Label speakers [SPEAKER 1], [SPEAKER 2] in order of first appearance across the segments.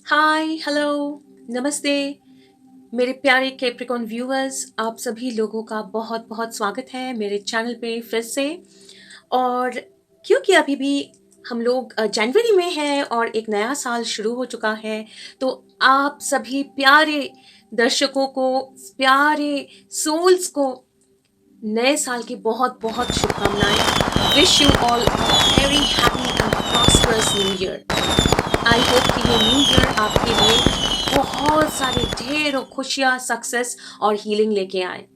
[SPEAKER 1] हाय, hello, नमस्ते, मेरे प्यारे कैप्रिकॉर्न व्यूअर्स, आप सभी लोगों का बहुत-बहुत स्वागत है मेरे चैनल पे फिर से। और क्योंकि अभी भी हम लोग जनवरी में हैं और एक नया साल शुरू हो चुका है, तो आप सभी प्यारे दर्शकों को, प्यारे सोल्स को नए साल की बहुत-बहुत शुभकामनाएँ। Wish you all a very happy and prosperous new year. I hope कि ये न्यू ईयर आपके लिए बहुत सारे ढेरों खुशियाँ, सक्सेस और हीलिंग लेके आए।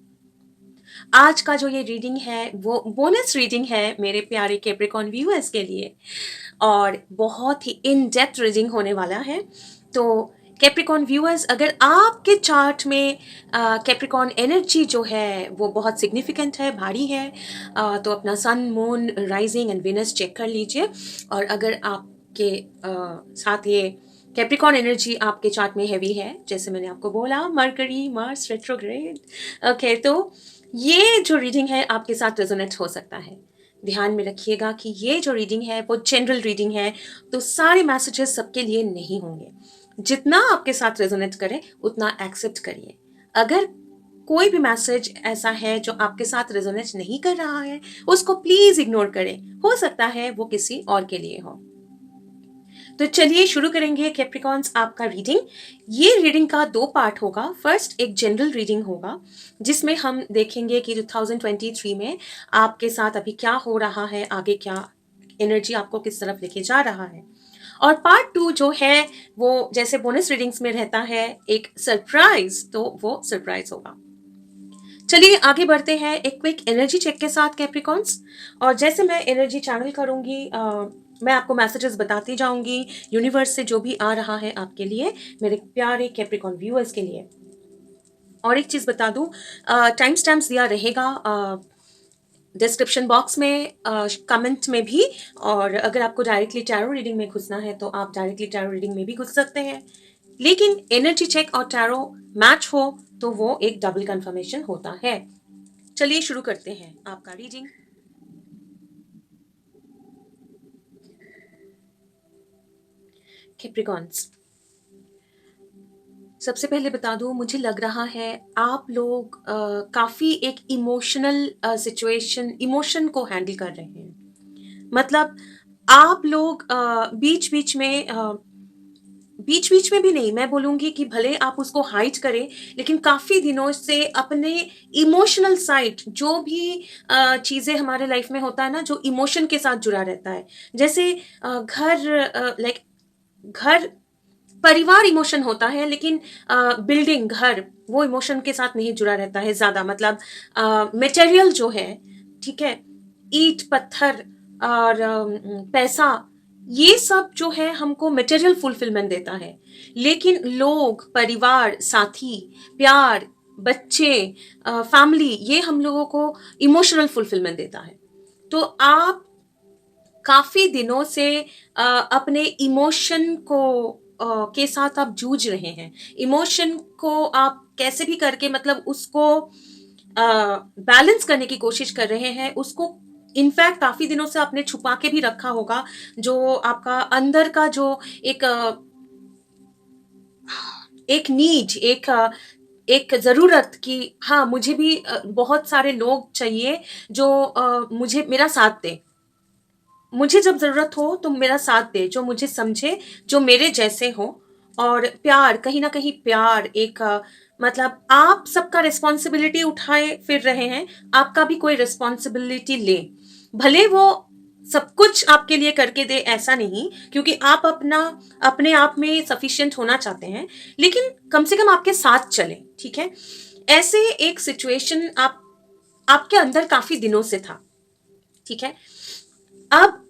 [SPEAKER 1] आज का जो ये रीडिंग है वो बोनस रीडिंग है मेरे प्यारे कैप्रिकॉर्न व्यूअर्स के लिए और बहुत ही इन डेप्थ रीडिंग होने वाला है। तो कैप्रिकॉर्न व्यूअर्स, अगर आपके चार्ट में कैप्रिकॉर्न एनर्जी जो है वो बहुत सिग्निफिकेंट है, भारी है, तो अपना sun, moon, rising and Venus check कर लीजिए। और अगर आपके साथ ये कैप्रिकॉर्न एनर्जी आपके चार्ट में हैवी है, जैसे मैंने आपको बोला, मरकरी, मार्स रेट्रोग्रेड, ओके, तो ये जो रीडिंग है आपके साथ रेजोनेट हो सकता है। ध्यान में रखिएगा कि ये जो रीडिंग है वो जनरल रीडिंग है, तो सारे मैसेजेस सबके लिए नहीं होंगे। जितना आपके साथ रेजोनेट करे उतना एक्सेप्ट करिए। अगर कोई भी मैसेज ऐसा है जो आपके साथ रेजोनेट नहीं कर रहा है, उसको प्लीज इग्नोर करें। हो सकता है वो किसी और के लिए हो। तो चलिए शुरू करेंगे कैप्रिकॉर्न्स आपका रीडिंग। ये रीडिंग का दो पार्ट होगा। फर्स्ट एक जनरल रीडिंग होगा जिसमें हम देखेंगे कि 2023 में आपके साथ अभी क्या हो रहा है, आगे क्या एनर्जी आपको किस तरफ लेके जा रहा है। और पार्ट 2 जो है वो जैसे बोनस रीडिंग्स में रहता है एक सरप्राइज, तो वो सरप्राइज होगा। चलिए आगे बढ़ते हैं एक क्विक एनर्जी चेक के साथ कैप्रिकॉर्न्स। और जैसे मैं एनर्जी चैनल करूंगी, मैं आपको मैसेजेस बताती जाऊंगी यूनिवर्स से जो भी आ रहा है आपके लिए, मेरे प्यारे कैप्रिकॉर्न व्यूअर्स के लिए। और एक चीज बता दूं, टाइम स्टैम्प्स दिया रहेगा डिस्क्रिप्शन बॉक्स में, कमेंट में भी। और अगर आपको डायरेक्टली टैरो रीडिंग में घुसना है तो आप डायरेक्टली टैरो रीडिंग में भी घुस सकते हैं, लेकिन एनर्जी चेक और टैरो मैच हो तो वो एक डबल कंफर्मेशन होता है। चलिए शुरू करते हैं आपका रीडिंग। कैप्रिकॉर्न्स, सबसे पहले बता दूं, मुझे लग रहा है आप लोग काफी एक इमोशनल सिचुएशन, इमोशन को हैंडल कर रहे हैं। मतलब आप लोग बीच बीच में भी नहीं, मैं बोलूंगी कि भले आप उसको हाइड करें, लेकिन काफी दिनों से अपने इमोशनल साइड, जो भी चीजें हमारे लाइफ में होता है ना, जो इमोशन के साथ जुड़ा रहता है, जैसे लाइक घर, परिवार इमोशन होता है, लेकिन बिल्डिंग, घर, वो इमोशन के साथ नहीं जुड़ा रहता है ज्यादा। मतलब मटेरियल जो है, ठीक है, ईंट पत्थर और पैसा, ये सब जो है हमको मटेरियल फुलफिलमेंट देता है, लेकिन लोग, परिवार, साथी, प्यार, बच्चे, फैमिली, ये हम लोगों को इमोशनल फुलफिलमेंट देता है। तो आप काफी दिनों से अपने इमोशन को के साथ आप जूझ रहे हैं। इमोशन को आप कैसे भी करके, मतलब उसको बैलेंस करने की कोशिश कर रहे हैं। उसको इनफैक्ट काफी दिनों से आपने छुपा के भी रखा होगा, जो आपका अंदर का जो एक एक नीड, एक जरूरत कि हाँ, मुझे भी बहुत सारे लोग चाहिए जो मुझे मेरा साथ दे, मुझे जब ज़रूरत हो तो मेरा साथ दे, जो मुझे समझे, जो मेरे जैसे हो। और प्यार, कहीं न कहीं प्यार एक मतलब आप सबका रिस्पॉन्सिबिलिटी उठाए फिर रहे हैं, आपका भी कोई रिस्पॉन्सिबिलिटी ले। भले वो सब कुछ आपके लिए करके दे, ऐसा नहीं, क्योंकि आप अपने आप में सफिशिएंट होना चाहते हैं, लेकिन कम से कम आपके साथ चले, ठीक है? ऐसे एक सिचुएशन आपके अंदर काफ़ी दिनों से था, ठीक है? अब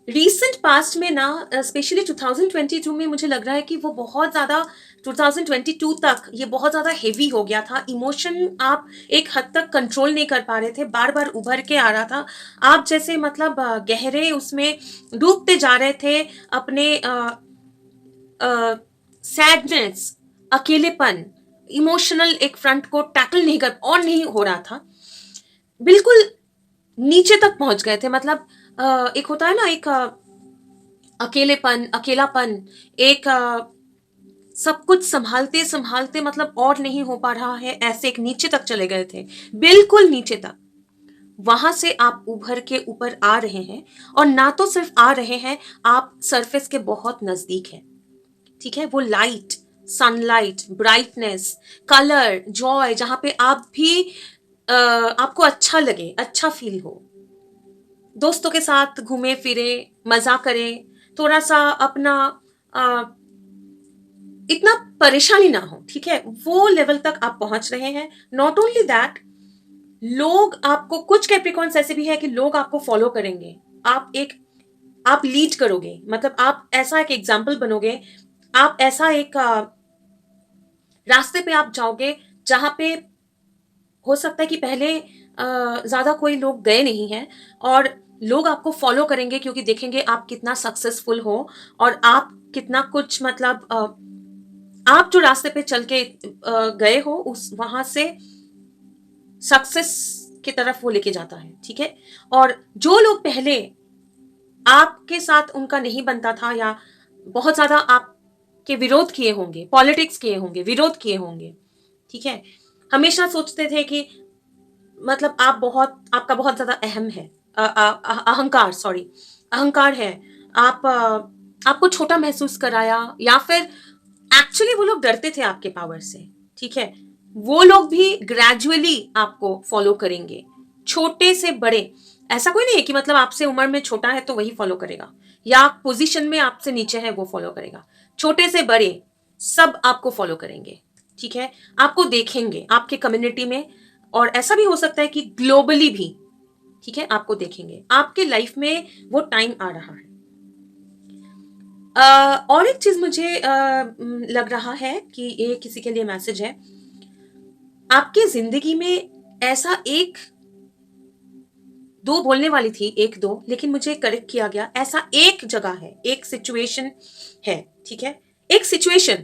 [SPEAKER 1] रीसेंट पास्ट में ना, स्पेशली 2022 में, मुझे लग रहा है कि वो बहुत ज़्यादा 2022 तक ये बहुत ज़्यादा हेवी हो गया था। इमोशन आप एक हद तक कंट्रोल नहीं कर पा रहे थे, बार बार उभर के आ रहा था। आप जैसे मतलब गहरे उसमें डूबते जा रहे थे, अपने सैडनेस, अकेलेपन, इमोशनल एक फ्रंट को टैकल नहीं कर, और नहीं हो रहा था बिल्कुल। नीचे तक पहुंच गए थे। मतलब एक होता है ना, एक अकेलापन, एक सब कुछ संभालते संभालते मतलब और नहीं हो पा रहा है, ऐसे एक नीचे तक चले गए थे, बिल्कुल नीचे तक। वहां से आप उभर के ऊपर आ रहे हैं, और ना तो सिर्फ आ रहे हैं, आप सरफेस के बहुत नजदीक हैं। ठीक है, वो light, sunlight, brightness, colour, Joy, जहां पे आप भी आपको अच्छा लगे, अच्छा फील हो, दोस्तों के साथ घूमे फिरे, मजा करें, थोड़ा सा अपना अ, इतना परेशानी ना हो। ठीक है, वो लेवल तक आप पहुंच रहे हैं। नॉट ओनली दैट, लोग आपको, कुछ कैप्रिकॉन्स ऐसे भी है कि लोग आपको फॉलो करेंगे। आप एक आप लीड करोगे, मतलब आप ऐसा एक एग्जाम्पल बनोगे, आप ऐसा एक रास्ते पे आप जाओगे जहां पे हो सकता है कि पहले ज्यादा कोई लोग गए नहीं हैं, और लोग आपको फॉलो करेंगे क्योंकि देखेंगे आप कितना सक्सेसफुल हो, और आप कितना कुछ मतलब आप जो रास्ते पे चल के गए हो, उस वहां से सक्सेस की तरफ वो लेके जाता है। ठीक है, और जो लोग पहले आपके साथ उनका नहीं बनता था, या बहुत ज्यादा आपके विरोध किए होंगे, पॉलिटिक्स किए होंगे, विरोध किए होंगे, ठीक है, हमेशा सोचते थे कि मतलब आपका बहुत ज्यादा अहम है, अहंकार, सॉरी, अहंकार है, आपको छोटा महसूस कराया, या फिर एक्चुअली वो लोग डरते थे आपके पावर से। ठीक है, वो लोग भी ग्रेजुअली आपको फॉलो करेंगे, छोटे से बड़े। ऐसा कोई नहीं है कि मतलब आपसे उम्र में छोटा है तो वही फॉलो करेगा, या पोजीशन में आपसे नीचे है वो फॉलो करेगा। छोटे से बड़े सब आपको फॉलो करेंगे। ठीक है, आपको देखेंगे आपके कम्युनिटी में, और ऐसा भी हो सकता है कि ग्लोबली भी। ठीक है, आपको देखेंगे, आपके लाइफ में वो टाइम आ रहा है। और एक चीज मुझे लग रहा है कि ये किसी के लिए मैसेज है। आपकी जिंदगी में ऐसा एक दो बोलने वाली थी, एक दो, लेकिन मुझे करेक्ट किया गया, ऐसा एक जगह है, एक सिचुएशन है। ठीक है, एक सिचुएशन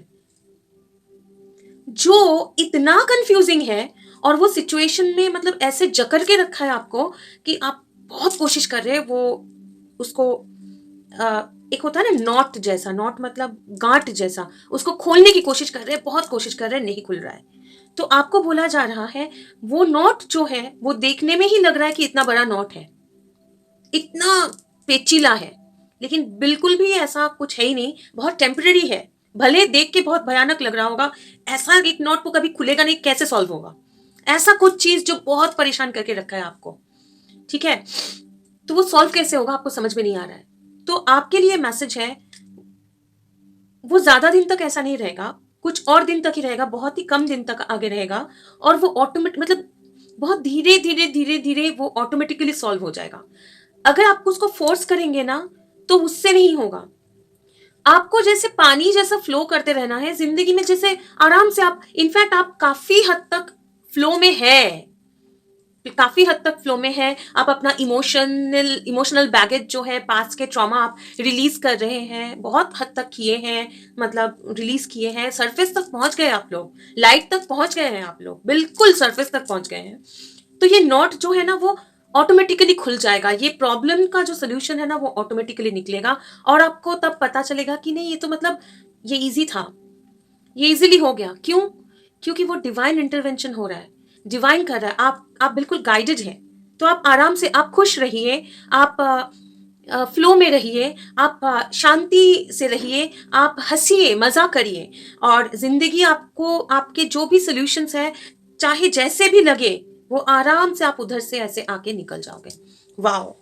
[SPEAKER 1] जो इतना कंफ्यूजिंग है, और वो सिचुएशन में मतलब ऐसे जकड़ के रखा है आपको कि आप बहुत कोशिश कर रहे हैं वो उसको एक होता है ना नॉट जैसा, नॉट मतलब गांठ जैसा, उसको खोलने की कोशिश कर रहे हैं, बहुत कोशिश कर रहे हैं, नहीं खुल रहा है। तो आपको बोला जा रहा है वो नॉट जो है वो देखने में ही लग रहा है कि इतना बड़ा नॉट है, इतना पेचीला है, लेकिन बिल्कुल भी ऐसा कुछ है ही नहीं, बहुत टेम्पररी है। भले देख के बहुत भयानक लग रहा होगा, ऐसा एक नॉट वो कभी खुलेगा नहीं, कैसे सॉल्व होगा, ऐसा कुछ चीज जो बहुत परेशान करके रखा है आपको। ठीक है, तो वो सॉल्व कैसे होगा आपको समझ में नहीं आ रहा है। तो आपके लिए मैसेज है, वो ज्यादा दिन तक ऐसा नहीं रहेगा, कुछ और दिन तक ही रहेगा, बहुत ही कम दिन तक आगे रहेगा, और वो ऑटोमेटिक मतलब बहुत धीरे धीरे धीरे धीरे वो ऑटोमेटिकली सॉल्व हो जाएगा। अगर आप उसको फोर्स करेंगे ना, तो उससे नहीं होगा। आपको जैसे पानी जैसा फ्लो करते रहना है जिंदगी में, जैसे आराम से आप, इनफैक्ट आप काफी हद तक फ्लो में है, काफी हद तक फ्लो में है। आप अपना इमोशनल बैगेज जो है, पास्ट के ट्रॉमा, आप रिलीज कर रहे हैं, बहुत हद तक किए हैं, मतलब रिलीज किए हैं, सरफेस तक पहुंच गए आप लोग, लाइट तक पहुंच गए हैं आप लोग, बिल्कुल सरफेस तक पहुंच गए हैं। तो ये नॉट जो है ना वो ऑटोमेटिकली खुल जाएगा, ये प्रॉब्लम का जो सोल्यूशन है ना वो ऑटोमेटिकली निकलेगा, और आपको तब पता चलेगा कि नहीं, ये तो मतलब ये इजी था, ये इजीली हो गया। क्यों? क्योंकि वो डिवाइन इंटरवेंशन हो रहा है, डिवाइन कर रहा है, आप बिल्कुल गाइडेड हैं। तो आप आराम से, आप खुश रहिए, आप फ्लो में रहिए, आप शांति से रहिए, आप हंसिए, मजा करिए, और जिंदगी आपको, आपके जो भी सोल्यूशंस है, चाहे जैसे भी लगे, वो आराम से आप उधर से ऐसे आके निकल जाओगे। वाओ,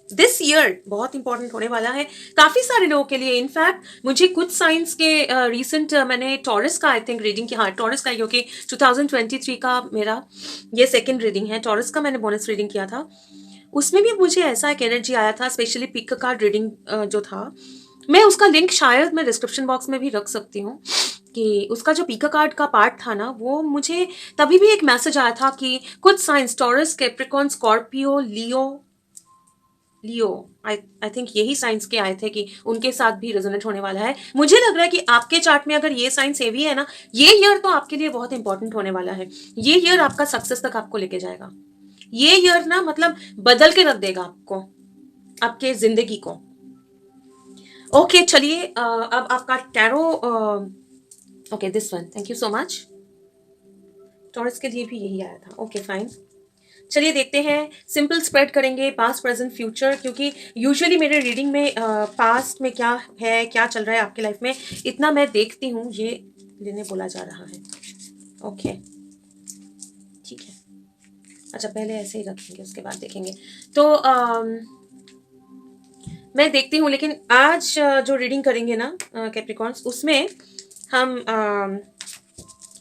[SPEAKER 1] दिस ईयर बहुत इंपॉर्टेंट होने वाला है काफी सारे लोगों के लिए। इनफैक्ट मुझे कुछ साइंस के रिसेंट मैंने टॉरस का आई थिंक रीडिंग किया, हाँ टॉरस का, क्योंकि 2023 का मेरा ये सेकंड रीडिंग है, टॉरस का मैंने बोनस रीडिंग किया था, उसमें भी मुझे ऐसा एक एनर्जी आया था, स्पेशली पिक कार्ड रीडिंग जो था। मैं उसका लिंक शायद मैं डिस्क्रिप्शन बॉक्स में भी रख सकती हूँ, कि उसका जो पीका कार्ड का पार्ट था ना, वो मुझे तभी भी एक मैसेज आया था कि कुछ science, taurus, Capricorn, Scorpio, Leo, I think यही साइंस के आए थे कि उनके साथ भी रेजोनेट होने वाला है। मुझे लग रहा है कि आपके चार्ट में अगर ये साइंस हेवी है ना, ये ईयर तो आपके लिए बहुत इंपॉर्टेंट होने वाला है। ये ईयर आपका सक्सेस तक आपको लेके जाएगा, ये ईयर ना मतलब बदल के रख देगा आपको, आपके जिंदगी को। ओके चलिए, अब आपका tarot, okay this one, thank you so much. Taurus के लिए भी यही आया था, ओके फाइन। चलिए देखते हैं, सिंपल स्प्रेड करेंगे पास्ट प्रेजेंट फ्यूचर, क्योंकि यूजुअली मेरे रीडिंग में पास्ट में क्या है, क्या चल रहा है आपके लाइफ में, इतना मैं देखती हूँ। ये लेने बोला जा रहा है, ओके ठीक है। अच्छा पहले ऐसे ही रखेंगे, उसके बाद देखेंगे। तो मैं देखती हूँ, लेकिन आज जो रीडिंग करेंगे ना कैप्रिकॉर्न्स, उसमें हम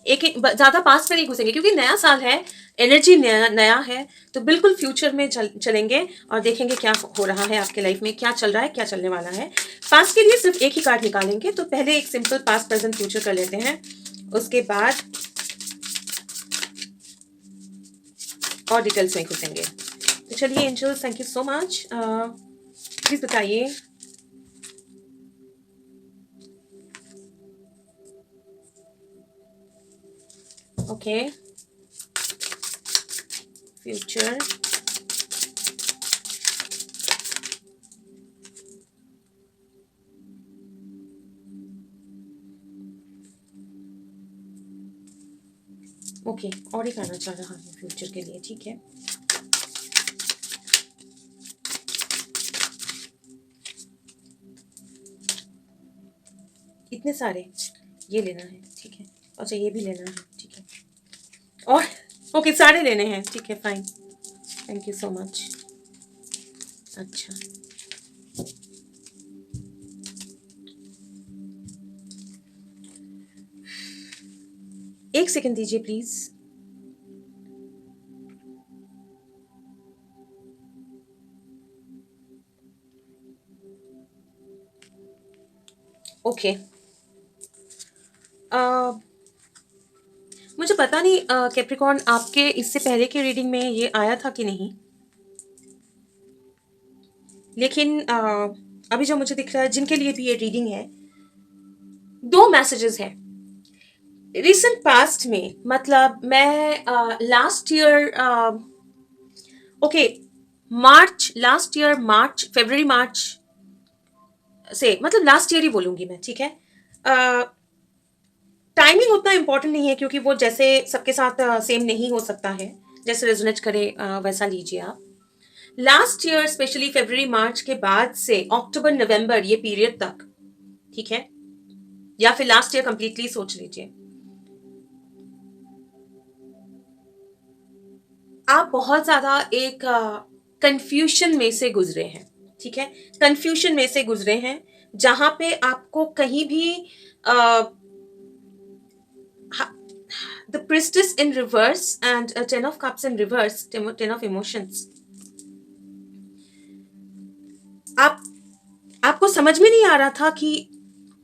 [SPEAKER 1] ज्यादा पास में नहीं घुसेंगे, क्योंकि नया साल है, एनर्जी नया नया है, तो बिल्कुल फ्यूचर में चलेंगे और देखेंगे क्या हो रहा है आपके लाइफ में, क्या चल रहा है, क्या चलने वाला है। पास्ट के लिए सिर्फ एक ही कार्ड निकालेंगे, तो पहले एक सिंपल पास्ट प्रेजेंट फ्यूचर कर लेते हैं, उसके बाद और डिटेल्स में घुसेंगे। तो चलिए angels, thank you so much, please बताइए। ओके फ्यूचर, ओके और ही करना चाह रहा है फ्यूचर के लिए, ठीक है। इतने सारे, ये लेना है, ठीक है। अच्छा ये भी लेना है, ठीक है। और ओके सारे लेने हैं, ठीक है fine, thank you so much. अच्छा एक सेकंड दीजिए प्लीज। ओके मुझे पता नहीं कैप्रिकॉर्न, आपके इससे पहले की रीडिंग में ये आया था कि नहीं, लेकिन अभी जो मुझे दिख रहा है, जिनके लिए भी ये रीडिंग है, दो मैसेजेस हैं रिसेंट पास्ट में। मतलब मैं last year, okay March, last year March, फरवरी मार्च से, मतलब लास्ट ईयर ही बोलूंगी मैं, ठीक है। टाइमिंग उतना इम्पोर्टेंट नहीं है, क्योंकि वो जैसे सबके साथ सेम नहीं हो सकता है, जैसे रेजोनेट करे वैसा लीजिए आप। लास्ट ईयर स्पेशली फरवरी मार्च के बाद से अक्टूबर नवंबर ये पीरियड तक, ठीक है, या फिर लास्ट ईयर कंप्लीटली सोच लीजिए, आप बहुत ज्यादा एक कंफ्यूशन में से गुजरे हैं, ठीक है। कंफ्यूशन में से गुजरे हैं, जहां पे आपको कहीं भी the priestess in reverse and ten of cups in reverse, ten of emotions, आप आपको समझ में नहीं आ रहा था कि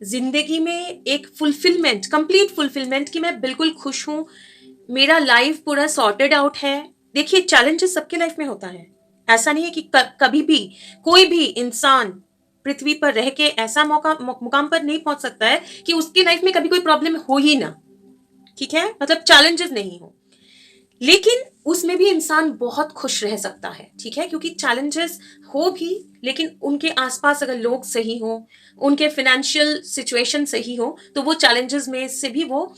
[SPEAKER 1] जिंदगी में एक फुलफिलमेंट, कंप्लीट फुलफिलमेंट, कि मैं बिल्कुल खुश हूं, मेरा लाइफ पूरा सॉर्टेड आउट है। देखिए चैलेंजेस सबके लाइफ में होता है, ऐसा नहीं है कि कभी भी कोई भी इंसान पृथ्वी पर रह के ऐसा मुकाम पर नहीं पहुंच सकता है कि उसकी लाइफ में कभी कोई प्रॉब्लम हो ही ना, ठीक है, मतलब चैलेंजेस नहीं हो, लेकिन उसमें भी इंसान बहुत खुश रह सकता है, ठीक है, क्योंकि चैलेंजेस हो भी, लेकिन उनके आसपास अगर लोग सही हो, उनके फाइनेंशियल सिचुएशन सही हो, तो वो चैलेंजेस में से भी वो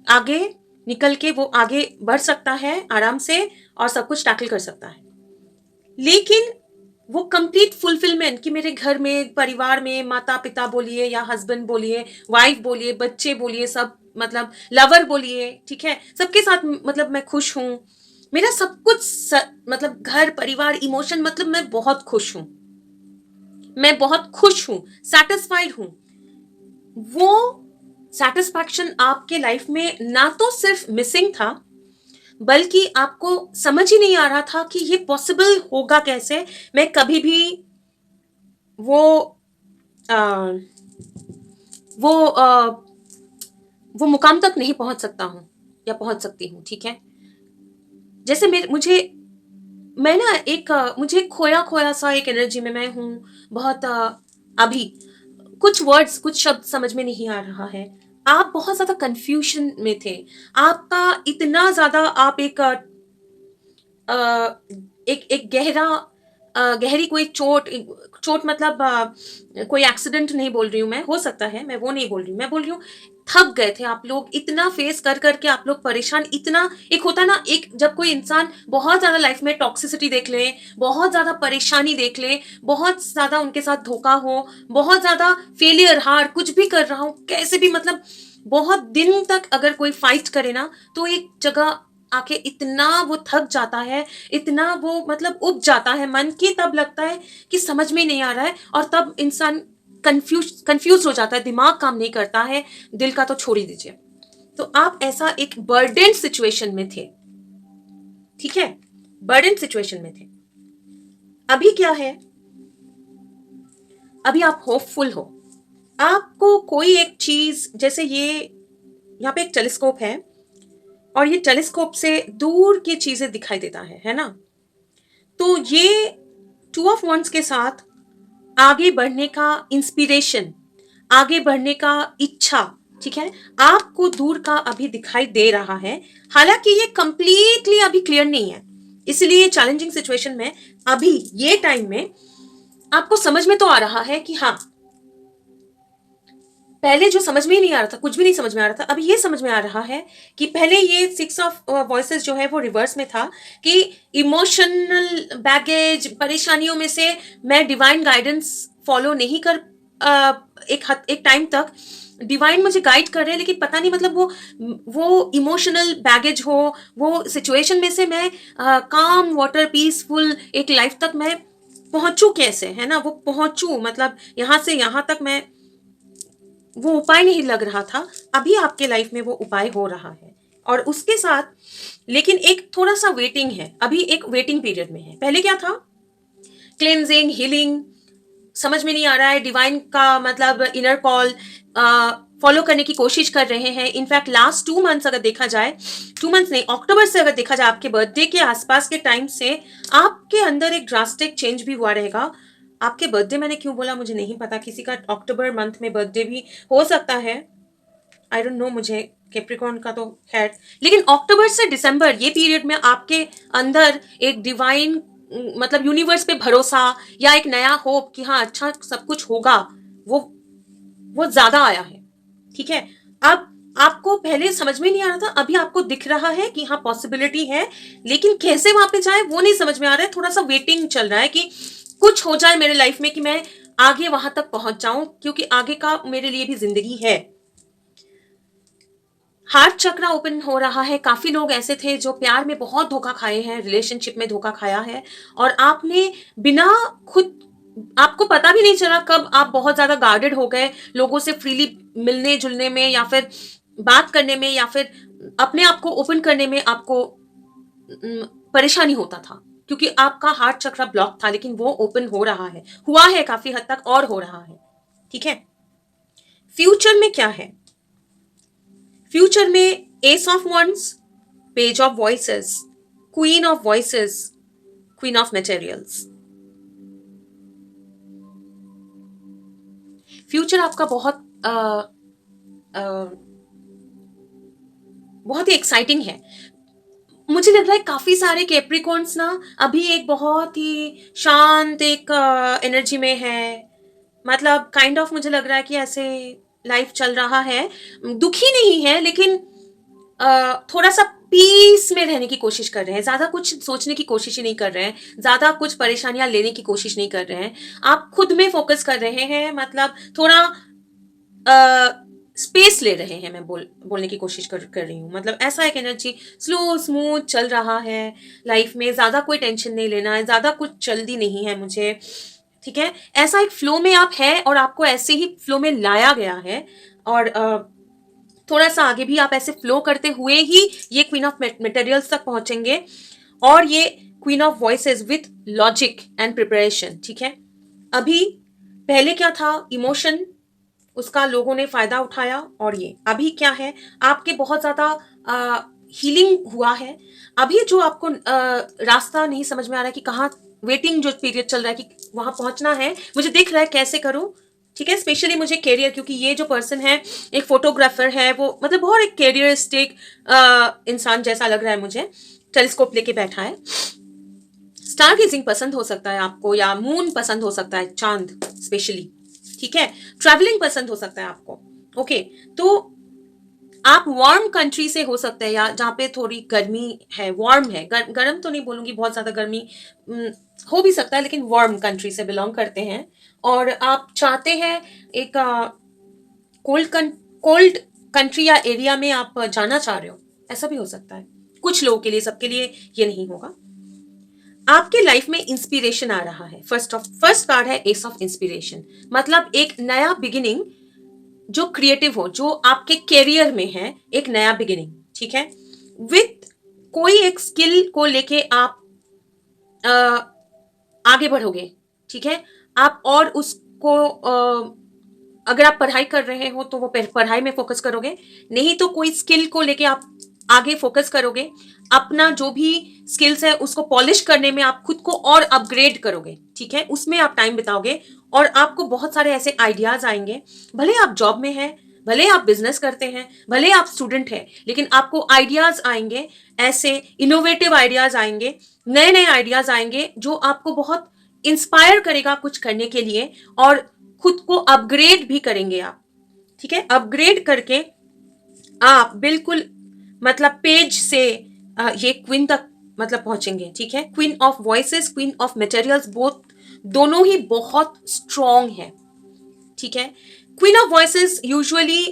[SPEAKER 1] आगे निकल के वो आगे बढ़ सकता है आराम से, और सब कुछ टैकल कर सकता है। लेकिन वो कंप्लीट फुलफिलमेंट कि मेरे घर में, परिवार में, माता पिता बोलिए या हस्बैंड बोलिए, वाइफ बोलिए, बच्चे बोलिए, सब मतलब लवर बोलिए, ठीक है, सबके साथ मतलब मैं खुश हूं, मेरा सब कुछ मतलब घर परिवार इमोशन, मतलब मैं बहुत खुश हूं, मैं बहुत खुश हूं, सेटिस्फाइड हूं। वो सेटिस्फैक्शन आपके लाइफ में ना तो सिर्फ मिसिंग था, बल्कि आपको समझ ही नहीं आ रहा था कि ये पॉसिबल होगा कैसे, मैं कभी भी वो आ, वो आ, वो मुकाम तक नहीं पहुंच सकता हूं या पहुंच सकती हूं, ठीक है। जैसे मुझे, मैं ना एक मुझे खोया खोया सा एक एनर्जी में मैं हूं, बहुत अभी कुछ वर्ड्स, कुछ शब्द समझ में नहीं आ रहा है, आप बहुत ज्यादा कंफ्यूजन में थे, आपका इतना ज्यादा, आप एक एक गहरी कोई चोट, चोट मतलब कोई एक्सीडेंट नहीं बोल रही हूँ मैं, हो सकता है, मैं वो नहीं बोल रही हूँ, मैं बोल रही हूँ थक गए थे आप लोग, इतना फेस कर करके आप लोग परेशान, इतना एक होता ना, एक जब कोई इंसान बहुत ज्यादा लाइफ में टॉक्सिसिटी देख ले, बहुत ज्यादा परेशानी देख ले, बहुत ज्यादा उनके साथ धोखा हो, बहुत ज्यादा फेलियर, हार, कुछ भी कर रहा हूं कैसे भी, मतलब बहुत दिन तक अगर कोई फाइट करे ना, तो एक जगह आके इतना वो थक जाता है, इतना वो मतलब उब जाता है मन की, तब लगता है कि समझ में नहीं आ रहा है, और तब इंसान कंफ्यूज हो जाता है, दिमाग काम नहीं करता है, दिल का तो छोड़ ही दीजिए। तो आप ऐसा एक बर्डन सिचुएशन में थे, ठीक है, बर्डन सिचुएशन में थे। अभी क्या है, अभी आप होपफुल हो, आपको कोई एक चीज, जैसे ये यहाँ पे एक टेलीस्कोप है, और ये टेलीस्कोप से दूर की चीजें दिखाई देता है ना, तो ये टू ऑफ वंस के साथ आगे बढ़ने का इंस्पिरेशन, आगे बढ़ने का इच्छा, ठीक है, आपको दूर का अभी दिखाई दे रहा है, हालांकि ये कंप्लीटली अभी क्लियर नहीं है, इसलिए चैलेंजिंग सिचुएशन में अभी ये टाइम में आपको समझ में तो आ रहा है कि हाँ, पहले जो समझ में ही नहीं आ रहा था, कुछ भी नहीं समझ में आ रहा था, अभी ये समझ में आ रहा है कि पहले ये सिक्स ऑफ वॉइसेस जो है वो रिवर्स में था, कि इमोशनल बैगेज, परेशानियों में से मैं डिवाइन गाइडेंस फॉलो नहीं कर, एक टाइम तक डिवाइन मुझे गाइड कर रहे हैं, लेकिन पता नहीं मतलब वो इमोशनल बैगेज हो, वो सिचुएशन में से मैं काम वाटर पीसफुल एक लाइफ तक मैं पहुंचू कैसे, है ना, वो पहुंचू, मतलब यहां से यहां तक मैं, वो उपाय नहीं लग रहा था, अभी आपके लाइफ में वो उपाय हो रहा है, और उसके साथ लेकिन एक थोड़ा सा वेटिंग है, अभी एक वेटिंग पीरियड में है। पहले क्या था, क्लेंजिंग, हीलिंग, समझ में नहीं आ रहा है, डिवाइन का मतलब इनर कॉल फॉलो करने की कोशिश कर रहे हैं। इनफैक्ट लास्ट 2 मंथ्स अगर देखा जाए, 2 मंथ्स नहीं, अक्टूबर से अगर देखा जाए, आपके बर्थडे के आसपास के टाइम से आपके अंदर एक ड्रास्टिक चेंज भी हुआ रहेगा। आपके बर्थडे मैंने क्यों बोला मुझे नहीं पता, किसी का अक्टूबर मंथ में बर्थडे भी हो सकता है, आई डोंट नो, मुझे कैप्रिकॉर्न का तो खैर, लेकिन अक्टूबर से दिसंबर ये पीरियड में आपके अंदर एक डिवाइन मतलब यूनिवर्स पे भरोसा, या एक नया होप कि हाँ अच्छा सब कुछ होगा, वो वो ज्यादा आया है, ठीक है। अब आपको पहले समझ में नहीं आ रहा था, अभी आपको दिख रहा है कि हाँ पॉसिबिलिटी है, लेकिन कैसे वहां पे जाए वो नहीं समझ में आ रहा है, थोड़ा सा वेटिंग चल रहा है कि कुछ हो जाए मेरे लाइफ में कि मैं आगे वहां तक पहुंच जाऊं, क्योंकि आगे का मेरे लिए भी जिंदगी है। हार्ट चक्र ओपन हो रहा है। काफी लोग ऐसे थे जो प्यार में बहुत धोखा खाए हैं, रिलेशनशिप में धोखा खाया है, और आपने बिना खुद, आपको पता भी नहीं चला कब आप बहुत ज्यादा गार्डेड हो गए, लोगों से फ्रीली मिलने जुलने में, या फिर बात करने में, या फिर अपने आप को ओपन करने में आपको परेशानी होता था, क्योंकि आपका हार्ट चक्र ब्लॉक था, लेकिन वो ओपन हो रहा है, हुआ है काफी हद तक और हो रहा है, ठीक है। फ्यूचर में क्या है, फ्यूचर में ace of wands, page of voices, queen of voices, queen of materials. Future आपका बहुत ही एक्साइटिंग है। मुझे लग रहा है काफी सारे कैप्रिकॉर्न्स ना अभी एक बहुत ही शांत एक एनर्जी में है, मतलब काइंड ऑफ मुझे लग रहा है कि ऐसे लाइफ चल रहा है, दुखी नहीं है, लेकिन थोड़ा सा पीस में रहने की कोशिश कर रहे हैं, ज्यादा कुछ सोचने की कोशिश ही नहीं कर रहे हैं, ज्यादा कुछ परेशानियां लेने की कोशिश नहीं कर रहे हैं, आप खुद में फोकस कर रहे हैं, मतलब थोड़ा स्पेस ले रहे हैं, मैं बोलने की कोशिश कर रही हूँ, मतलब ऐसा एक एनर्जी स्लो स्मूथ चल रहा है लाइफ में, ज्यादा कोई टेंशन नहीं लेना है, ज्यादा कुछ जल्दी नहीं है मुझे, ठीक है, ऐसा एक फ्लो में आप है, और आपको ऐसे ही फ्लो में लाया गया है, और थोड़ा सा आगे भी आप ऐसे फ्लो करते हुए ही ये क्वीन ऑफ मटेरियल्स तक पहुंचेंगे, और ये queen of voices with logic and preparation, ठीक है। अभी पहले क्या था, इमोशन, उसका लोगों ने फायदा उठाया, और ये अभी क्या है, आपके बहुत ज्यादा हीलिंग हुआ है। अभी जो आपको रास्ता नहीं समझ में आ रहा है कि कहाँ, वेटिंग जो पीरियड चल रहा है कि वहां पहुंचना है, मुझे दिख रहा है कैसे करूं, ठीक है। स्पेशली मुझे कैरियर, क्योंकि ये जो पर्सन है एक फोटोग्राफर है, वो मतलब बहुत एक कैरियरिस्टिक इंसान जैसा लग रहा है मुझे, टेलीस्कोप लेके बैठा है। स्टार गेजिंग पसंद हो सकता है आपको, या मून पसंद हो सकता है, चांद स्पेशली, ठीक है। ट्रैवलिंग पसंद हो सकता है आपको, ओके। तो आप वार्म कंट्री से हो सकते हैं, या जहाँ पे थोड़ी गर्मी है, वार्म है, गर्म तो नहीं बोलूंगी, बहुत ज्यादा गर्मी हो भी सकता है, लेकिन वार्म कंट्री से बिलोंग करते हैं, और आप चाहते हैं एक कोल्ड कंट्री या एरिया में आप जाना चाह रहे हो, ऐसा भी हो सकता है कुछ लोगों के लिए, सबके लिए ये नहीं होगा। आपके लाइफ में इंस्पिरेशन आ रहा है। फर्स्ट कार्ड है एस ऑफ इंस्पिरेशन, मतलब एक नया बिगिनिंग जो क्रिएटिव हो, जो आपके करियर में है, एक नया बिगिनिंग, ठीक है। विथ कोई एक स्किल को लेके आप आगे बढ़ोगे, ठीक है। आप और उसको अगर आप पढ़ाई कर रहे हो तो वो पढ़ाई में फोकस करोगे, नहीं तो कोई स्किल को लेके आप आगे फोकस करोगे। अपना जो भी स्किल्स है उसको पॉलिश करने में आप खुद को और अपग्रेड करोगे, ठीक है, उसमें आप टाइम बिताओगे, और आपको बहुत सारे ऐसे आइडियाज आएंगे। भले आप जॉब में हैं, भले आप बिजनेस करते हैं, भले आप स्टूडेंट हैं, लेकिन आपको आइडियाज आएंगे, ऐसे इनोवेटिव आइडियाज आएंगे, नए नए आइडियाज आएंगे जो आपको बहुत इंस्पायर करेगा कुछ करने के लिए, और खुद को अपग्रेड भी करेंगे आप, ठीक है। अपग्रेड करके आप बिल्कुल मतलब पेज से ये क्वीन तक मतलब पहुंचेंगे, ठीक है। Queen of voices, queen of materials, both दोनों ही बहुत स्ट्रॉन्ग है, ठीक है। क्वीन ऑफ वॉइसेस यूजुअली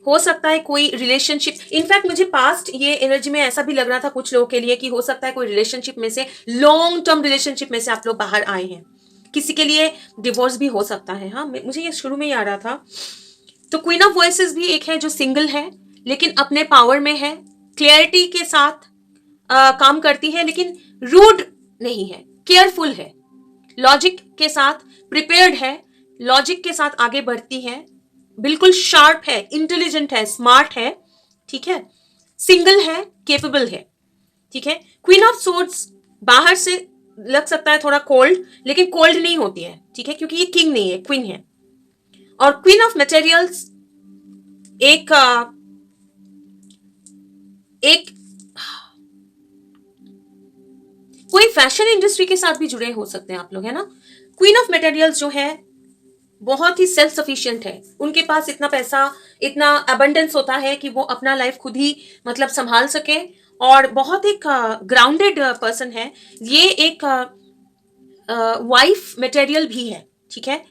[SPEAKER 1] हो सकता है कोई रिलेशनशिप, इनफैक्ट मुझे पास्ट ये एनर्जी में ऐसा भी लग रहा था कुछ लोगों के लिए कि हो सकता है कोई रिलेशनशिप में से, लॉन्ग टर्म रिलेशनशिप में से आप लोग बाहर आए हैं। किसी के लिए डिवोर्स भी हो सकता है, हाँ, मुझे ये शुरू में ही आ रहा था। तो क्वीन ऑफ वॉइसेस भी एक है जो सिंगल है, लेकिन अपने पावर में है, क्लियरिटी के साथ काम करती है, लेकिन रूड नहीं है, केयरफुल है, लॉजिक के साथ प्रिपेयर्ड है, लॉजिक के साथ आगे बढ़ती है, बिल्कुल शार्प है, इंटेलिजेंट है, स्मार्ट है, ठीक है, सिंगल है, केपेबल है, ठीक है। क्वीन ऑफ सोर्ड्स बाहर से लग सकता है थोड़ा कोल्ड, लेकिन कोल्ड नहीं होती है, ठीक है, क्योंकि ये किंग नहीं है, क्वीन है। और क्वीन ऑफ मटेरियल्स एक एक कोई फैशन इंडस्ट्री के साथ भी जुड़े हो सकते हैं आप लोग, है ना। क्वीन ऑफ मटेरियल्स जो है बहुत ही सेल्फ सफिशिएंट है, उनके पास इतना पैसा, इतना अबंडेंस होता है कि वो अपना लाइफ खुद ही मतलब संभाल सके, और बहुत एक ग्राउंडेड पर्सन है। ये एक वाइफ मटेरियल भी है, ठीक है,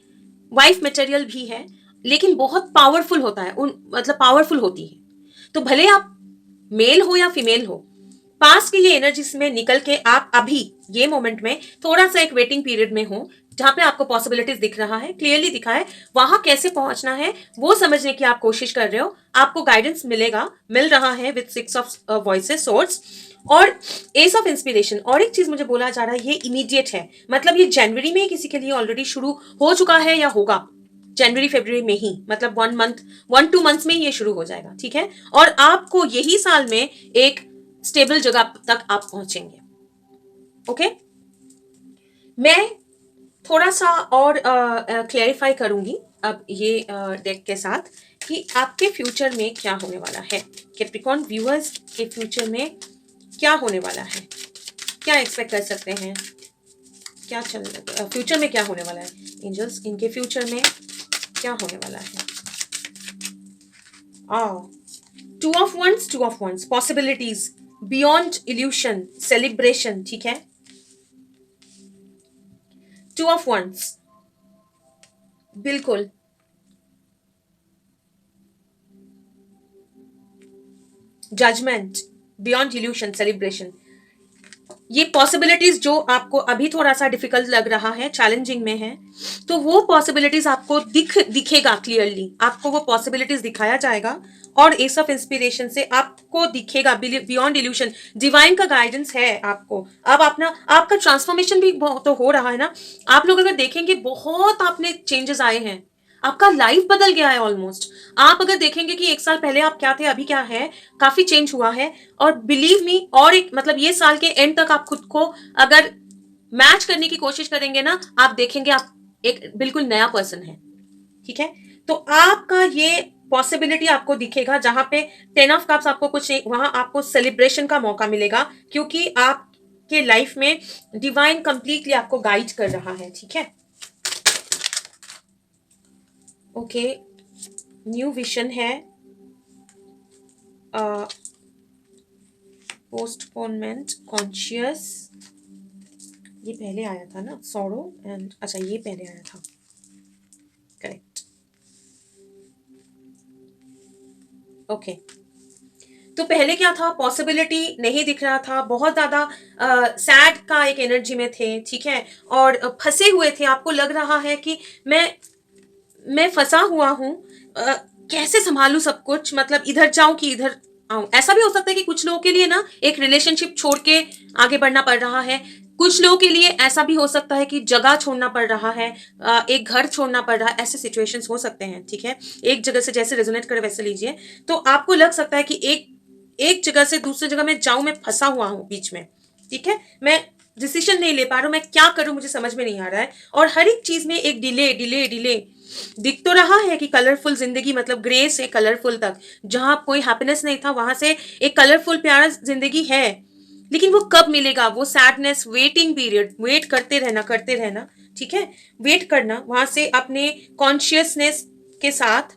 [SPEAKER 1] वाइफ मटेरियल भी है, लेकिन बहुत पावरफुल होता है, मतलब पावरफुल होती है। तो भले आप मेल हो या फीमेल हो, पास की ये एनर्जीज में निकल के आप अभी ये मोमेंट में थोड़ा सा एक वेटिंग पीरियड में हो, जहां पे आपको पॉसिबिलिटीज दिख रहा है, क्लियरली दिखा है, वहां कैसे पहुंचना है वो समझने की आप कोशिश कर रहे हो, आपको गाइडेंस मिल रहा है विद 6 ऑफ वॉइसेस सोर्स और एस ऑफ इंस्पिरेशन। और एक चीज मुझे बोला जा रहा है, ये इमीडिएट है, मतलब ये जनवरी में किसी के लिए ऑलरेडी शुरू हो चुका है या होगा जनवरी फरवरी में ही, मतलब 1-2 मंथ्स में ही ये शुरू हो जाएगा, ठीक है। और आपको यही साल में एक स्टेबल जगह तक आप पहुंचेंगे, ओके। मैं थोड़ा सा और क्लैरिफाई करूंगी अब ये डेक के साथ कि आपके फ्यूचर में क्या होने वाला है, कैप्रिकॉर्न व्यूअर्स के फ्यूचर में क्या होने वाला है, क्या एक्सपेक्ट कर सकते हैं, क्या फ्यूचर में क्या होने वाला है, एंजल्स इनके फ्यूचर में क्या होने वाला है। Two of wands, possibilities, beyond illusion, celebration, ठीक है। 2 ऑफ वंस, बिल्कुल जजमेंट, बियॉन्ड इल्यूशन, सेलिब्रेशन, ये पॉसिबिलिटीज जो आपको अभी थोड़ा सा डिफिकल्ट लग रहा है, चैलेंजिंग में है, तो वो पॉसिबिलिटीज आपको दिखेगा क्लियरली, आपको वो पॉसिबिलिटीज दिखाया जाएगा, और एस ऑफ इंस्पिरेशन से आपको दिखेगा बियॉन्ड इल्यूशन, डिवाइन का गाइडेंस है आपको। अब आपका ट्रांसफॉर्मेशन भी तो हो रहा है ना, आप लोग अगर देखेंगे बहुत आपने चेंजेस आए हैं, आपका लाइफ बदल गया है ऑलमोस्ट। आप अगर देखेंगे कि 1 साल पहले आप क्या थे, अभी क्या है, काफी चेंज हुआ है। और बिलीव मी, और एक मतलब ये साल के एंड तक आप खुद को अगर मैच करने की कोशिश करेंगे ना, आप देखेंगे आप एक बिल्कुल नया पर्सन है, ठीक है। तो आपका ये पॉसिबिलिटी आपको दिखेगा, जहां पे 10 ऑफ कप्स आपको कुछ नहीं, वहां आपको सेलिब्रेशन का मौका मिलेगा, क्योंकि आपके लाइफ में डिवाइन कंप्लीटली आपको गाइड कर रहा है। ठीक है, ओके। न्यू विजन है, पोस्टपोनमेंट, कॉन्शियस, ये पहले आया था ना, सॉरो एंड, अच्छा ये पहले आया था, करेक्ट, ओके। तो पहले क्या था, पॉसिबिलिटी नहीं दिख रहा था, बहुत ज्यादा सैड का एक एनर्जी में थे। ठीक है, और फंसे हुए थे, आपको लग रहा है कि मैं फंसा हुआ हूँ, कैसे संभालू सब कुछ, मतलब इधर जाऊं कि इधर आऊं। ऐसा भी हो सकता है कि कुछ लोगों के लिए ना एक रिलेशनशिप छोड़ के आगे बढ़ना पड़ रहा है, कुछ लोगों के लिए ऐसा भी हो सकता है कि जगह छोड़ना पड़ रहा है, एक घर छोड़ना पड़ रहा है, ऐसे सिचुएशंस हो सकते हैं। ठीक है, एक जगह से जैसे रेजोनेट करे वैसे लीजिए। तो आपको लग सकता है कि एक जगह से दूसरी जगह में जाऊं, मैं फंसा हुआ हूं बीच में। ठीक है, मैं डिसीजन नहीं ले पा रहा हूं, मैं क्या करूं, मुझे समझ में नहीं आ रहा है, और हर एक चीज में एक डिले डिले डिले दिख तो रहा है कि कलरफुल जिंदगी, मतलब ग्रे से कलरफुल तक, जहां कोई हैप्पीनेस नहीं था वहां से एक कलरफुल प्यारा जिंदगी है, लेकिन वो कब मिलेगा, वो सैडनेस, वेटिंग पीरियड, वेट करते रहना करते रहना। ठीक है, वेट करना वहां से अपने कॉन्शियसनेस के साथ।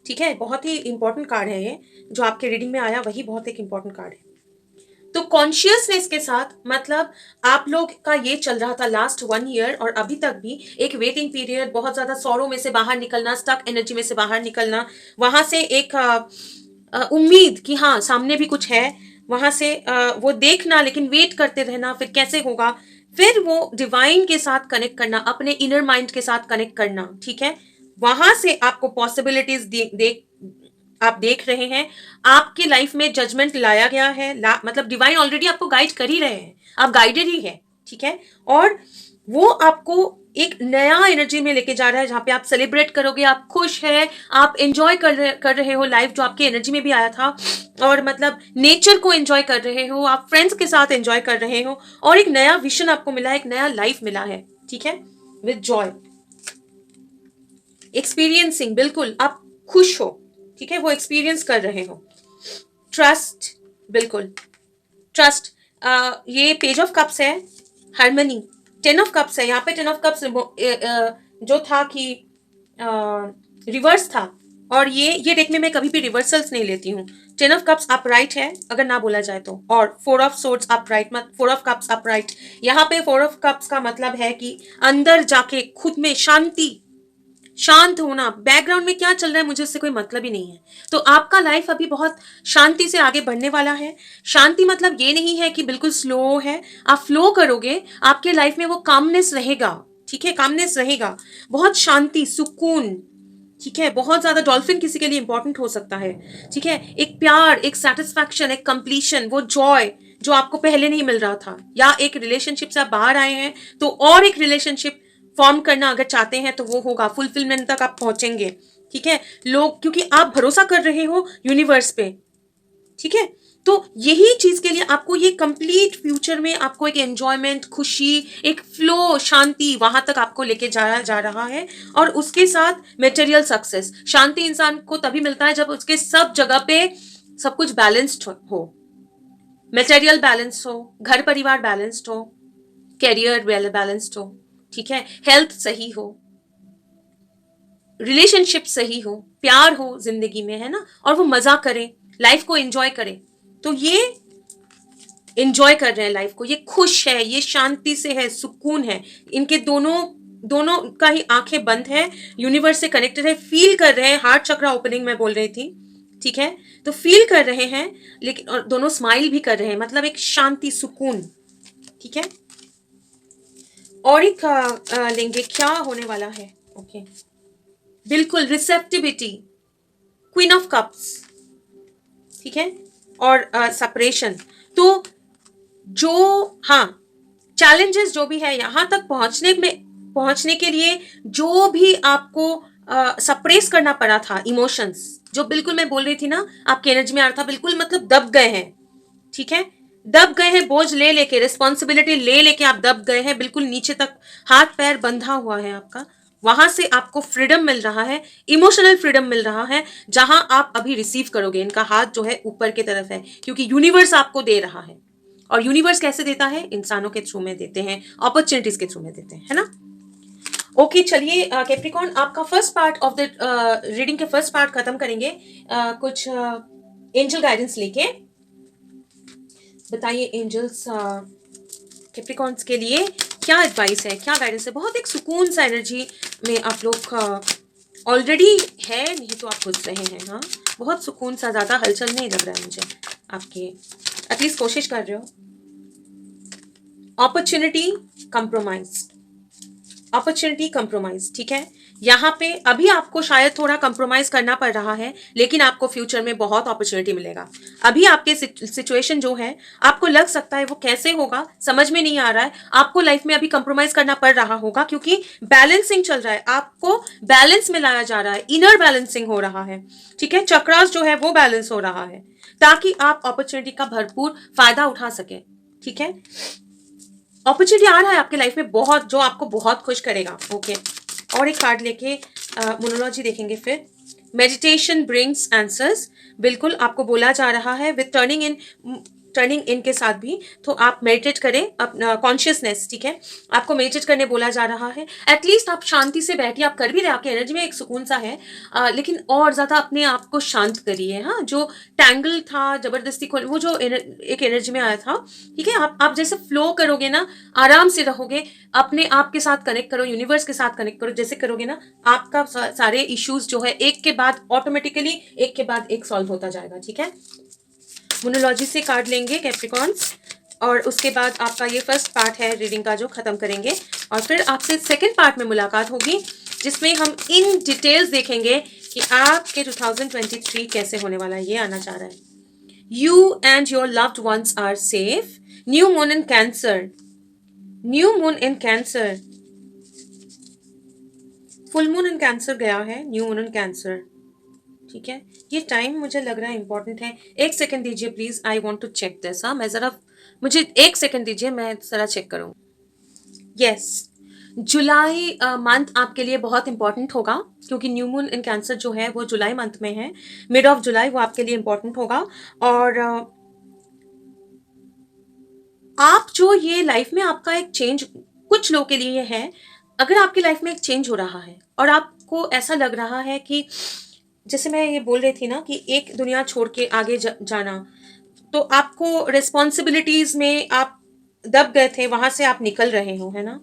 [SPEAKER 1] ठीक है, बहुत ही इंपॉर्टेंट कार्ड है ये, जो आपके रीडिंग में आया वही बहुत एक इंपॉर्टेंट कार्ड है। तो कॉन्शियसनेस के साथ, मतलब आप लोग का ये चल रहा था लास्ट 1 ईयर, और अभी तक भी एक वेटिंग पीरियड, बहुत ज्यादा सौरों में से बाहर निकलना, स्टक एनर्जी में से बाहर निकलना, वहां से एक उम्मीद कि हाँ सामने भी कुछ है, वहां से वो देखना, लेकिन वेट करते रहना, फिर कैसे होगा, फिर वो डिवाइन के साथ कनेक्ट करना, अपने इनर माइंड के साथ कनेक्ट करना। ठीक है, वहां से आपको पॉसिबिलिटीज आप देख रहे हैं, आपकी लाइफ में जजमेंट लाया गया है, मतलब डिवाइन ऑलरेडी आपको गाइड कर ही रहे हैं, आप गाइडेड ही है। ठीक है, और वो आपको एक नया एनर्जी में लेके जा रहा है, जहां पे आप सेलिब्रेट करोगे, आप खुश है, आप एंजॉय कर रहे हो लाइफ, जो आपके एनर्जी में भी आया था, और मतलब नेचर को एंजॉय कर रहे हो, आप फ्रेंड्स के साथ एंजॉय कर रहे हो, और एक नया विजन आपको मिला है, एक नया लाइफ मिला है। ठीक है, विद जॉय, एक्सपीरियंसिंग, बिल्कुल आप खुश हो। ठीक है, वो एक्सपीरियंस कर रहे हो। ट्रस्ट, बिल्कुल ट्रस्ट, ये पेज ऑफ कप्स है, हार्मनी, 10 ऑफ कप्स है यहाँ पे। 10 ऑफ कप्स जो था कि रिवर्स था, और ये डेक में मैं कभी भी रिवर्सल्स नहीं लेती हूँ। 10 ऑफ कप्स अपराइट है अगर ना बोला जाए तो, और 4 ऑफ सोर्ड्स अपराइट, मत 4 ऑफ कप्स अपराइट। यहाँ पे 4 ऑफ कप्स का मतलब है कि अंदर जाके खुद में शांति, शांत होना, बैकग्राउंड में क्या चल रहा है मुझे उससे कोई मतलब ही नहीं है। तो आपका लाइफ अभी बहुत शांति से आगे बढ़ने वाला है। शांति मतलब ये नहीं है कि बिल्कुल स्लो है, आप फ्लो करोगे, आपके लाइफ में वो कामनेस रहेगा। ठीक है, कामनेस रहेगा, बहुत शांति, सुकून। ठीक है, बहुत ज्यादा डॉल्फिन किसी के लिए इंपॉर्टेंट हो सकता है। ठीक है, एक प्यार, एक सेटिस्फैक्शन, एक कंप्लीशन, वो जॉय जो आपको पहले नहीं मिल रहा था, या एक रिलेशनशिप से आप बाहर आए हैं तो और एक रिलेशनशिप फॉर्म करना अगर चाहते हैं तो वो होगा, फुलफिलमेंट तक आप पहुंचेंगे। ठीक है, लोग, क्योंकि आप भरोसा कर रहे हो यूनिवर्स पे। ठीक है, तो यही चीज के लिए आपको ये कंप्लीट फ्यूचर में आपको एक एंजॉयमेंट, खुशी, एक फ्लो, शांति, वहां तक आपको लेके जाया जा रहा है। और उसके साथ मटेरियल सक्सेस, शांति इंसान को तभी मिलता है जब उसके सब जगह पे सब कुछ बैलेंस्ड हो, मटेरियल बैलेंस हो, घर परिवार बैलेंस्ड हो, कैरियर बैलेंस्ड हो। ठीक है, हेल्थ सही हो, रिलेशनशिप सही हो, प्यार हो जिंदगी में, है ना, और वो मजा करे, लाइफ को एंजॉय करे। तो ये एंजॉय कर रहे हैं लाइफ को, ये खुश है, ये शांति से है, सुकून है। इनके दोनों दोनों का ही आंखें बंद है, यूनिवर्स से कनेक्टेड है, फील कर रहे हैं, हार्ट चक्रा ओपनिंग में बोल रही थी। ठीक है, तो फील कर रहे हैं, लेकिन और दोनों स्माइल भी कर रहे हैं, मतलब एक शांति, सुकून। ठीक है, और एक लेंगे क्या होने वाला है। ओके, बिल्कुल रिसेप्टिविटी, क्वीन ऑफ कप्स। ठीक है, और सेपरेशन। तो जो, हाँ, चैलेंजेस जो भी है यहां तक पहुंचने के लिए, जो भी आपको सप्रेस करना पड़ा था, इमोशंस जो बिल्कुल मैं बोल रही थी ना आपके एनर्जी में आ रहा था, बिल्कुल मतलब दब गए हैं। ठीक है, दब गए हैं, बोझ ले लेके, रिस्पॉन्सिबिलिटी ले लेके आप दब गए हैं, बिल्कुल नीचे तक हाथ पैर बंधा हुआ है आपका। वहां से आपको फ्रीडम मिल रहा है, इमोशनल फ्रीडम मिल रहा है, जहां आप अभी रिसीव करोगे। इनका हाथ जो है ऊपर की तरफ है, क्योंकि यूनिवर्स आपको दे रहा है। और यूनिवर्स कैसे देता है? इंसानों के थ्रू में देते हैं, अपॉर्चुनिटीज के थ्रू में देते हैं, है ना। ओके, चलिए कैप्रिकॉन, आपका first part of the reading के फर्स्ट पार्ट खत्म करेंगे कुछ एंजल गाइडेंस लेके। बताइए एंजल्स कैप्रिकॉन्स के लिए क्या एडवाइस है, क्या गाइडेंस है। बहुत एक सुकून सा एनर्जी में आप लोग ऑलरेडी है, नहीं तो आप घुस रहे हैं। हाँ, बहुत सुकून सा, ज्यादा हलचल नहीं लग रहा है मुझे आपके, एटलीस्ट कोशिश कर रहे हो। अपॉर्चुनिटी कंप्रोमाइज, अपॉर्चुनिटी कंप्रोमाइज, ठीक है। यहाँ पे अभी आपको शायद थोड़ा कंप्रोमाइज करना पड़ रहा है, लेकिन आपको फ्यूचर में बहुत अपॉर्चुनिटी मिलेगा। अभी आपके सिचुएशन जो है, आपको लग सकता है वो कैसे होगा समझ में नहीं आ रहा है। आपको लाइफ में अभी कंप्रोमाइज करना पड़ रहा होगा, क्योंकि बैलेंसिंग चल रहा है, आपको बैलेंस में लाया जा रहा है, इनर बैलेंसिंग हो रहा है, ठीक है। चक्रास जो है वो बैलेंस हो रहा है, ताकि आप अपॉर्चुनिटी का भरपूर फायदा उठा सके, ठीक है। अपॉर्चुनिटी आ रहा है आपके लाइफ में बहुत, जो आपको बहुत खुश करेगा। ओके, और एक कार्ड लेके मोनोलॉजी देखेंगे फिर। मेडिटेशन ब्रिंग्स आंसर्स, बिल्कुल आपको बोला जा रहा है विद टर्निंग इन के साथ भी, तो आप मेडिटेट करें अपना कॉन्शियसनेस, ठीक है। आपको मेडिटेट करने बोला जा रहा है। एटलीस्ट आप शांति से बैठिए, आप कर भी रहे, आपकी एनर्जी में एक सुकून सा है, लेकिन और ज्यादा अपने आप को शांत करिए। हाँ, जो टैंगल था, जबरदस्ती खोल, वो जो एक एनर्जी में आया था, ठीक है। आप जैसे फ्लो करोगे ना, आराम से रहोगे, अपने आप के साथ कनेक्ट करो, यूनिवर्स के साथ कनेक्ट करो, जैसे करोगे ना, आपका सारे इश्यूज जो है एक के बाद ऑटोमेटिकली, एक के बाद एक सॉल्व होता जाएगा, ठीक है। मोनोलॉजी से कार्ड लेंगे कैप्रिकॉन्स, और उसके बाद आपका ये फर्स्ट पार्ट है रीडिंग का जो खत्म करेंगे, और फिर आपसे सेकंड पार्ट में मुलाकात होगी, जिसमें हम इन डिटेल्स देखेंगे कि आपके 2023 कैसे होने वाला है। ये आना चाह रहा है। You and your loved ones are safe. New moon in cancer, new moon in cancer, full moon in cancer गया है, न्यू मून इन कैंसर, ठीक है। ये टाइम मुझे लग रहा है इंपॉर्टेंट है। एक सेकंड दीजिए please, I want to check this. हाँ, मैं जरा, मुझे एक सेकंड दीजिए, मैं जरा चेक करूँ। यस, जुलाई मंथ आपके लिए बहुत इंपॉर्टेंट होगा, क्योंकि न्यू मून इन कैंसर जो है वो जुलाई मंथ में है, मिड ऑफ जुलाई, वो आपके लिए इंपॉर्टेंट होगा। और आप जो ये लाइफ में आपका एक चेंज कुछ लोगों के लिए है, अगर आपकी लाइफ में एक चेंज हो रहा है और आपको ऐसा लग रहा है कि, जैसे मैं ये बोल रही थी ना कि एक दुनिया छोड़ के आगे जाना, तो आपको रिस्पॉन्सिबिलिटीज में आप दब गए थे, वहां से आप निकल रहे हो, है ना,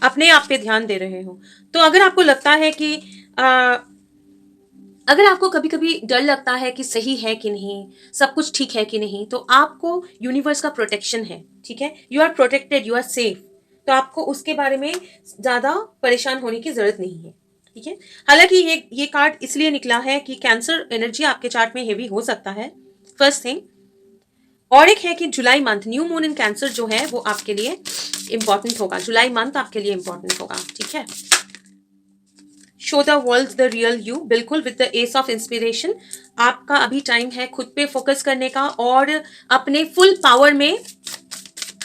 [SPEAKER 1] अपने आप पे ध्यान दे रहे हो। तो अगर आपको लगता है कि अगर आपको कभी कभी डर लगता है कि सही है कि नहीं, सब कुछ ठीक है कि नहीं, तो आपको यूनिवर्स का प्रोटेक्शन है, ठीक है। You are protected, you are safe, तो आपको उसके बारे में ज्यादा परेशान होने की जरूरत नहीं है, ठीक है। हालांकि ये कार्ड इसलिए निकला है कि कैंसर एनर्जी आपके चार्ट में हेवी हो सकता है, फर्स्ट थिंग। और एक है कि जुलाई month, new moon in cancer जो है वो आपके लिए इंपॉर्टेंट होगा, जुलाई मंथ आपके लिए इंपॉर्टेंट होगा, ठीक है। Show the world the real you, बिल्कुल, with the ace of inspiration. आपका अभी टाइम है खुद पे फोकस करने का, और अपने फुल पावर में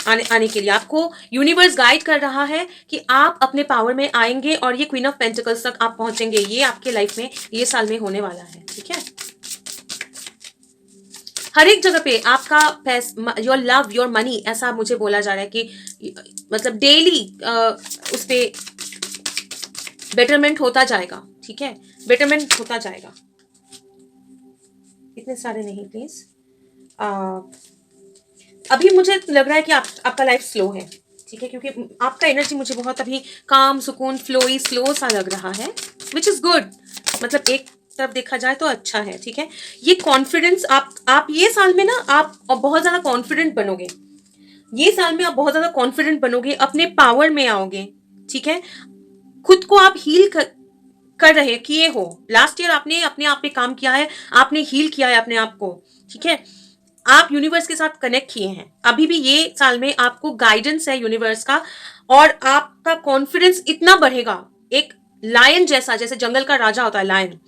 [SPEAKER 1] आने के लिए आपको यूनिवर्स गाइड कर रहा है कि आप अपने पावर में आएंगे, और ये क्वीन ऑफ पेंटिकल्स तक आप पहुंचेंगे। ये आपके लाइफ में ये साल में होने वाला है, ठीक है। हर एक जगह पे आपका पैसा, योर लव, योर मनी, ऐसा मुझे बोला जा रहा है कि मतलब डेली उस पे बेटरमेंट होता जाएगा, ठीक है, बेटरमेंट होता जाएगा। इतने सारे नहीं प्लीज। अभी मुझे लग रहा है कि आपका लाइफ स्लो है, ठीक है, क्योंकि आपका एनर्जी मुझे बहुत अभी काम, सुकून, फ्लोई, स्लो सा लग रहा है, विच इज गुड। मतलब एक तरफ देखा जाए तो अच्छा है, ठीक है। ये कॉन्फिडेंस, आप ये साल में ना आप बहुत ज्यादा कॉन्फिडेंट बनोगे, ये साल में आप बहुत ज्यादा कॉन्फिडेंट बनोगे, अपने पावर में आओगे, ठीक है। खुद को आप हील कर रहे किए हो। लास्ट ईयर आपने अपने आप पे काम किया है, आपने हील किया है अपने आप को, ठीक है। आप यूनिवर्स के साथ कनेक्ट किए हैं। अभी भी ये साल में आपको गाइडेंस है यूनिवर्स का, और आपका कॉन्फिडेंस इतना बढ़ेगा, एक लायन जैसा, जैसे जंगल का राजा होता है लायन,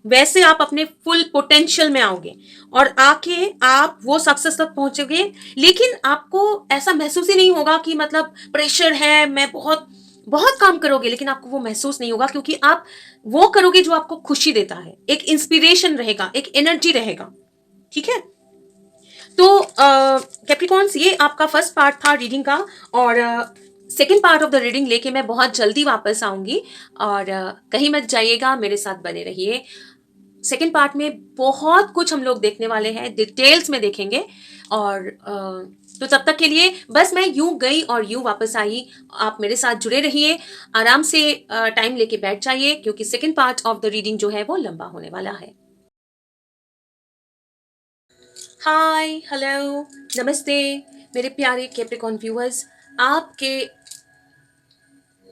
[SPEAKER 1] वैसे आप अपने फुल पोटेंशियल में आओगे, और आके आप वो सक्सेस तक पहुंचोगे। लेकिन आपको ऐसा महसूस ही नहीं होगा कि मतलब प्रेशर है, मैं बहुत बहुत काम करोगे लेकिन आपको वो महसूस नहीं होगा, क्योंकि आप वो करोगे जो आपको खुशी देता है, एक इंस्पिरेशन रहेगा, एक एनर्जी रहेगा। ठीक है, तो कैप्रिकॉन्स, ये आपका फर्स्ट पार्ट था रीडिंग का, और second part of the reading लेके मैं बहुत जल्दी वापस आऊंगी, और कहीं मत जाइएगा, मेरे साथ बने रहिए। सेकेंड पार्ट में बहुत कुछ हम लोग देखने वाले हैं, डिटेल्स में देखेंगे, और तो तब तक के लिए बस मैं यूं गई और यूं वापस आई। आप मेरे साथ जुड़े रहिए, आराम से टाइम लेके बैठ जाइए, क्योंकि second part of the reading जो है वो लंबा होने वाला है। हाय, हेलो, नमस्ते मेरे प्यारे कैप्रिकॉन व्यूअर्स। आपके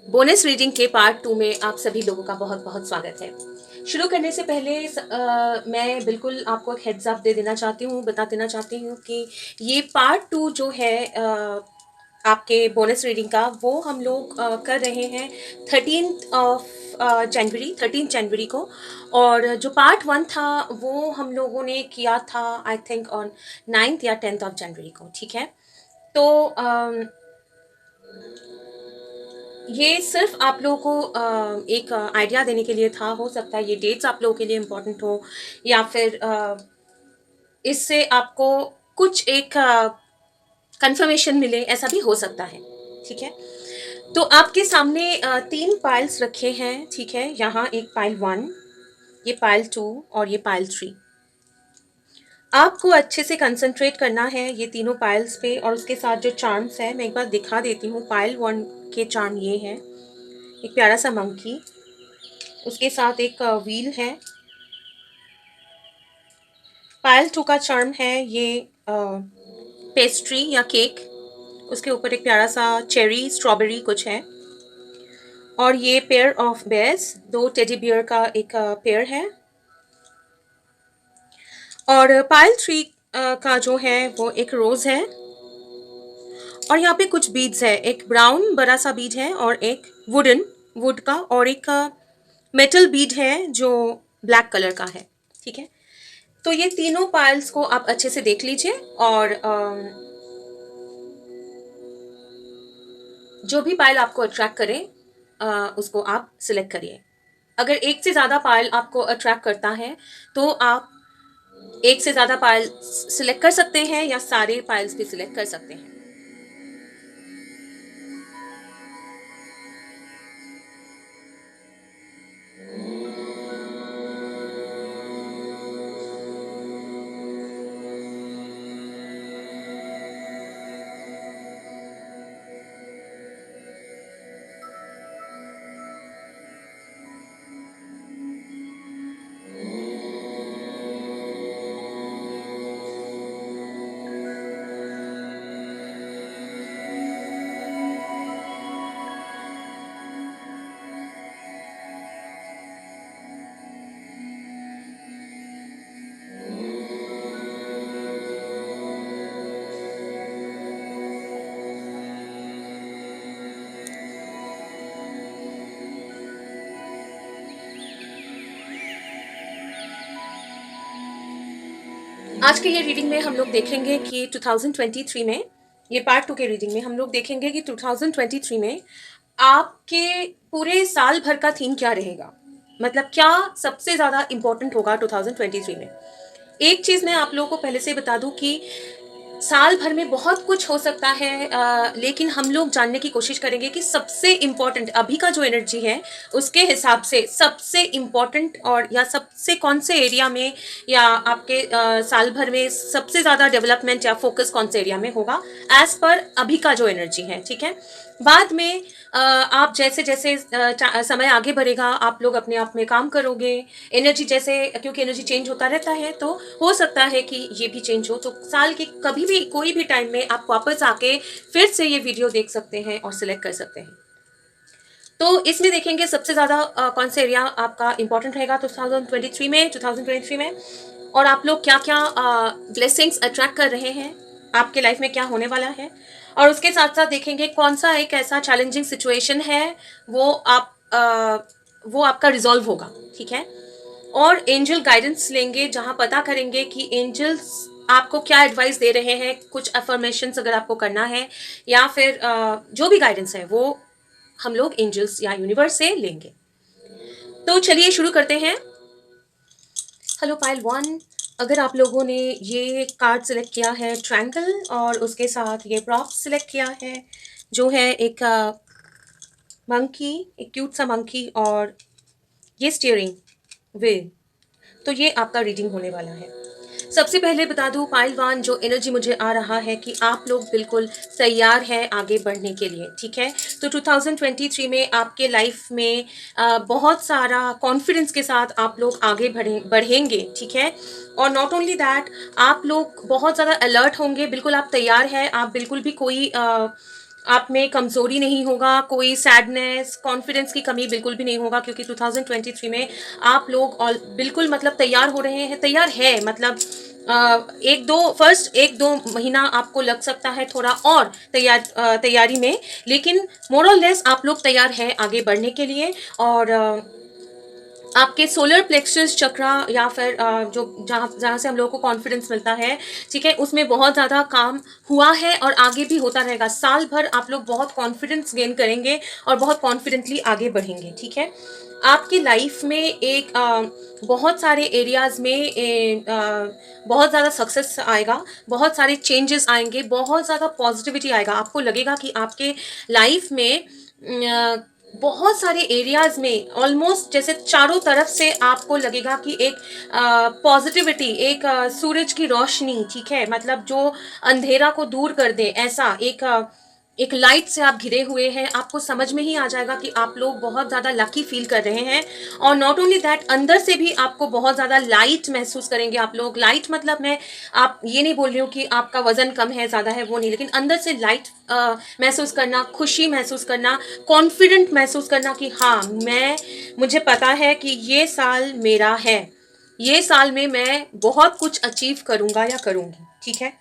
[SPEAKER 1] बोनस रीडिंग के पार्ट 2 में आप सभी लोगों का बहुत बहुत स्वागत है। शुरू करने से पहले मैं बिल्कुल आपको एक हेड्स अप दे देना चाहती हूँ, बता देना चाहती हूँ कि ये पार्ट 2 जो है आपके बोनस रीडिंग का, वो हम लोग कर रहे हैं 13 जनवरी को। और जो पार्ट 1 था वो हम लोगों ने किया था आई थिंक ऑन 9 या 10 जनवरी को। ठीक है, तो ये सिर्फ आप लोगों को एक आइडिया देने के लिए था। हो सकता है ये डेट्स आप लोगों के लिए इम्पोर्टेंट हो, या फिर इससे आपको कुछ एक कंफर्मेशन मिले, ऐसा भी हो सकता है। ठीक है, तो आपके सामने 3 पाइल्स रखे हैं। ठीक है, यहाँ एक पाइल 1, ये पाइल 2 और ये पाइल 3। आपको अच्छे से कंसंट्रेट करना है ये तीनों पाइल्स पे, और उसके साथ जो चार्म्स है मैं एक बार दिखा देती हूँ। पाइल 1 के चार्म ये है, एक प्यारा सा मंकी, उसके साथ एक व्हील है। पायल 2 का चार्म है ये पेस्ट्री या केक, उसके ऊपर एक प्यारा सा चेरी स्ट्रॉबेरी कुछ है। और ये pair of bears, 2 teddy bear का एक पेयर है। और पायल 3 का जो है वो एक रोज है, और यहाँ पे कुछ बीड्स है, एक ब्राउन बड़ा सा बीड है, और एक वुड का, और एक मेटल बीड है जो ब्लैक कलर का है। ठीक है, तो ये तीनों पाइल्स को आप अच्छे से देख लीजिए, और जो भी पाइल आपको अट्रैक्ट करे उसको आप सिलेक्ट करिए। अगर एक से ज़्यादा पाइल आपको अट्रैक्ट करता है तो आप एक से ज़्यादा पाइल सिलेक्ट कर सकते हैं, या सारे पाइल्स भी सिलेक्ट कर सकते हैं। आज के ये रीडिंग में हम लोग देखेंगे कि 2023 में, ये पार्ट 2 के रीडिंग में हम लोग देखेंगे कि 2023 में आपके पूरे साल भर का थीम क्या रहेगा, मतलब क्या सबसे ज़्यादा इम्पोर्टेंट होगा 2023 में। एक चीज़ मैं आप लोगों को पहले से बता दूं कि साल भर में बहुत कुछ हो सकता है, लेकिन हम लोग जानने की कोशिश करेंगे कि सबसे इम्पोर्टेंट अभी का जो एनर्जी है उसके हिसाब से सबसे इम्पोर्टेंट, और या सबसे कौन से एरिया में, या आपके साल भर में सबसे ज़्यादा डेवलपमेंट या फोकस कौन से एरिया में होगा, एज पर अभी का जो एनर्जी है। ठीक है, बाद में आप जैसे जैसे समय आगे बढ़ेगा आप लोग अपने आप में काम करोगे, एनर्जी जैसे, क्योंकि एनर्जी चेंज होता रहता है, तो हो सकता है कि ये भी चेंज हो। तो साल के कभी भी कोई भी टाइम में आप वापस आके फिर से ये वीडियो देख सकते हैं और सिलेक्ट कर सकते हैं। तो इसमें देखेंगे सबसे ज़्यादा कौन सा एरिया आपका इंपॉर्टेंट रहेगा 2023 में, और आप लोग क्या क्या ब्लेसिंग्स अट्रैक्ट कर रहे हैं, आपके लाइफ में क्या होने वाला है। और उसके साथ साथ देखेंगे कौन सा एक ऐसा चैलेंजिंग सिचुएशन है वो आपका रिजॉल्व होगा। ठीक है, और एंजल गाइडेंस लेंगे, जहां पता करेंगे कि एंजल्स आपको क्या एडवाइस दे रहे हैं, कुछ अफर्मेशंस अगर आपको करना है, या फिर जो भी गाइडेंस है वो हम लोग एंजल्स या यूनिवर्स से लेंगे। तो चलिए शुरू करते हैं। हेलो पाइल वन, अगर आप लोगों ने ये कार्ड सिलेक्ट किया है ट्रायंगल और उसके साथ ये प्रॉप सिलेक्ट किया है जो है एक मंकी, एक क्यूट सा मंकी और ये स्टीयरिंग व्हील, तो ये आपका रीडिंग होने वाला है। सबसे पहले बता दूं पाइलवान, जो एनर्जी मुझे आ रहा है कि आप लोग बिल्कुल तैयार हैं आगे बढ़ने के लिए, ठीक है। तो 2023 में आपके लाइफ में बहुत सारा कॉन्फिडेंस के साथ आप लोग आगे बढ़ेंगे, ठीक है। और नॉट ओनली दैट, आप लोग बहुत ज़्यादा अलर्ट होंगे, बिल्कुल आप तैयार हैं, आप बिल्कुल भी कोई आप में कमज़ोरी नहीं होगा, कोई सैडनेस, कॉन्फिडेंस की कमी बिल्कुल भी नहीं होगा, क्योंकि 2023 में आप लोग और बिल्कुल मतलब तैयार हो रहे हैं, तैयार है मतलब एक दो महीना आपको लग सकता है थोड़ा और तैयारी में, लेकिन मोर और लेस आप लोग तैयार हैं आगे बढ़ने के लिए। और आपके सोलर प्लेक्सस चक्रा या फिर जो जहाँ जहाँ से हम लोगों को कॉन्फिडेंस मिलता है, ठीक है, उसमें बहुत ज़्यादा काम हुआ है और आगे भी होता रहेगा। साल भर आप लोग बहुत कॉन्फिडेंस गेन करेंगे और बहुत कॉन्फिडेंटली आगे बढ़ेंगे, ठीक है। आपकी लाइफ में एक बहुत सारे एरियाज में बहुत ज़्यादा सक्सेस आएगा, बहुत सारे चेंजेस आएंगे, बहुत ज़्यादा पॉजिटिविटी आएगा। आपको लगेगा कि आपके लाइफ में बहुत सारे एरियाज में ऑलमोस्ट जैसे चारों तरफ से आपको लगेगा कि एक पॉजिटिविटी, एक सूरज की रोशनी, ठीक है, मतलब जो अंधेरा को दूर कर दे, ऐसा एक लाइट से आप घिरे हुए हैं। आपको समझ में ही आ जाएगा कि आप लोग बहुत ज़्यादा लकी फील कर रहे हैं। और नॉट ओनली दैट, अंदर से भी आपको बहुत ज़्यादा लाइट महसूस करेंगे आप लोग। लाइट मतलब मैं आप ये नहीं बोल रही हूँ कि आपका वजन कम है, ज़्यादा है, वो नहीं, लेकिन अंदर से लाइट महसूस करना, खुशी महसूस करना, कॉन्फिडेंट महसूस करना कि हाँ, मुझे पता है कि ये साल मेरा है, ये साल में मैं बहुत कुछ अचीव करूँगा या करूँगी, ठीक है।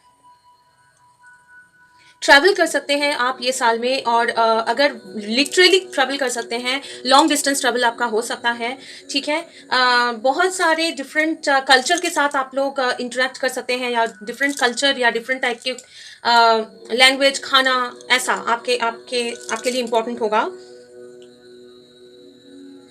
[SPEAKER 1] ट्रैवल कर सकते हैं आप ये साल में, और अगर लिटरली ट्रैवल कर सकते हैं, लॉन्ग डिस्टेंस ट्रैवल आपका हो सकता है, ठीक है। बहुत सारे डिफरेंट कल्चर के साथ आप लोग इंटरेक्ट कर सकते हैं, या डिफरेंट कल्चर या डिफरेंट टाइप के लैंग्वेज, खाना, ऐसा आपके आपके आपके लिए इम्पोर्टेंट होगा,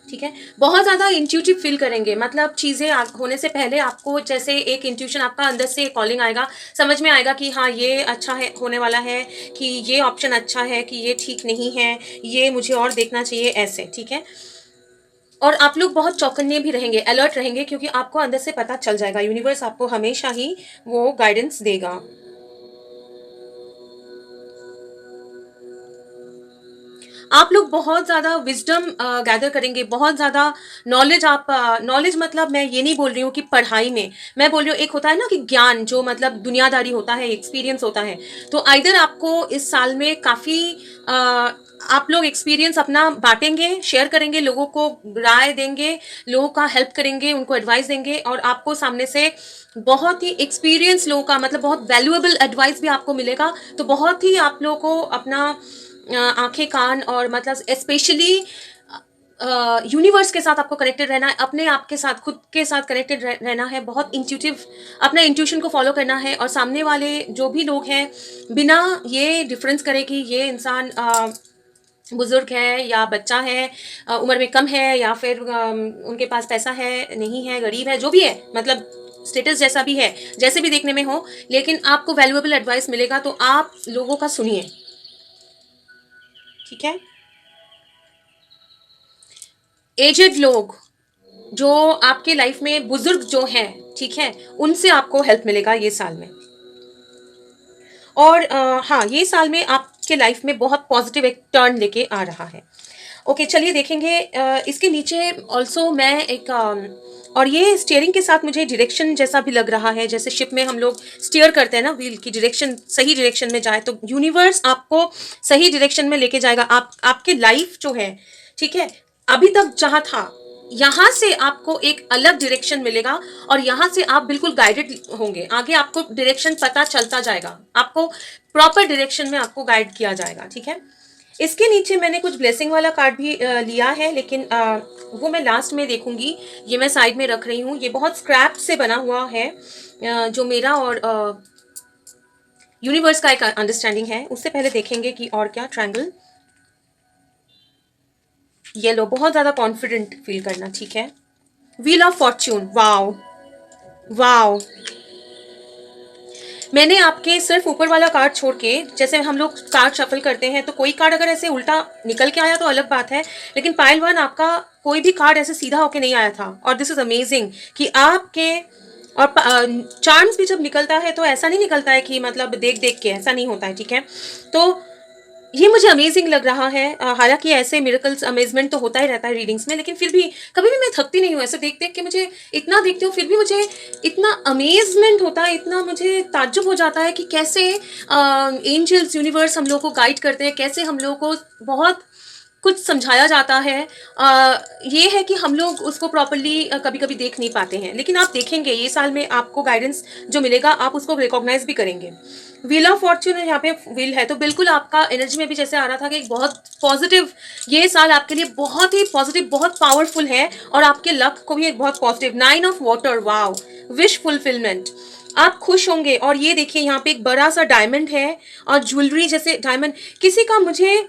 [SPEAKER 1] ठीक है। बहुत ज़्यादा इंट्यूटिव फील करेंगे, मतलब चीज़ें होने से पहले आपको जैसे एक इंट्यूशन, आपका अंदर से कॉलिंग आएगा, समझ में आएगा कि हाँ, ये अच्छा है, होने वाला है, कि ये ऑप्शन अच्छा है, कि ये ठीक नहीं है, ये मुझे और देखना चाहिए, ऐसे, ठीक है। और आप लोग बहुत चौकन्ने भी रहेंगे, अलर्ट रहेंगे, क्योंकि आपको अंदर से पता चल जाएगा, यूनिवर्स आपको हमेशा ही वो गाइडेंस देगा। आप लोग बहुत ज़्यादा विज़डम गैदर करेंगे, बहुत ज़्यादा नॉलेज। आप नॉलेज मतलब मैं ये नहीं बोल रही हूँ कि पढ़ाई में, मैं बोल रही हूँ एक होता है ना कि ज्ञान, जो मतलब दुनियादारी होता है, एक्सपीरियंस होता है। तो आइदर आपको इस साल में काफ़ी आप लोग एक्सपीरियंस अपना बांटेंगे, शेयर करेंगे, लोगों को राय देंगे, लोगों का हेल्प करेंगे, उनको एडवाइस देंगे, और आपको सामने से बहुत ही एक्सपीरियंस लोगों का, मतलब बहुत वैल्यूएबल एडवाइस भी आपको मिलेगा। तो बहुत ही आप लोगों को अपना आंखें, कान, और मतलब स्पेशली यूनिवर्स के साथ आपको कनेक्टेड रहना है, अपने आप के साथ, खुद के साथ कनेक्टेड रहना है, बहुत इंट्यूटिव अपना इंट्यूशन को फॉलो करना है। और सामने वाले जो भी लोग हैं, बिना ये डिफरेंस करे कि ये इंसान बुजुर्ग है या बच्चा है, उम्र में कम है, या फिर उनके पास पैसा है, नहीं है, गरीब है, जो भी है, मतलब स्टेटस जैसा भी है, जैसे भी देखने में हो, लेकिन आपको वैल्यूएबल एडवाइस मिलेगा, तो आप लोगों का सुनिए, ठीक है। एजेड लोग, जो आपके लाइफ में बुजुर्ग जो हैं, ठीक है, उनसे आपको हेल्प मिलेगा ये साल में। और हाँ, ये साल में आपके लाइफ में बहुत पॉजिटिव एक टर्न लेके आ रहा है। ओके, चलिए देखेंगे। इसके नीचे ऑल्सो मैं एक और ये स्टीयरिंग के साथ मुझे डायरेक्शन जैसा भी लग रहा है, जैसे शिप में हम लोग स्टीयर करते हैं ना, व्हील की डायरेक्शन सही डायरेक्शन में जाए, तो यूनिवर्स आपको सही डायरेक्शन में लेके जाएगा। आपके लाइफ जो है, ठीक है, अभी तक जहाँ था, यहाँ से आपको एक अलग डायरेक्शन मिलेगा, और यहाँ से आप बिल्कुल गाइडेड होंगे। आगे आपको डायरेक्शन पता चलता जाएगा, आपको प्रॉपर डायरेक्शन में आपको गाइड किया जाएगा, ठीक है। इसके नीचे मैंने कुछ ब्लेसिंग वाला कार्ड भी लिया है, लेकिन वो मैं लास्ट में देखूंगी। ये मैं साइड में रख रही हूँ। ये बहुत स्क्रैप से बना हुआ है, जो मेरा और यूनिवर्स का एक अंडरस्टैंडिंग है। उससे पहले देखेंगे कि और क्या ट्रायंगल। येलो, बहुत ज़्यादा कॉन्फिडेंट फील करना, ठीक है। Wheel of Fortune, wow wow. मैंने आपके सिर्फ ऊपर वाला कार्ड छोड़ के, जैसे हम लोग कार्ड शफल करते हैं तो कोई कार्ड अगर ऐसे उल्टा निकल के आया तो अलग बात है, लेकिन पाइल वन आपका कोई भी कार्ड ऐसे सीधा होके नहीं आया था। और दिस इज अमेजिंग कि आपके और चार्म्स भी जब निकलता है तो ऐसा नहीं निकलता है कि मतलब देख देख के, ऐसा नहीं होता है, ठीक है। तो ये मुझे अमेजिंग लग रहा है। हालांकि ऐसे मिरेकल्स, अमेजमेंट तो होता ही रहता है रीडिंग्स में, लेकिन फिर भी कभी भी मैं थकती नहीं हूँ ऐसे देख देख के। मुझे इतना देखती हूँ फिर भी मुझे इतना अमेजमेंट होता है, इतना मुझे ताज्जुब हो जाता है कि कैसे एंजल्स, यूनिवर्स हम लोग को गाइड करते हैं, कैसे हम लोग को बहुत कुछ समझाया जाता है। ये है कि हम लोग उसको प्रॉपरली कभी कभी देख नहीं पाते हैं, लेकिन आप देखेंगे ये साल में आपको गाइडेंस जो मिलेगा आप उसको रिकॉग्नाइज भी करेंगे। व्हील ऑफ फॉर्च्यून यहाँ पे व्हील है, तो बिल्कुल आपका एनर्जी में भी जैसे आ रहा था कि एक बहुत पॉजिटिव, ये साल आपके लिए बहुत ही पॉजिटिव, बहुत पावरफुल है। और आपके लक को भी एक बहुत positive. 9 of water, wow, wish fulfilment, आप खुश होंगे। और ये देखिए यहाँ पे एक बड़ा सा डायमंड है और ज्वेलरी जैसे डायमंड, किसी का मुझे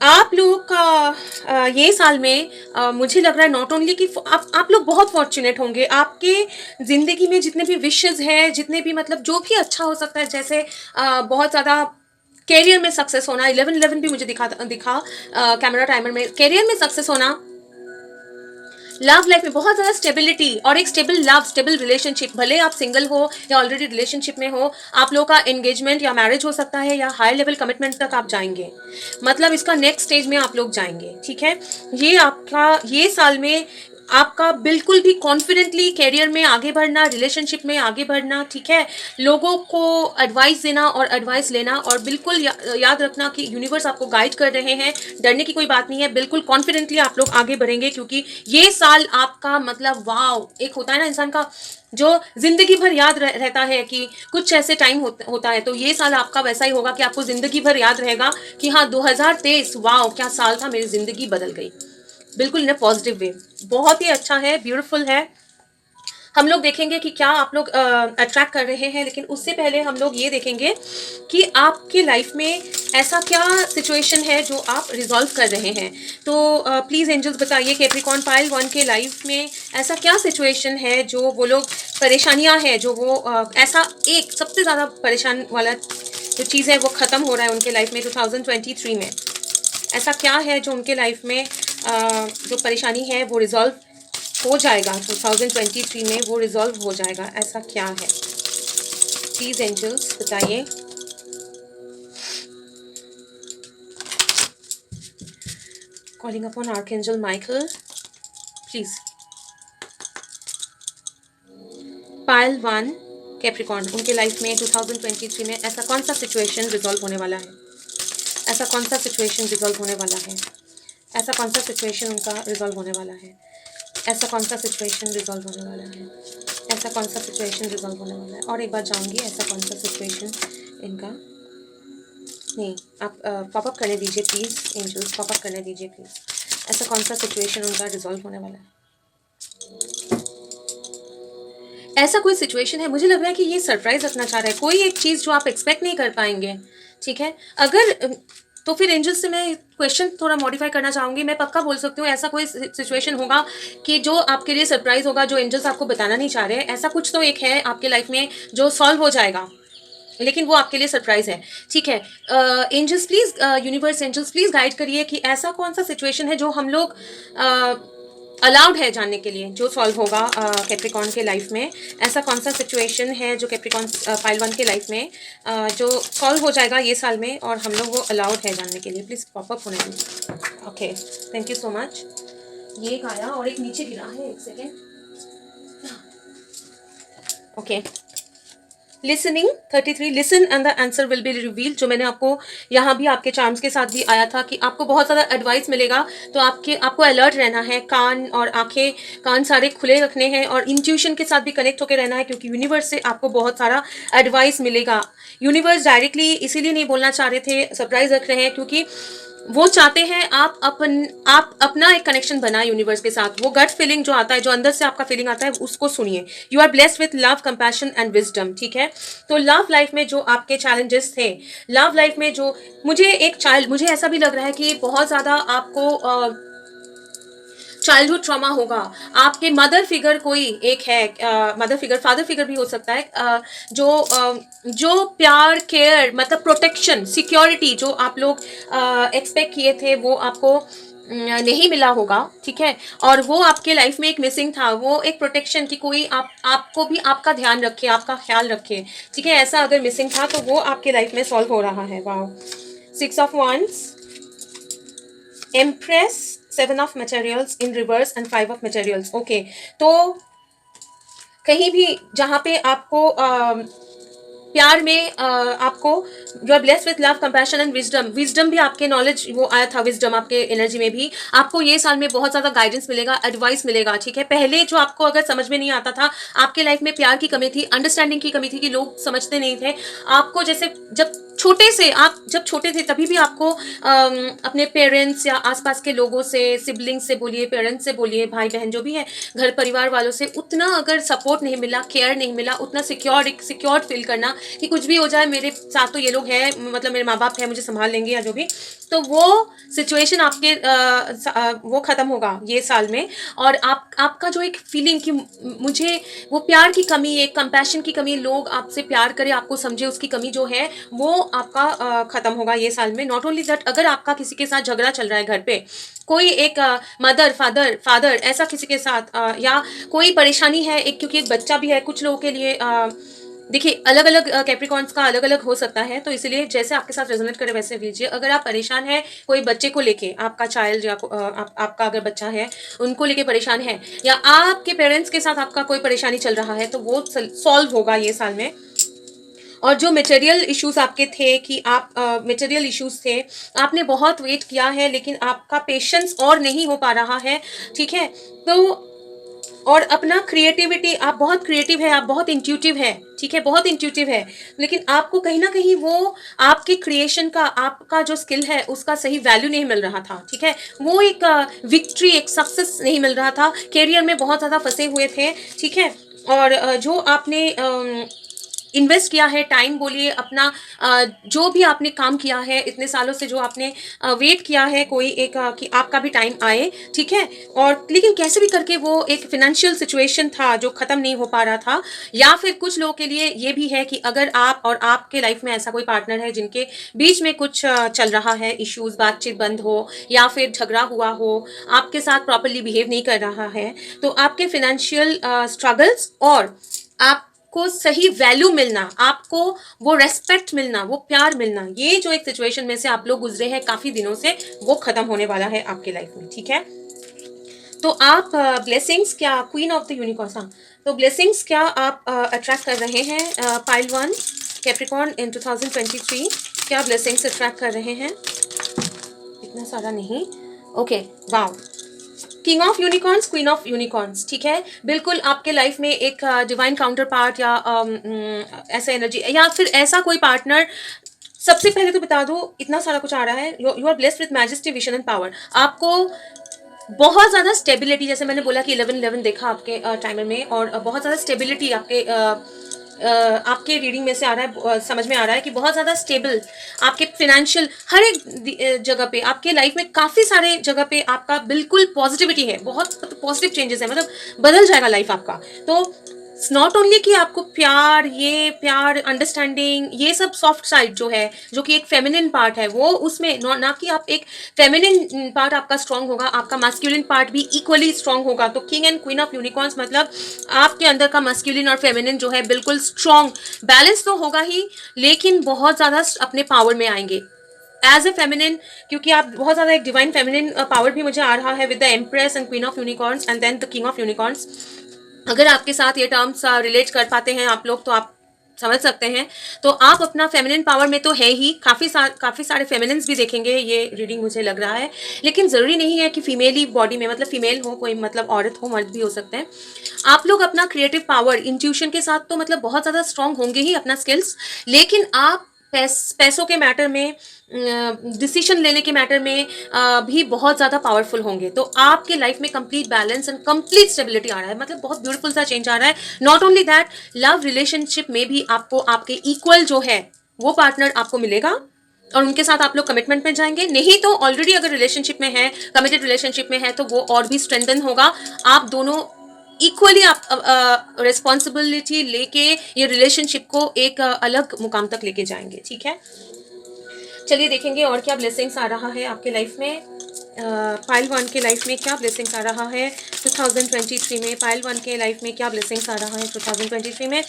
[SPEAKER 1] आप लोगों का ये साल में मुझे लग रहा है नॉट ओनली कि आप लोग बहुत फॉर्चुनेट होंगे। आपके ज़िंदगी में जितने भी विशेज़ हैं, जितने भी मतलब जो भी अच्छा हो सकता है, जैसे बहुत ज़्यादा करियर में सक्सेस होना, 11-11 भी मुझे दिखा कैमरा टाइमर में, करियर में सक्सेस होना, लव लाइफ में बहुत ज़्यादा स्टेबिलिटी और एक स्टेबल लव, स्टेबल रिलेशनशिप। भले आप सिंगल हो या ऑलरेडी रिलेशनशिप में हो, आप लोगों का एंगेजमेंट या मैरिज हो सकता है, या हाई लेवल कमिटमेंट तक आप जाएंगे, मतलब इसका नेक्स्ट स्टेज में आप लोग जाएंगे, ठीक है। ये आपका ये साल में आपका बिल्कुल भी कॉन्फिडेंटली कैरियर में आगे बढ़ना, रिलेशनशिप में आगे बढ़ना, ठीक है। लोगों को एडवाइस देना और एडवाइस लेना, और बिल्कुल याद रखना कि यूनिवर्स आपको गाइड कर रहे हैं, डरने की कोई बात नहीं है, बिल्कुल कॉन्फिडेंटली आप लोग आगे बढ़ेंगे, क्योंकि ये साल आपका मतलब वाव, एक होता है ना इंसान का जो जिंदगी भर याद रहता है कि कुछ ऐसे टाइम होता है, तो ये साल आपका वैसा ही होगा कि आपको जिंदगी भर याद रहेगा कि हाँ 2023 वाव क्या साल था, मेरी जिंदगी बदल गई, बिल्कुल इन अ पॉजिटिव वे। बहुत ही अच्छा है, ब्यूटीफुल है। हम लोग देखेंगे कि क्या आप लोग अट्रैक्ट कर रहे हैं, लेकिन उससे पहले हम लोग ये देखेंगे कि आपके लाइफ में ऐसा क्या सिचुएशन है जो आप रिजॉल्व कर रहे हैं। तो प्लीज़ एंजल्स बताइए कैप्रिकॉर्न पाइल वन के लाइफ में ऐसा क्या सिचुएशन है जो वो लोग, परेशानियां हैं जो वो ऐसा एक सबसे ज़्यादा परेशान वाला जो चीज़ है वो ख़त्म हो रहा है उनके लाइफ में 2023 में। ऐसा क्या है जो उनके लाइफ में जो परेशानी है वो रिजॉल्व हो जाएगा 2023 में, वो रिजॉल्व हो जाएगा, ऐसा क्या है। प्लीज एंजल्स बताइए। Calling upon archangel Michael, please. Pile one Capricorn, उनके लाइफ में 2023 में ऐसा कौन सा सिचुएशन रिजॉल्व होने वाला है, ऐसा कौन सा सिचुएशन रिजॉल्व होने वाला है, ऐसा कौन सा सिचुएशन उनका रिजॉल्व होने वाला है, ऐसा कौन सा सिचुएशन रिजॉल्व होने वाला है, ऐसा कौन सा सिचुएशन रिजॉल्व होने वाला है। और एक बार जाऊंगी, ऐसा कौन सा सिचुएशन इनका, नहीं आप पॉपअप करने दीजिए प्लीज़ एंजल्स, पॉपअप करने दीजिए प्लीज़, ऐसा कौन सा सिचुएशन उनका रिजॉल्व होने वाला है। ऐसा कोई सिचुएशन है, मुझे लग रहा है कि ये सरप्राइज रखना चाह रहा है, कोई एक चीज़ जो आप एक्सपेक्ट नहीं कर पाएंगे, ठीक है। अगर तो फिर एंजल्स से मैं क्वेश्चन थोड़ा मॉडिफाई करना चाहूँगी। मैं पक्का बोल सकती हूँ ऐसा कोई सिचुएशन होगा कि जो आपके लिए सरप्राइज होगा, जो एंजल्स आपको बताना नहीं चाह रहे हैं। ऐसा कुछ तो एक है आपके लाइफ में जो सॉल्व हो जाएगा, लेकिन वो आपके लिए सरप्राइज है, ठीक है। Angels please, universe angels please guide करिए कि ऐसा कौन सा सिचुएशन है जो हम लोग अलाउड है जानने के लिए, जो सॉल्व होगा कैप्रिकॉर्न के लाइफ में। ऐसा कौन सा सिचुएशन है जो कैप्रिकॉर्न पाइल वन के लाइफ में जो सॉल्व हो जाएगा ये साल में, और हम लोग वो अलाउड है जानने के लिए। प्लीज़ पॉपअप होने दीजिए। Okay, thank you so much. ये एक आया और एक नीचे गिरा है, एक second. Okay, listening 33, listen and the answer will be revealed. जो मैंने आपको यहाँ भी आपके चार्म्स के साथ भी आया था कि आपको बहुत ज़्यादा एडवाइस मिलेगा, तो आपको अलर्ट रहना है, कान और आंखें, कान सारे खुले रखने हैं, और इंट्यूशन के साथ भी कनेक्ट होकर रहना है, क्योंकि यूनिवर्स से आपको बहुत सारा एडवाइस मिलेगा। यूनिवर्स डायरेक्टली इसीलिए नहीं बोलना चाह रहे थे, सरप्राइज रख रहे हैं, क्योंकि वो चाहते हैं आप अपना एक कनेक्शन बनाए यूनिवर्स के साथ। वो गट फीलिंग जो आता है, जो अंदर से आपका फीलिंग आता है, उसको सुनिए। You are blessed with love, compassion and wisdom, ठीक है। तो लव लाइफ में जो आपके चैलेंजेस थे, लव लाइफ में जो मुझे ऐसा भी लग रहा है कि बहुत ज्यादा आपको चाइल्डहुड ट्रॉमा होगा। आपके मदर फिगर कोई एक है, मदर फिगर, फादर फिगर भी हो सकता है, जो प्यार, केयर, मतलब प्रोटेक्शन, सिक्योरिटी जो आप लोग एक्सपेक्ट किए थे, वो आपको नहीं मिला होगा, ठीक है। और वो आपके लाइफ में एक मिसिंग था, वो एक प्रोटेक्शन की कोई आपको भी आपका ध्यान रखे, आपका ख्याल रखे, ठीक है। ऐसा अगर मिसिंग था तो वो आपके लाइफ में सॉल्व हो रहा है। वाह। 6 of Wands, empress, 7 of Materials in reverse and 5 of Materials। Okay, तो कहीं भी जहाँ पे आपको प्यार में आपको you are blessed with love, compassion and wisdom, wisdom भी आपके नॉलेज वो आया था, विजडम आपके एनर्जी में भी आपको ये साल में बहुत ज्यादा गाइडेंस मिलेगा, एडवाइस मिलेगा, ठीक है। पहले जो आपको अगर समझ में नहीं आता था, आपके लाइफ में प्यार की कमी थी, अंडरस्टैंडिंग की कमी थी, कि लोग समझते नहीं थे आपको। जैसे जब छोटे थे तभी भी आपको अपने पेरेंट्स या आसपास के लोगों से, सिबलिंग्स से बोलिए, पेरेंट्स से बोलिए, भाई बहन जो भी है, घर परिवार वालों से उतना अगर सपोर्ट नहीं मिला, केयर नहीं मिला, उतना सिक्योर फील करना कि कुछ भी हो जाए मेरे साथ तो ये लोग हैं, मतलब मेरे माँ बाप हैं, मुझे संभाल लेंगे या जो भी, तो वो सिचुएशन आपके वो खत्म होगा ये साल में। और आपका जो एक फीलिंग कि मुझे वो प्यार की कमी, एक कंपैशन की कमी, लोग आपसे प्यार करें, आपको समझे, उसकी कमी जो है वो आपका खत्म होगा ये साल में। नॉट ओनली दैट, अगर आपका किसी के साथ झगड़ा चल रहा है घर पे, कोई एक मदर फादर ऐसा किसी के साथ, या कोई परेशानी है, एक क्योंकि एक बच्चा भी है कुछ लोगों के लिए, देखिए अलग अलग कैप्रिकॉर्न्स का अलग अलग हो सकता है, तो इसलिए जैसे आपके साथ रेजोनेट करे वैसे लीजिए। अगर आप परेशान है कोई बच्चे को लेके, आपका चाइल्ड या आपका अगर बच्चा है उनको लेके परेशान है, या आपके पेरेंट्स के साथ आपका कोई परेशानी चल रहा है, तो वो सॉल्व होगा ये साल में। और जो मटेरियल इश्यूज आपके थे, कि आप मटेरियल इश्यूज थे, आपने बहुत वेट किया है लेकिन आपका पेशेंस और नहीं हो पा रहा है, ठीक है। तो और अपना क्रिएटिविटी, आप बहुत क्रिएटिव है, आप बहुत इंट्यूटिव है, ठीक है, बहुत इंट्यूटिव है, लेकिन आपको कहीं ना कहीं वो आपके क्रिएशन का, आपका जो स्किल है उसका सही वैल्यू नहीं मिल रहा था, ठीक है। वो एक विक्ट्री, एक सक्सेस नहीं मिल रहा था, कैरियर में बहुत ज़्यादा फंसे हुए थे, ठीक है। और जो आपने इन्वेस्ट किया है, टाइम बोलिए अपना, जो भी आपने काम किया है इतने सालों से, जो आपने वेट किया है कोई एक कि आपका भी टाइम आए, ठीक है। और लेकिन कैसे भी करके वो एक फिनेंशियल सिचुएशन था जो ख़त्म नहीं हो पा रहा था। या फिर कुछ लोगों के लिए ये भी है कि अगर आप और आपके लाइफ में ऐसा कोई पार्टनर है जिनके बीच में कुछ चल रहा है, इश्यूज, बातचीत बंद हो या फिर झगड़ा हुआ हो, आपके साथ प्रॉपरली बिहेव नहीं कर रहा है, तो आपके फिनेंशियल स्ट्रगल्स और आपको सही वैल्यू मिलना, आपको वो रेस्पेक्ट मिलना, वो प्यार मिलना, ये जो एक सिचुएशन में से आप लोग गुजरे हैं काफी दिनों से, वो खत्म होने वाला है आपके लाइफ में, ठीक है। तो आप ब्लेसिंग्स क्या, क्वीन ऑफ द यूनिकॉर्न्स, हाँ, तो ब्लेसिंग्स क्या आप अट्रैक्ट कर रहे हैं पाइल 1 कैप्रिकॉर्न इन 2023, क्या ब्लेसिंग्स अट्रैक्ट कर रहे हैं? इतना सारा नहीं, okay, wow. King of unicorns, queen of unicorns, ठीक है। बिल्कुल आपके लाइफ में एक डिवाइन काउंटर पार्ट या ऐसा एनर्जी या फिर ऐसा कोई पार्टनर। सबसे पहले तो बता दूं, इतना सारा कुछ आ रहा है, you are blessed with majesty, vision and power. आपको बहुत ज़्यादा स्टेबिलिटी, जैसे मैंने बोला कि 11-11 देखा आपके टाइमर में, और बहुत ज़्यादा स्टेबिलिटी आपके रीडिंग में से आ रहा है, समझ में आ रहा है कि बहुत ज़्यादा स्टेबल आपके फिनेंशियल हर एक जगह पे, आपके लाइफ में काफ़ी सारे जगह पे आपका बिल्कुल पॉजिटिविटी है, बहुत पॉजिटिव चेंजेस है, मतलब बदल जाएगा लाइफ आपका। तो नॉट ओनली कि आपको प्यार, ये प्यार, अंडरस्टैंडिंग, ये सब सॉफ्ट साइड जो है, जो कि एक फेमिनिन पार्ट है, वो उसमें ना कि आप एक फेमिनिन पार्ट आपका स्ट्रांग होगा, आपका मास्कुलिन पार्ट भी इक्वली स्ट्रांग होगा। तो king and queen of unicorns मतलब आपके अंदर का मास्कुलिन और फेमिनिन जो है बिल्कुल स्ट्रांग, बैलेंस तो होगा ही, लेकिन बहुत ज़्यादा अपने पावर में आएंगे एज ए फेमिनिन, क्योंकि आप बहुत ज़्यादा एक डिवाइन फेमिनिन पावर भी मुझे आ रहा है with the empress and queen of unicorns and then the king of unicorns. अगर आपके साथ ये टर्म्स रिलेट कर पाते हैं आप लोग, तो आप समझ सकते हैं। तो आप अपना फेमिनिन पावर में तो है ही, काफ़ी सारे फेमिनिन्स भी देखेंगे ये रीडिंग, मुझे लग रहा है। लेकिन ज़रूरी नहीं है कि फीमेल ही बॉडी में, मतलब फीमेल हो कोई, मतलब औरत हो, मर्द भी हो सकते हैं। आप लोग अपना क्रिएटिव पावर, इंट्यूशन के साथ तो मतलब बहुत ज़्यादा स्ट्रांग होंगे ही, अपना स्किल्स, लेकिन आप पैसों के मैटर में, डिसीजन लेने के मैटर में भी बहुत ज़्यादा पावरफुल होंगे। तो आपके लाइफ में complete balance and complete stability आ रहा है, मतलब बहुत ब्यूटीफुल सा चेंज आ रहा है। Not only that, love relationship में भी आपको आपके इक्वल जो है वो पार्टनर आपको मिलेगा और उनके साथ आप लोग कमिटमेंट में जाएंगे। नहीं तो ऑलरेडी अगर रिलेशनशिप में है, कमिटेड रिलेशनशिप में है, तो वो और भी स्ट्रेंथन होगा। आप दोनों इक्वली आप रिस्पॉन्सिबिलिटी लेके ये रिलेशनशिप को एक अलग मुकाम तक लेके जाएंगे। ठीक है, चलिए देखेंगे और क्या ब्लेसिंग्स आ रहा है आपके लाइफ में। पाइल वन के लाइफ में क्या ब्लेसिंग्स आ रहा है 2023 में। पाइल वन के लाइफ में क्या ब्लेसिंग्स आ रहा है 2023 में।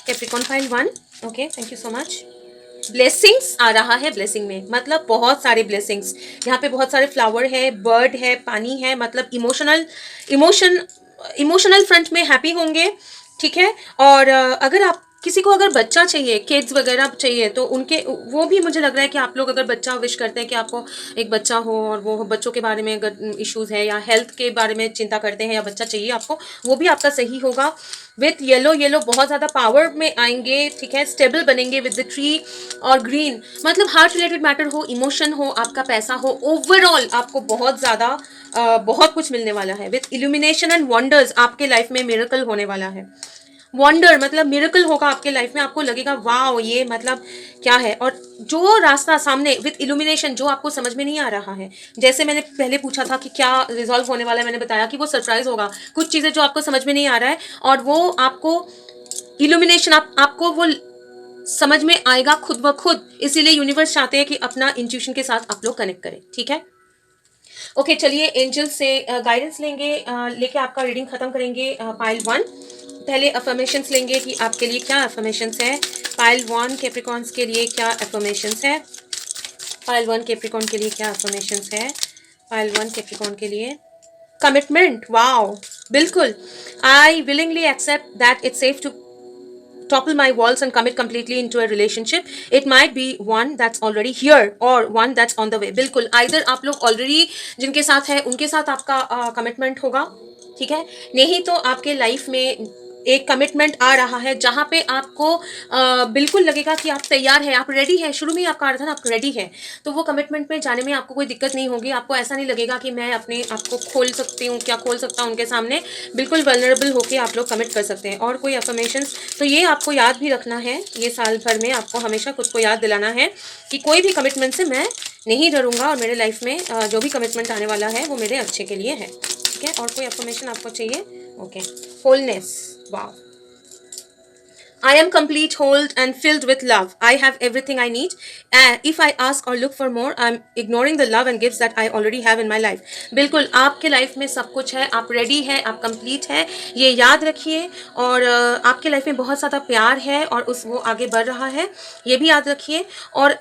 [SPEAKER 1] Capricorn pile one, okay, thank you so much. Blessings आ रहा है, ब्लेसिंग में मतलब बहुत सारे ब्लेसिंग्स। यहाँ पे बहुत सारे फ्लावर है, बर्ड है, पानी है, मतलब इमोशनल फ्रंट में हैप्पी होंगे। ठीक है, और अगर आप किसी को अगर बच्चा चाहिए, किड्स वगैरह चाहिए, तो उनके वो भी मुझे लग रहा है कि आप लोग अगर बच्चा विश करते हैं कि आपको एक बच्चा हो, और वो बच्चों के बारे में अगर इश्यूज है या हेल्थ के बारे में चिंता करते हैं या बच्चा चाहिए आपको, वो भी आपका सही होगा। विथ येलो, येलो बहुत ज़्यादा पावर में आएंगे। ठीक है, स्टेबल बनेंगे विद द ट्री। और ग्रीन मतलब हार्ट रिलेटेड मैटर हो, इमोशन हो, आपका पैसा हो, ओवरऑल आपको बहुत ज़्यादा बहुत कुछ मिलने वाला है। विथ इल्यूमिनेशन एंड वंडर्स आपके लाइफ में मिरेकल होने वाला है। वंडर मतलब मिरेकल होगा आपके लाइफ में, आपको लगेगा वाओ ये मतलब क्या है। और जो रास्ता सामने विथ इल्यूमिनेशन जो आपको समझ में नहीं आ रहा है, जैसे मैंने पहले पूछा था कि क्या रिजॉल्व होने वाला है, मैंने बताया कि वो सरप्राइज होगा। कुछ चीज़ें जो आपको समझ में नहीं आ रहा है और वो आपको इल्यूमिनेशन आपको वो समझ में आएगा खुद ब खुद। इसीलिए यूनिवर्स चाहते हैं कि अपना इंट्यूशन के साथ आप लोग कनेक्ट करें। ठीक है, ओके, चलिए एंजल से गाइडेंस लेंगे, लेके आपका रीडिंग खत्म करेंगे। पाइल वन, पहले अफर्मेशंस लेंगे कि आपके लिए क्या अफर्मेशंस है। पाइल वन कैप्रिकॉन्स के लिए क्या अफर्मेशंस है। पाइल वन कैप्रिकॉन के लिए क्या अफर्मेशंस है। पाइल वन कैप्रिकॉन के लिए कमिटमेंट, वाओ, बिल्कुल। I willingly accept that it's safe to topple my walls and commit completely into a relationship. It might be one that's already here or one that's on the way. बिल्कुल, either आप लोग already जिनके साथ है उनके साथ आपका commitment होगा। ठीक है, नहीं तो आपके लाइफ में एक कमिटमेंट आ रहा है जहाँ पे आपको बिल्कुल लगेगा कि आप तैयार हैं, आप रेडी हैं। शुरू में ही आपका अर्थ है ना, आप रेडी है, तो वो कमिटमेंट में जाने में आपको कोई दिक्कत नहीं होगी। आपको ऐसा नहीं लगेगा कि मैं अपने आप को खोल सकती हूँ, क्या खोल सकता हूँ उनके सामने। बिल्कुल वल्नरेबल होकर आप लोग कमिट कर सकते हैं। और कोई अफर्मेशंस, तो ये आपको याद भी रखना है, ये साल भर में आपको हमेशा खुद को याद दिलाना है कि कोई भी कमिटमेंट से मैं नहीं डरूंगा और मेरे लाइफ में जो भी कमिटमेंट आने वाला है वो मेरे अच्छे के लिए है। ठीक है, और कोई अफर्मेशन आपको चाहिए। Okay, wholeness, wow. I am complete, whole, and filled with love. I have everything I need. And if I ask or look for more, I'm ignoring the love and gifts that I already have in my life. बिल्कुल, आपके life में सब कुछ है, आप ready है, आप complete है, ये याद रखिए। और आपके लाइफ में बहुत ज़्यादा प्यार है और वो आगे बढ़ रहा है, ये भी याद रखिए। और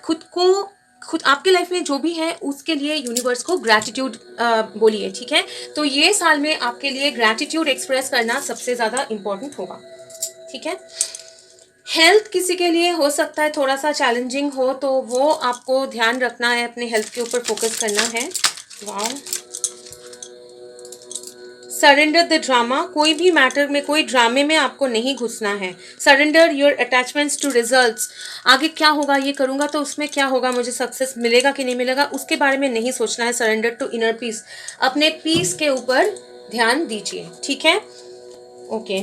[SPEAKER 1] खुद आपके लाइफ में जो भी है उसके लिए यूनिवर्स को ग्रैटिट्यूड बोलिए। ठीक है, तो ये साल में आपके लिए ग्रैटिट्यूड एक्सप्रेस करना सबसे ज़्यादा इम्पोर्टेंट होगा। ठीक है, हेल्थ किसी के लिए हो सकता है थोड़ा सा चैलेंजिंग हो, तो वो आपको ध्यान रखना है, अपने हेल्थ के ऊपर फोकस करना है। वाओ, सरेंडर द ड्रामा, कोई भी मैटर में, कोई ड्रामे में आपको नहीं घुसना है। Surrender your attachments to results. आगे क्या होगा, ये करूंगा तो उसमें क्या होगा, मुझे सक्सेस मिलेगा कि नहीं मिलेगा, उसके बारे में नहीं सोचना है। सरेंडर टू इनर पीस, अपने पीस के ऊपर ध्यान दीजिए। ठीक है, ओके।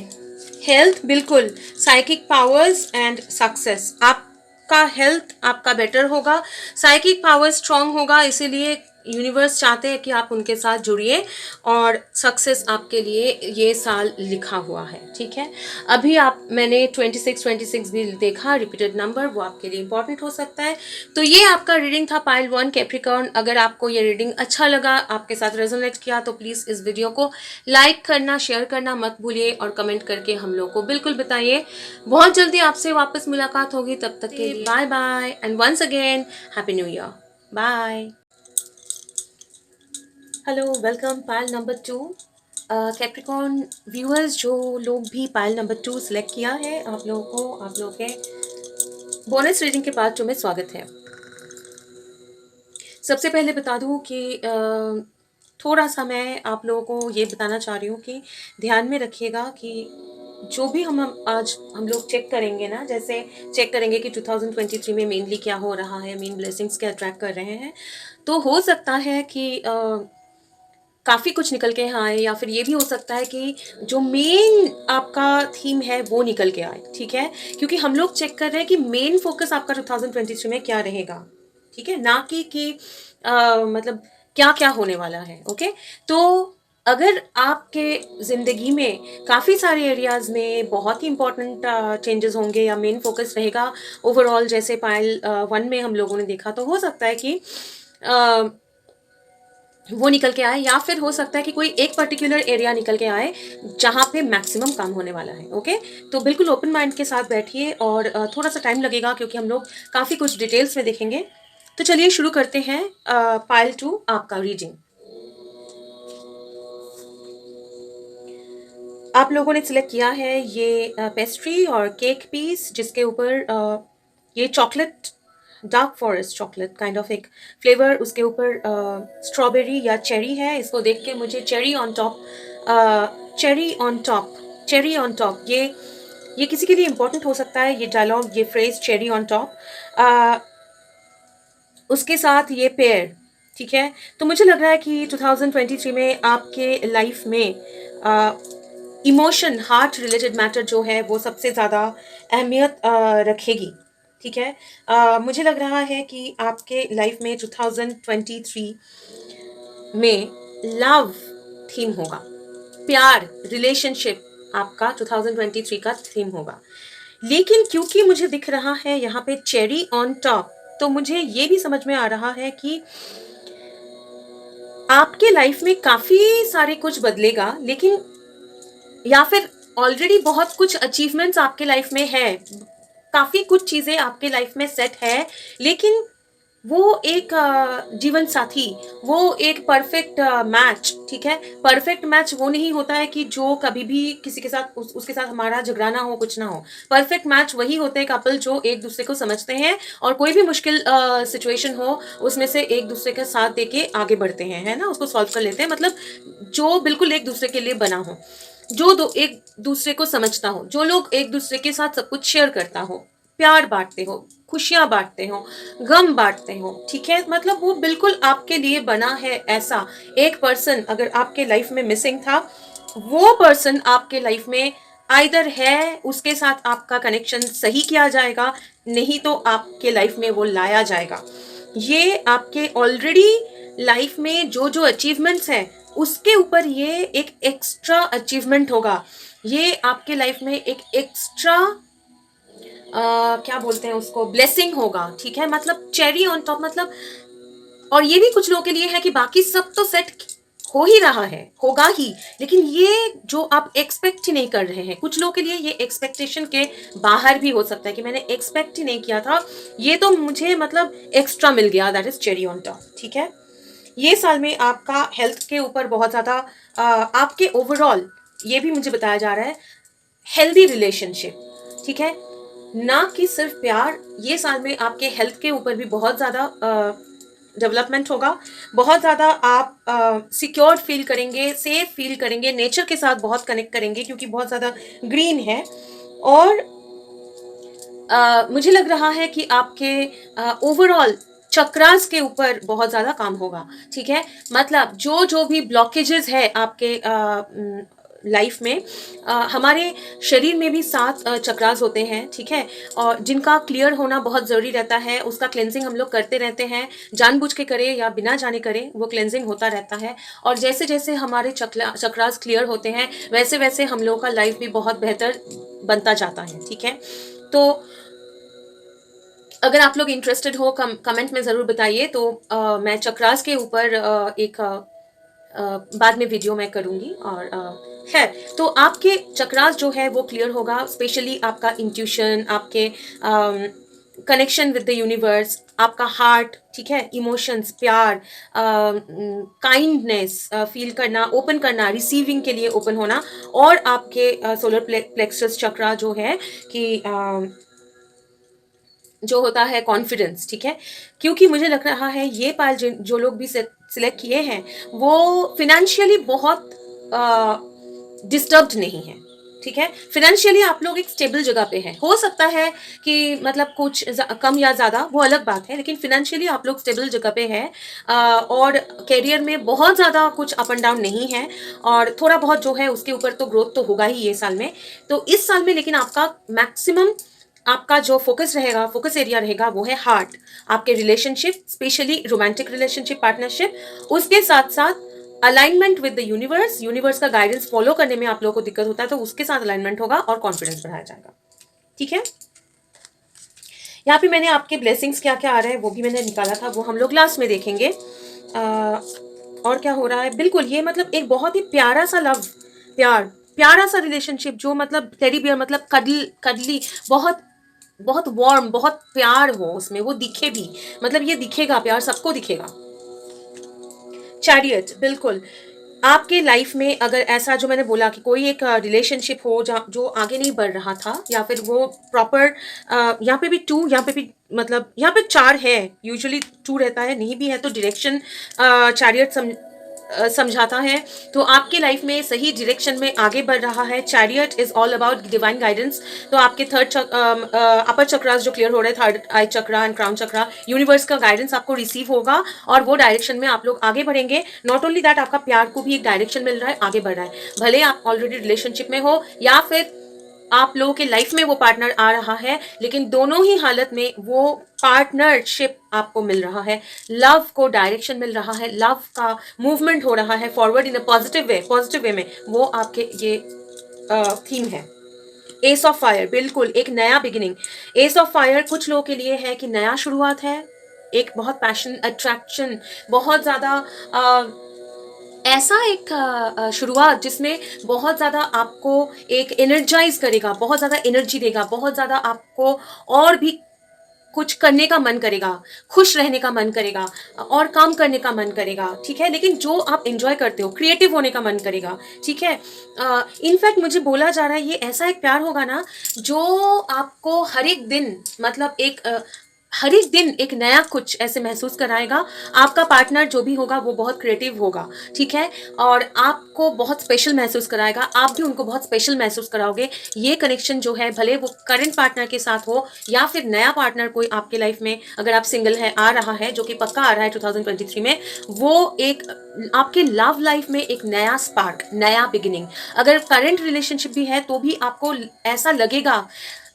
[SPEAKER 1] हेल्थ, बिल्कुल, साइकिक पावर्स एंड सक्सेस, आपका हेल्थ आपका बेटर होगा, साइकिक पावर स्ट्रांग होगा, इसीलिए यूनिवर्स चाहते हैं कि आप उनके साथ जुड़िए और सक्सेस आपके लिए ये साल लिखा हुआ है। ठीक है, अभी मैंने 26 भी देखा, रिपीटेड नंबर, वो आपके लिए इंपॉर्टेंट हो सकता है। तो ये आपका रीडिंग था पाइल वन कैप्रिकॉर्न। अगर आपको ये रीडिंग अच्छा लगा, आपके साथ रेजोनेट किया, तो प्लीज़ इस वीडियो को लाइक करना, शेयर करना मत भूलिए और कमेंट करके हम लोग को बिल्कुल बताइए। बहुत जल्दी आपसे वापस मुलाकात होगी, तब तक के लिए bye bye and once again happy new year. Bye, hello, welcome Payal number 2। Capricorn viewers, जो लोग भी पायल नंबर 2 सिलेक्ट किया है, आप लोगों को आप लोगों के बोनस रीडिंग के पार्ट 2 में स्वागत है। सबसे पहले बता दूं कि थोड़ा सा मैं आप लोगों को ये बताना चाह रही हूँ कि ध्यान में रखिएगा कि जो भी हम आज हम लोग चेक करेंगे ना, जैसे चेक करेंगे कि 2023 में मेनली क्या हो रहा है, मेन ब्लेसिंग्स क्या अट्रैक्ट कर रहे हैं, तो हो सकता है कि काफ़ी कुछ निकल के यहाँ आए, या फिर ये भी हो सकता है कि जो मेन आपका थीम है वो निकल के आए, ठीक है? क्योंकि हम लोग चेक कर रहे हैं कि मेन फोकस आपका 2023 में क्या रहेगा, ठीक है? ना कि मतलब क्या-क्या होने वाला है, ओके? तो अगर आपके ज़िंदगी में काफ़ी सारे एरियाज़ में बहुत ही इम्पोर्टेंट चेंजेस होंगे या मेन फोकस रहेगा ओवरऑल, जैसे पायल 1 में हम लोगों ने देखा, तो हो सकता है कि अ वो निकल के आए, या फिर हो सकता है कि कोई एक पर्टिकुलर एरिया निकल के आए जहाँ पे मैक्सिमम काम होने वाला है, ओके? तो बिल्कुल ओपन माइंड के साथ बैठिए, और थोड़ा सा टाइम लगेगा क्योंकि हम लोग काफ़ी कुछ डिटेल्स में देखेंगे। तो चलिए शुरू करते हैं पाइल 2 आपका रीडिंग। आप लोगों ने सिलेक्ट किया है ये पेस्ट्री और केक पीस, जिसके ऊपर ये chocolate, dark forest chocolate kind of एक फ्लेवर, उसके ऊपर स्ट्रॉबेरी या चेरी है। इसको देख के मुझे cherry on top, cherry on top, cherry on top, ये किसी के लिए इम्पोर्टेंट हो सकता है, ये डायलॉग, ये फ्रेज चेरी ऑन टॉप। उसके साथ ये पेयर, ठीक है? तो मुझे लग रहा है कि 2023 में आपके लाइफ में इमोशन, हार्ट रिलेटेड मैटर जो है वो सबसे ज़्यादा अहमियत रखेगी, ठीक है? मुझे लग रहा है कि आपके लाइफ में 2023 में लव थीम होगा, प्यार, रिलेशनशिप आपका 2023 का थीम होगा। लेकिन क्योंकि मुझे दिख रहा है यहाँ पे चेरी ऑन टॉप, तो मुझे ये भी समझ में आ रहा है कि आपके लाइफ में काफ़ी सारे कुछ बदलेगा, लेकिन या फिर ऑलरेडी बहुत कुछ अचीवमेंट्स आपके लाइफ में है, काफ़ी कुछ चीज़ें आपके लाइफ में सेट है, लेकिन वो एक जीवन साथी, वो एक परफेक्ट मैच, ठीक है? परफेक्ट मैच वो नहीं होता है कि जो कभी भी किसी के साथ उसके साथ हमारा झगड़ा ना हो, कुछ ना हो। परफेक्ट मैच वही होते हैं कपल जो एक दूसरे को समझते हैं, और कोई भी मुश्किल सिचुएशन हो उसमें से एक दूसरे का साथ देके आगे बढ़ते हैं, है ना? उसको सॉल्व कर लेते हैं, मतलब जो बिल्कुल एक दूसरे के लिए बना हो, जो दो एक दूसरे को समझता हो, जो लोग एक दूसरे के साथ सब कुछ शेयर करता हो, प्यार बांटते हो, खुशियां बांटते हो, गम बांटते हो, ठीक है? मतलब वो बिल्कुल आपके लिए बना है। ऐसा एक पर्सन अगर आपके लाइफ में मिसिंग था, वो पर्सन आपके लाइफ में आइदर है, उसके साथ आपका कनेक्शन सही किया जाएगा, नहीं तो आपके लाइफ में वो लाया जाएगा। ये आपके ऑलरेडी लाइफ में जो जो अचीवमेंट्स हैं उसके ऊपर ये एक एक्स्ट्रा अचीवमेंट होगा। ये आपके लाइफ में एक एक्स्ट्रा क्या बोलते हैं उसको, ब्लेसिंग होगा, ठीक है? मतलब चेरी ऑन टॉप, मतलब, और ये भी कुछ लोगों के लिए है कि बाकी सब तो सेट हो ही रहा है, होगा ही, लेकिन ये जो आप एक्सपेक्ट ही नहीं कर रहे हैं, कुछ लोगों के लिए ये एक्सपेक्टेशन के बाहर भी हो सकता है कि मैंने एक्सपेक्ट ही नहीं किया था, ये तो मुझे मतलब एक्स्ट्रा मिल गया, that is cherry on top, ठीक है? ये साल में आपका हेल्थ के ऊपर बहुत ज़्यादा आपके ओवरऑल, ये भी मुझे बताया जा रहा है, हेल्दी रिलेशनशिप, ठीक है? ना कि सिर्फ प्यार, ये साल में आपके हेल्थ के ऊपर भी बहुत ज़्यादा डेवलपमेंट होगा, बहुत ज़्यादा आप सिक्योर फील करेंगे, सेफ फील करेंगे, नेचर के साथ बहुत कनेक्ट करेंगे क्योंकि बहुत ज़्यादा ग्रीन है। और मुझे लग रहा है कि आपके ओवरऑल चक्रास के ऊपर बहुत ज़्यादा काम होगा, ठीक है? मतलब जो जो भी ब्लॉकेजेस है आपके लाइफ में, हमारे शरीर में भी 7 चक्रास होते हैं, ठीक है? और जिनका क्लियर होना बहुत ज़रूरी रहता है, उसका क्लेंजिंग हम लोग करते रहते हैं, जानबूझ के करें या बिना जाने करें, वो क्लेंजिंग होता रहता है। और जैसे जैसे हमारे चक्रास क्लियर होते हैं, वैसे वैसे हम लोगों का लाइफ भी बहुत बेहतर बनता जाता है, ठीक है? तो अगर आप लोग इंटरेस्टेड हो, कमेंट में ज़रूर बताइए। तो मैं चक्रास के ऊपर एक बाद में वीडियो मैं करूँगी, और खैर, तो आपके चक्रास जो है वो क्लियर होगा, स्पेशली आपका इंट्यूशन, आपके कनेक्शन विद द यूनिवर्स, आपका हार्ट, ठीक है? इमोशंस, प्यार, काइंडनेस फील करना, ओपन करना, रिसीविंग के लिए ओपन होना, और आपके सोलर प्लेक्सस चक्रा जो है कि जो होता है कॉन्फिडेंस, ठीक है? क्योंकि मुझे लग रहा है ये पाल जो लोग भी सिलेक्ट किए हैं वो फिनेंशियली बहुत डिस्टर्ब्ड नहीं है, ठीक है। फाइनेंशियली आप लोग एक स्टेबल जगह पे हैं। हो सकता है कि मतलब कुछ कम या ज़्यादा, वो अलग बात है, लेकिन फाइनेंशियली आप लोग स्टेबल जगह पे हैं। और करियर में बहुत ज़्यादा कुछ अप एंड डाउन नहीं है, और थोड़ा बहुत जो है उसके ऊपर तो ग्रोथ तो होगा ही ये साल में। तो इस साल में लेकिन आपका मैक्सिमम, आपका जो फोकस रहेगा, फोकस एरिया रहेगा, वो है हार्ट, आपके relationship, specially romantic relationship, partnership. उसके साथ साथ alignment with the universe, universe का गाइडेंस फॉलो करने में आप लोगों को दिक्कत होता है, तो उसके साथ अलाइनमेंट होगा और कॉन्फिडेंस बढ़ाया जाएगा। ठीक है। यहाँ पे मैंने आपके ब्लेसिंग्स क्या क्या आ रहा है वो भी मैंने निकाला था, वो हम लोग लास्ट में देखेंगे। और क्या हो रहा है, बिल्कुल ये मतलब एक बहुत ही प्यारा सा लव, प्यार, प्यारा सा रिलेशनशिप, जो मतलब टेडी बियर, मतलब कडली, बहुत बहुत वार्म, बहुत प्यार हो उसमें, वो दिखे भी, मतलब ये दिखेगा, प्यार सबको दिखेगा। चैरियट, बिल्कुल आपके लाइफ में अगर ऐसा जो मैंने बोला कि कोई एक रिलेशनशिप हो जहाँ जो आगे नहीं बढ़ रहा था, या फिर वो प्रॉपर, यहाँ पे भी टू, यहाँ पे भी मतलब यहाँ पे चार है, यूजुअली टू रहता है, नहीं भी है तो डायरेक्शन चैरियट समझाता है। तो आपके लाइफ में सही डायरेक्शन में आगे बढ़ रहा है। Chariot is all about divine guidance. तो आपके अपर चक्रास जो क्लियर हो रहे हैं, third I chakra and crown chakra, universe का गाइडेंस आपको रिसीव होगा और वो डायरेक्शन में आप लोग आगे बढ़ेंगे। नॉट ओनली दैट, आपका प्यार को भी एक डायरेक्शन मिल रहा है, आगे बढ़ रहा है, भले आप ऑलरेडी रिलेशनशिप में हो या फिर आप लोगों के लाइफ में वो पार्टनर आ रहा है, लेकिन दोनों ही हालत में वो पार्टनरशिप आपको मिल रहा है, लव को डायरेक्शन मिल रहा है, लव का मूवमेंट हो रहा है forward in a positive way में, वो आपके ये थीम है। एस ऑफ फायर, बिल्कुल एक नया बिगिनिंग। एस ऑफ फायर कुछ लोगों के लिए है कि नया शुरुआत है, एक बहुत पैशन, अट्रैक्शन, बहुत ज्यादा ऐसा एक शुरुआत जिसमें बहुत ज़्यादा आपको एक एनर्जाइज करेगा, बहुत ज़्यादा एनर्जी देगा, बहुत ज़्यादा आपको और भी कुछ करने का मन करेगा, खुश रहने का मन करेगा और काम करने का मन करेगा। ठीक है, लेकिन जो आप एंजॉय करते हो, क्रिएटिव होने का मन करेगा। ठीक है, इनफैक्ट मुझे बोला जा रहा है ये ऐसा एक प्यार होगा ना जो आपको हर एक दिन, मतलब एक हर एक दिन एक नया कुछ ऐसे महसूस कराएगा। आपका पार्टनर जो भी होगा वो बहुत क्रिएटिव होगा, ठीक है, और आपको बहुत स्पेशल महसूस कराएगा, आप भी उनको बहुत स्पेशल महसूस कराओगे। ये कनेक्शन जो है, भले वो करंट पार्टनर के साथ हो या फिर नया पार्टनर कोई आपके लाइफ में, अगर आप सिंगल है, आ रहा है, जो कि पक्का आ रहा है 2023 में, वो एक आपके लव लाइफ में एक नया स्पार्क, नया बिगिनिंग। अगर करंट रिलेशनशिप भी है तो भी आपको ऐसा लगेगा,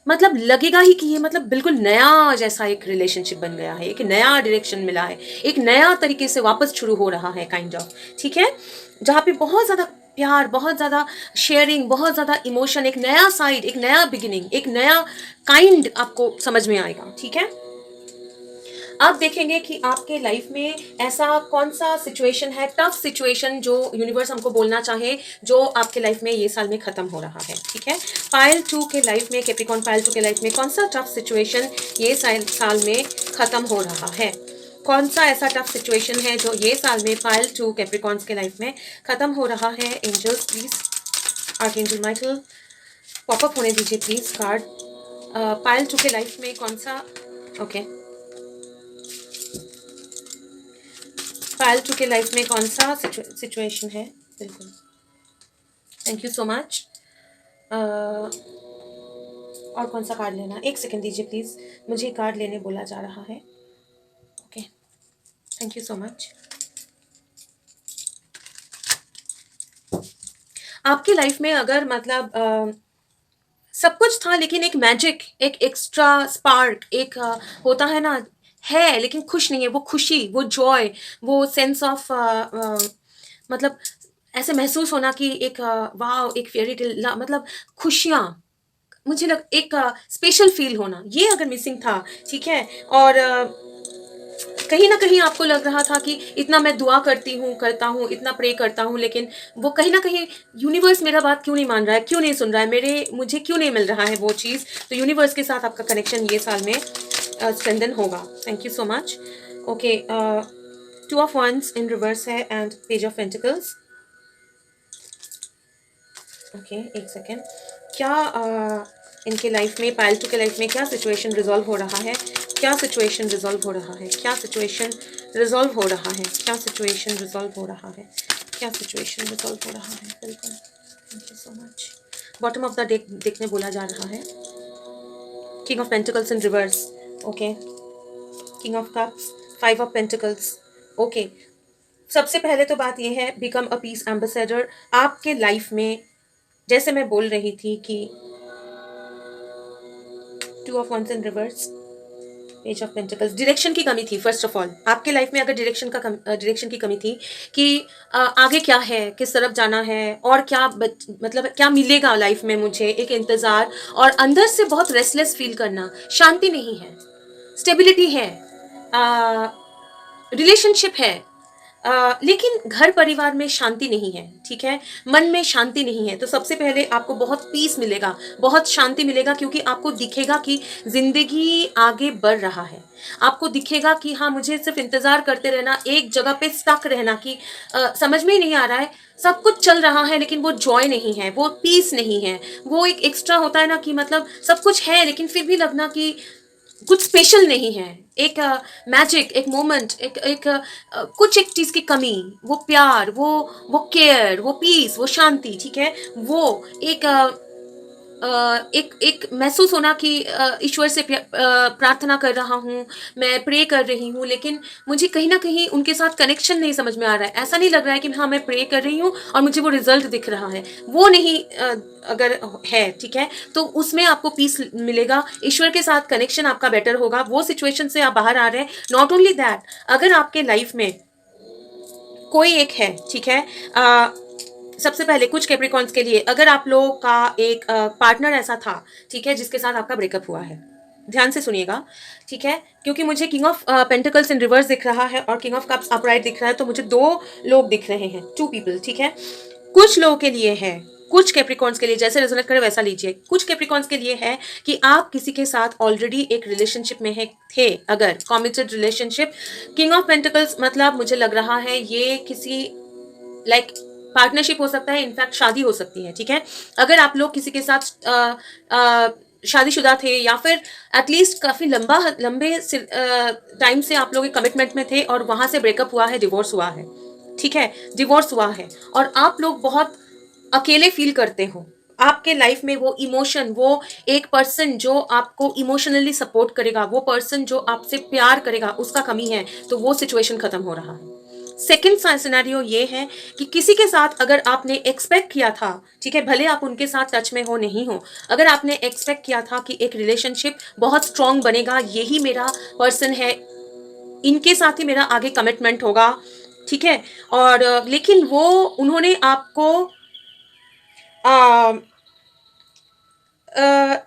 [SPEAKER 1] मतलब लगेगा ही कि ये मतलब बिल्कुल नया जैसा एक रिलेशनशिप बन गया है, एक नया डायरेक्शन मिला है, एक नया तरीके से वापस शुरू हो रहा है, काइंड ऑफ। ठीक है, जहाँ पे बहुत ज्यादा प्यार, बहुत ज्यादा शेयरिंग, बहुत ज्यादा इमोशन, एक नया साइड, एक नया बिगिनिंग, एक नया काइंड आपको समझ में आएगा। ठीक है, अब देखेंगे कि आपके लाइफ में ऐसा कौन सा सिचुएशन है, टफ सिचुएशन, जो यूनिवर्स हमको बोलना चाहे, जो आपके लाइफ में ये साल में खत्म हो रहा है। ठीक है, पायल 2 के लाइफ में, कैप्रिकॉर्न पायल 2 के लाइफ में कौन सा टफ सिचुएशन ये साल में खत्म हो रहा है, कौन सा ऐसा टफ सिचुएशन है जो ये साल में पायल 2 कैप्रिकॉर्न्स के लाइफ में खत्म हो रहा है। Angels please, archangel Michael popup होने दीजिए प्लीज कार्ड। पायल 2 के लाइफ में कौन सा, ओके, पायल 2 के लाइफ में कौन सा सिचुएशन है, बिल्कुल, थैंक यू सो मच। और कौन सा कार्ड लेना, एक सेकंड दीजिए प्लीज, मुझे कार्ड लेने बोला जा रहा है। Okay, thank you so much. आपकी लाइफ में अगर मतलब सब कुछ था, लेकिन एक मैजिक, एक एक्स्ट्रा स्पार्क, एक होता है ना, है लेकिन खुश नहीं है, वो खुशी, वो जॉय, वो सेंस ऑफ मतलब ऐसे महसूस होना कि एक वाव, एक फेयरी टेल, मतलब खुशियाँ, मुझे लग एक स्पेशल फील होना, ये अगर मिसिंग था। ठीक है, और कहीं ना कहीं आपको लग रहा था कि इतना मैं दुआ करती हूँ, करता हूँ, इतना प्रे करता हूँ, लेकिन वो कहीं ना कहीं यूनिवर्स मेरा बात क्यों नहीं मान रहा है, क्यों नहीं सुन रहा है, मुझे क्यों नहीं मिल रहा है वो चीज़। तो यूनिवर्स के साथ आपका कनेक्शन ये साल में स्ट्रेंथन होगा। Thank you so much. Okay, 2 of wands in reverse है and page of pentacles. Okay, एक सेकेंड, क्या इनके लाइफ में, पायल 2 के लाइफ में क्या सिचुएशन रिजॉल्व हो रहा है, क्या सिचुएशन रिजॉल्व हो रहा है, क्या सिचुएशन रिजॉल्व हो रहा है, क्या सिचुएशन रिजॉल्व हो रहा है, क्या सिचुएशन रिजॉल्व हो रहा है, बिल्कुल, thank you so much. Bottom of the deck देखने बोला जा रहा है। King of pentacles in reverse, okay. King of cups, 5 of pentacles, okay. सबसे पहले तो बात यह है, बिकम अ पीस एम्बेसडर। आपके लाइफ में जैसे मैं बोल रही थी कि 2 of wands in reverse, ace of pentacles, direction की कमी थी। फर्स्ट ऑफ ऑल आपके लाइफ में अगर डायरेक्शन की कमी थी कि आगे क्या है, किस तरफ जाना है, और क्या मतलब क्या मिलेगा लाइफ में मुझे, एक इंतज़ार, और अंदर से बहुत रेस्टलेस फील करना, शांति नहीं है, स्टेबिलिटी है, रिलेशनशिप है, लेकिन घर परिवार में शांति नहीं है, ठीक है, मन में शांति नहीं है। तो सबसे पहले आपको बहुत पीस मिलेगा, बहुत शांति मिलेगा, क्योंकि आपको दिखेगा कि जिंदगी आगे बढ़ रहा है। आपको दिखेगा कि हाँ, मुझे सिर्फ इंतजार करते रहना, एक जगह पे स्टक रहना कि समझ में ही नहीं आ रहा है, सब कुछ चल रहा है लेकिन वो जॉय नहीं है, वो पीस नहीं है, वो एक एक्स्ट्रा होता है ना कि मतलब सब कुछ है लेकिन फिर भी लगना कि कुछ स्पेशल नहीं है, एक मैजिक, एक मोमेंट, कुछ एक चीज की कमी, वो प्यार, वो केयर, वो पीस, वो शांति, ठीक है, वो एक एक महसूस होना कि ईश्वर से प्रार्थना कर रहा हूँ, मैं प्रे कर रही हूँ, लेकिन मुझे कहीं ना कहीं उनके साथ कनेक्शन नहीं समझ में आ रहा है। ऐसा नहीं लग रहा है कि हाँ, मैं प्रे कर रही हूँ और मुझे वो रिजल्ट दिख रहा है, वो नहीं अगर है, ठीक है, तो उसमें आपको पीस मिलेगा, ईश्वर के साथ कनेक्शन आपका बेटर होगा, वो सिचुएशन से आप बाहर आ रहे हैं। नॉट ओनली दैट, अगर आपके लाइफ में कोई एक है, ठीक है, सबसे पहले कुछ कैप्रिकॉन्स के लिए, अगर आप लोगों का एक पार्टनर ऐसा था, ठीक है, जिसके साथ आपका ब्रेकअप हुआ है, ध्यान से सुनिएगा, ठीक है, क्योंकि मुझे king of pentacles in reverse दिख रहा है और किंग ऑफ कप्स अपराइट दिख रहा है, तो मुझे 2 लोग दिख रहे हैं, 2 पीपल, ठीक है। कुछ लोगों के लिए है, कुछ कैप्रिकॉन्स के लिए, जैसे रेजोनेट करे वैसा लीजिए। कुछ कैप्रिकॉन्स के लिए है कि आप किसी के साथ ऑलरेडी एक रिलेशनशिप में है, थे, अगर committed relationship. King of pentacles मतलब मुझे लग रहा है ये किसी लाइक पार्टनरशिप हो सकता है, इनफैक्ट शादी हो सकती है, ठीक है। अगर आप लोग किसी के साथ शादीशुदा थे, या फिर एटलीस्ट काफी लंबे टाइम से आप लोग एक कमिटमेंट में थे और वहां से ब्रेकअप हुआ है, डिवोर्स हुआ है, ठीक है, डिवोर्स हुआ है, और आप लोग बहुत अकेले फील करते हो। आपके लाइफ में वो इमोशन, वो एक पर्सन जो आपको इमोशनली सपोर्ट करेगा, वो पर्सन जो आपसे प्यार करेगा, उसका कमी है, तो वो सिचुएशन खत्म हो रहा है। सेकेंड सिनेरियो ये है कि किसी के साथ अगर आपने एक्सपेक्ट किया था, ठीक है, भले आप उनके साथ टच में हो नहीं हो, अगर आपने एक्सपेक्ट किया था कि एक रिलेशनशिप बहुत स्ट्रांग बनेगा, यही मेरा पर्सन है, इनके साथ ही मेरा आगे कमिटमेंट होगा, ठीक है, और लेकिन वो उन्होंने आपको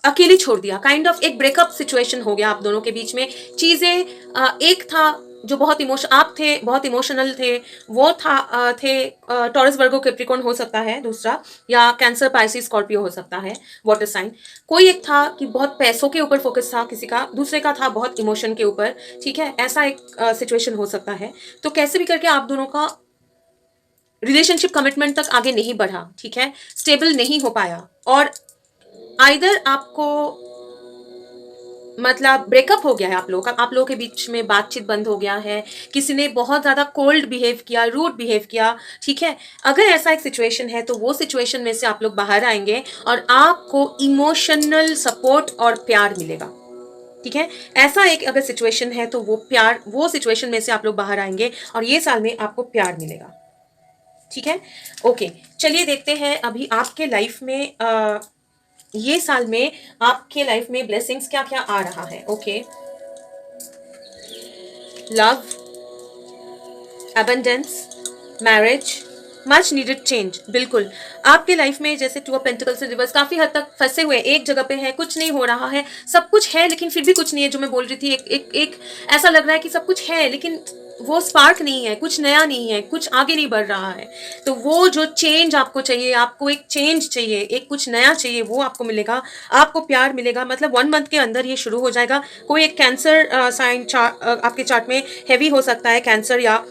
[SPEAKER 1] अकेले छोड़ दिया, काइंड ऑफ एक ब्रेकअप सिचुएशन हो गया आप दोनों के बीच में। चीजें एक था जो बहुत आप थे बहुत इमोशनल थे, वो थे टॉरस वर्गो कैप्रिकॉर्न हो सकता है दूसरा, या कैंसर पाइसिस स्कॉर्पियो हो सकता है, वाटर साइन। कोई एक था कि बहुत पैसों के ऊपर फोकस था किसी का, दूसरे का था बहुत इमोशन के ऊपर, ठीक है, ऐसा एक सिचुएशन हो सकता है। तो कैसे भी करके आप दोनों का रिलेशनशिप कमिटमेंट तक आगे नहीं बढ़ा, ठीक है, स्टेबल नहीं हो पाया, और आइदर आपको मतलब ब्रेकअप हो गया है, आप लोगों के बीच में बातचीत बंद हो गया है, किसी ने बहुत ज्यादा कोल्ड बिहेव किया, रूड बिहेव किया, ठीक है। अगर ऐसा एक सिचुएशन है तो वो सिचुएशन में से आप लोग बाहर आएंगे और आपको इमोशनल सपोर्ट और प्यार मिलेगा, ठीक है। ऐसा एक अगर सिचुएशन है तो वो सिचुएशन में से आप लोग बाहर आएंगे और ये साल में आपको प्यार मिलेगा, ठीक है। ओके, चलिए देखते हैं अभी आपके लाइफ में ये साल में आपके लाइफ में ब्लेसिंग्स क्या क्या आ रहा है। Okay, love, abundance, marriage, much needed change. बिल्कुल आपके लाइफ में जैसे 2 ऑफ पेंटिकल्स से रिवर्स काफी हद तक फंसे हुए, एक जगह पे है, कुछ नहीं हो रहा है, सब कुछ है लेकिन फिर भी कुछ नहीं है, जो मैं बोल रही थी, एक ऐसा लग रहा है कि सब कुछ है लेकिन वो स्पार्क नहीं है, कुछ नया नहीं है, कुछ आगे नहीं बढ़ रहा है। तो वो जो चेंज आपको चाहिए, आपको एक चेंज चाहिए, एक कुछ नया चाहिए, वो आपको मिलेगा, आपको प्यार मिलेगा। मतलब 1 मंथ के अंदर ये शुरू हो जाएगा। कोई एक कैंसर साइन आपके चार्ट में हैवी हो सकता है, कैंसर या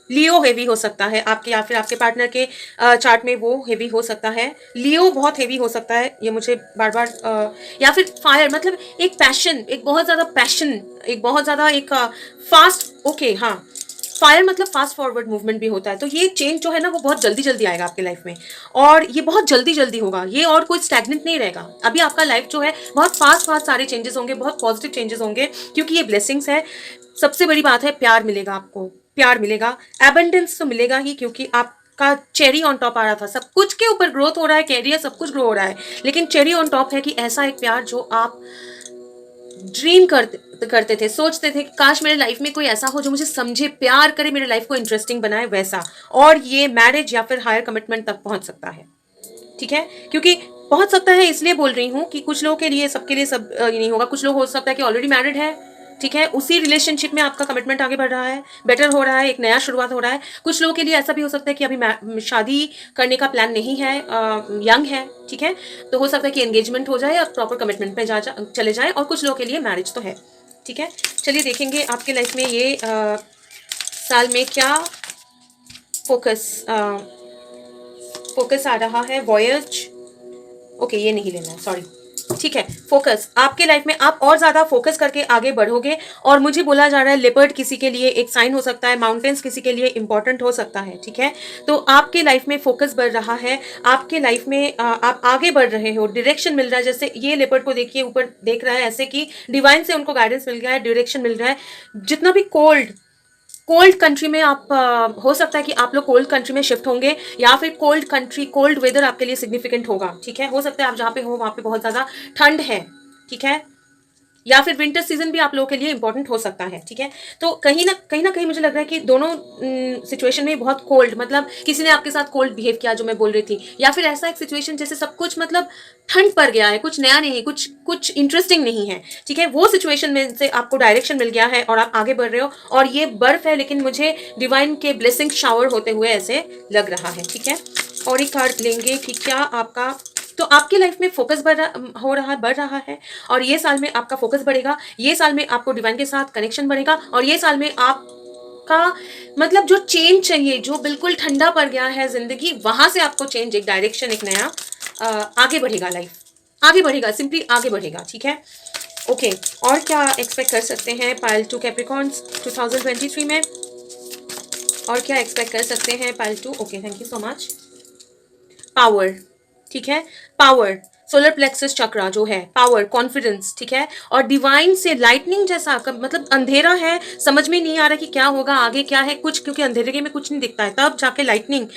[SPEAKER 1] लियो हेवी हो सकता है आपके, या फिर आपके पार्टनर के चार्ट में वो हेवी हो सकता है। लियो बहुत हेवी हो सकता है, ये मुझे बार बार या फिर फायर, मतलब एक पैशन, एक बहुत ज़्यादा पैशन, एक बहुत ज़्यादा एक फास्ट, ओके हाँ, फायर मतलब फास्ट फॉरवर्ड मूवमेंट भी होता है, तो ये चेंज जो है ना वो बहुत जल्दी जल्दी आएगा आपके लाइफ में, और ये बहुत जल्दी जल्दी होगा ये, और कोई स्टैग्नेंट नहीं रहेगा। अभी आपका लाइफ जो है बहुत फास्ट फास्ट सारे चेंजेस होंगे, बहुत पॉजिटिव चेंजेस होंगे, क्योंकि ये ब्लेसिंग्स है। सबसे बड़ी बात है, प्यार मिलेगा आपको, प्यार मिलेगा, एबंडेंस तो मिलेगा ही, क्योंकि आप का चेरी ऑन टॉप आ रहा था, सब कुछ के ऊपर ग्रोथ हो रहा है, कैरियर सब कुछ ग्रो हो रहा है, लेकिन चेरी ऑन टॉप है कि ऐसा एक प्यार जो आप ड्रीम करते थे, सोचते थे कि काश मेरे लाइफ में कोई ऐसा हो जो मुझे समझे, प्यार करे, मेरे लाइफ को इंटरेस्टिंग बनाए, वैसा। और ये मैरिज या फिर हायर कमिटमेंट तक पहुंच सकता है, ठीक है, क्योंकि पहुंच सकता है इसलिए बोल रही हूँ कि कुछ लोगों के लिए, सबके लिए सब ये नहीं होगा। कुछ लोग हो सकता है कि ऑलरेडी मैरिड है, ठीक है, उसी रिलेशनशिप में आपका कमिटमेंट आगे बढ़ रहा है, बेटर हो रहा है, एक नया शुरुआत हो रहा है। कुछ लोगों के लिए ऐसा भी हो सकता है कि अभी शादी करने का प्लान नहीं है, यंग है, ठीक है, तो हो सकता है कि एंगेजमेंट हो जाए और प्रॉपर कमिटमेंट पे चले जाए, और कुछ लोगों के लिए मैरिज तो है, ठीक है। चलिए देखेंगे आपके लाइफ में ये साल में क्या फोकस आ रहा है। वॉयज, ओके ये नहीं लेना है, सॉरी, ठीक है। फोकस आपके लाइफ में, आप और ज्यादा फोकस करके आगे बढ़ोगे, और मुझे बोला जा रहा है लेपर्ड किसी के लिए एक साइन हो सकता है, माउंटेन्स किसी के लिए इंपॉर्टेंट हो सकता है, ठीक है। तो आपके लाइफ में फोकस बढ़ रहा है, आपके लाइफ में आप आगे बढ़ रहे हो, डायरेक्शन मिल रहा है। जैसे ये लेपर्ड को देखिए, ऊपर देख रहा है ऐसे कि डिवाइन से उनको गाइडेंस मिल गया है, डायरेक्शन मिल रहा है। जितना भी कोल्ड कंट्री में आप हो सकता है कि आप लोग कोल्ड कंट्री में शिफ्ट होंगे, या फिर कोल्ड कंट्री, कोल्ड वेदर आपके लिए सिग्निफिकेंट होगा, ठीक है। हो सकता है आप जहाँ पे हो वहाँ पे बहुत ज़्यादा ठंड है, ठीक है, या फिर विंटर सीजन भी आप लोगों के लिए इंपॉर्टेंट हो सकता है, ठीक है। तो कहीं ना कहीं मुझे लग रहा है कि दोनों सिचुएशन में बहुत कोल्ड, मतलब किसी ने आपके साथ कोल्ड बिहेव किया, जो मैं बोल रही थी, या फिर ऐसा एक सिचुएशन जैसे सब कुछ मतलब ठंड पड़ गया है, कुछ नया नहीं है, कुछ इंटरेस्टिंग नहीं है, ठीक है। वो सिचुएशन में से आपको डायरेक्शन मिल गया है और आप आगे बढ़ रहे हो, और ये बर्फ है, लेकिन मुझे डिवाइन के ब्लेसिंग शावर होते हुए ऐसे लग रहा है, ठीक है। और एक कार्ड लेंगे कि क्या आपका, तो आपकी लाइफ में फोकस बढ़ रहा है, और ये साल में आपका फोकस बढ़ेगा, ये साल में आपको डिवाइन के साथ कनेक्शन बढ़ेगा, और ये साल में आपका मतलब जो चेंज चाहिए, जो बिल्कुल ठंडा पड़ गया है जिंदगी, वहां से आपको चेंज, एक डायरेक्शन, एक नया आगे बढ़ेगा, लाइफ आगे बढ़ेगा, सिंपली आगे बढ़ेगा, ठीक है। ओके, और क्या एक्सपेक्ट कर सकते हैं पाइल 2 कैप्रिकॉर्न्स 2023 में, और क्या एक्सपेक्ट कर सकते हैं pile 2। Okay, thank you so much. Power, ठीक है, पावर, सोलर प्लेक्सस चक्रा जो है, पावर, कॉन्फिडेंस, ठीक है, और डिवाइन से लाइटनिंग जैसा, मतलब अंधेरा है, समझ में नहीं आ रहा कि क्या होगा आगे, क्या है कुछ, क्योंकि अंधेरे में कुछ नहीं दिखता है, तब जाके लाइटनिंग,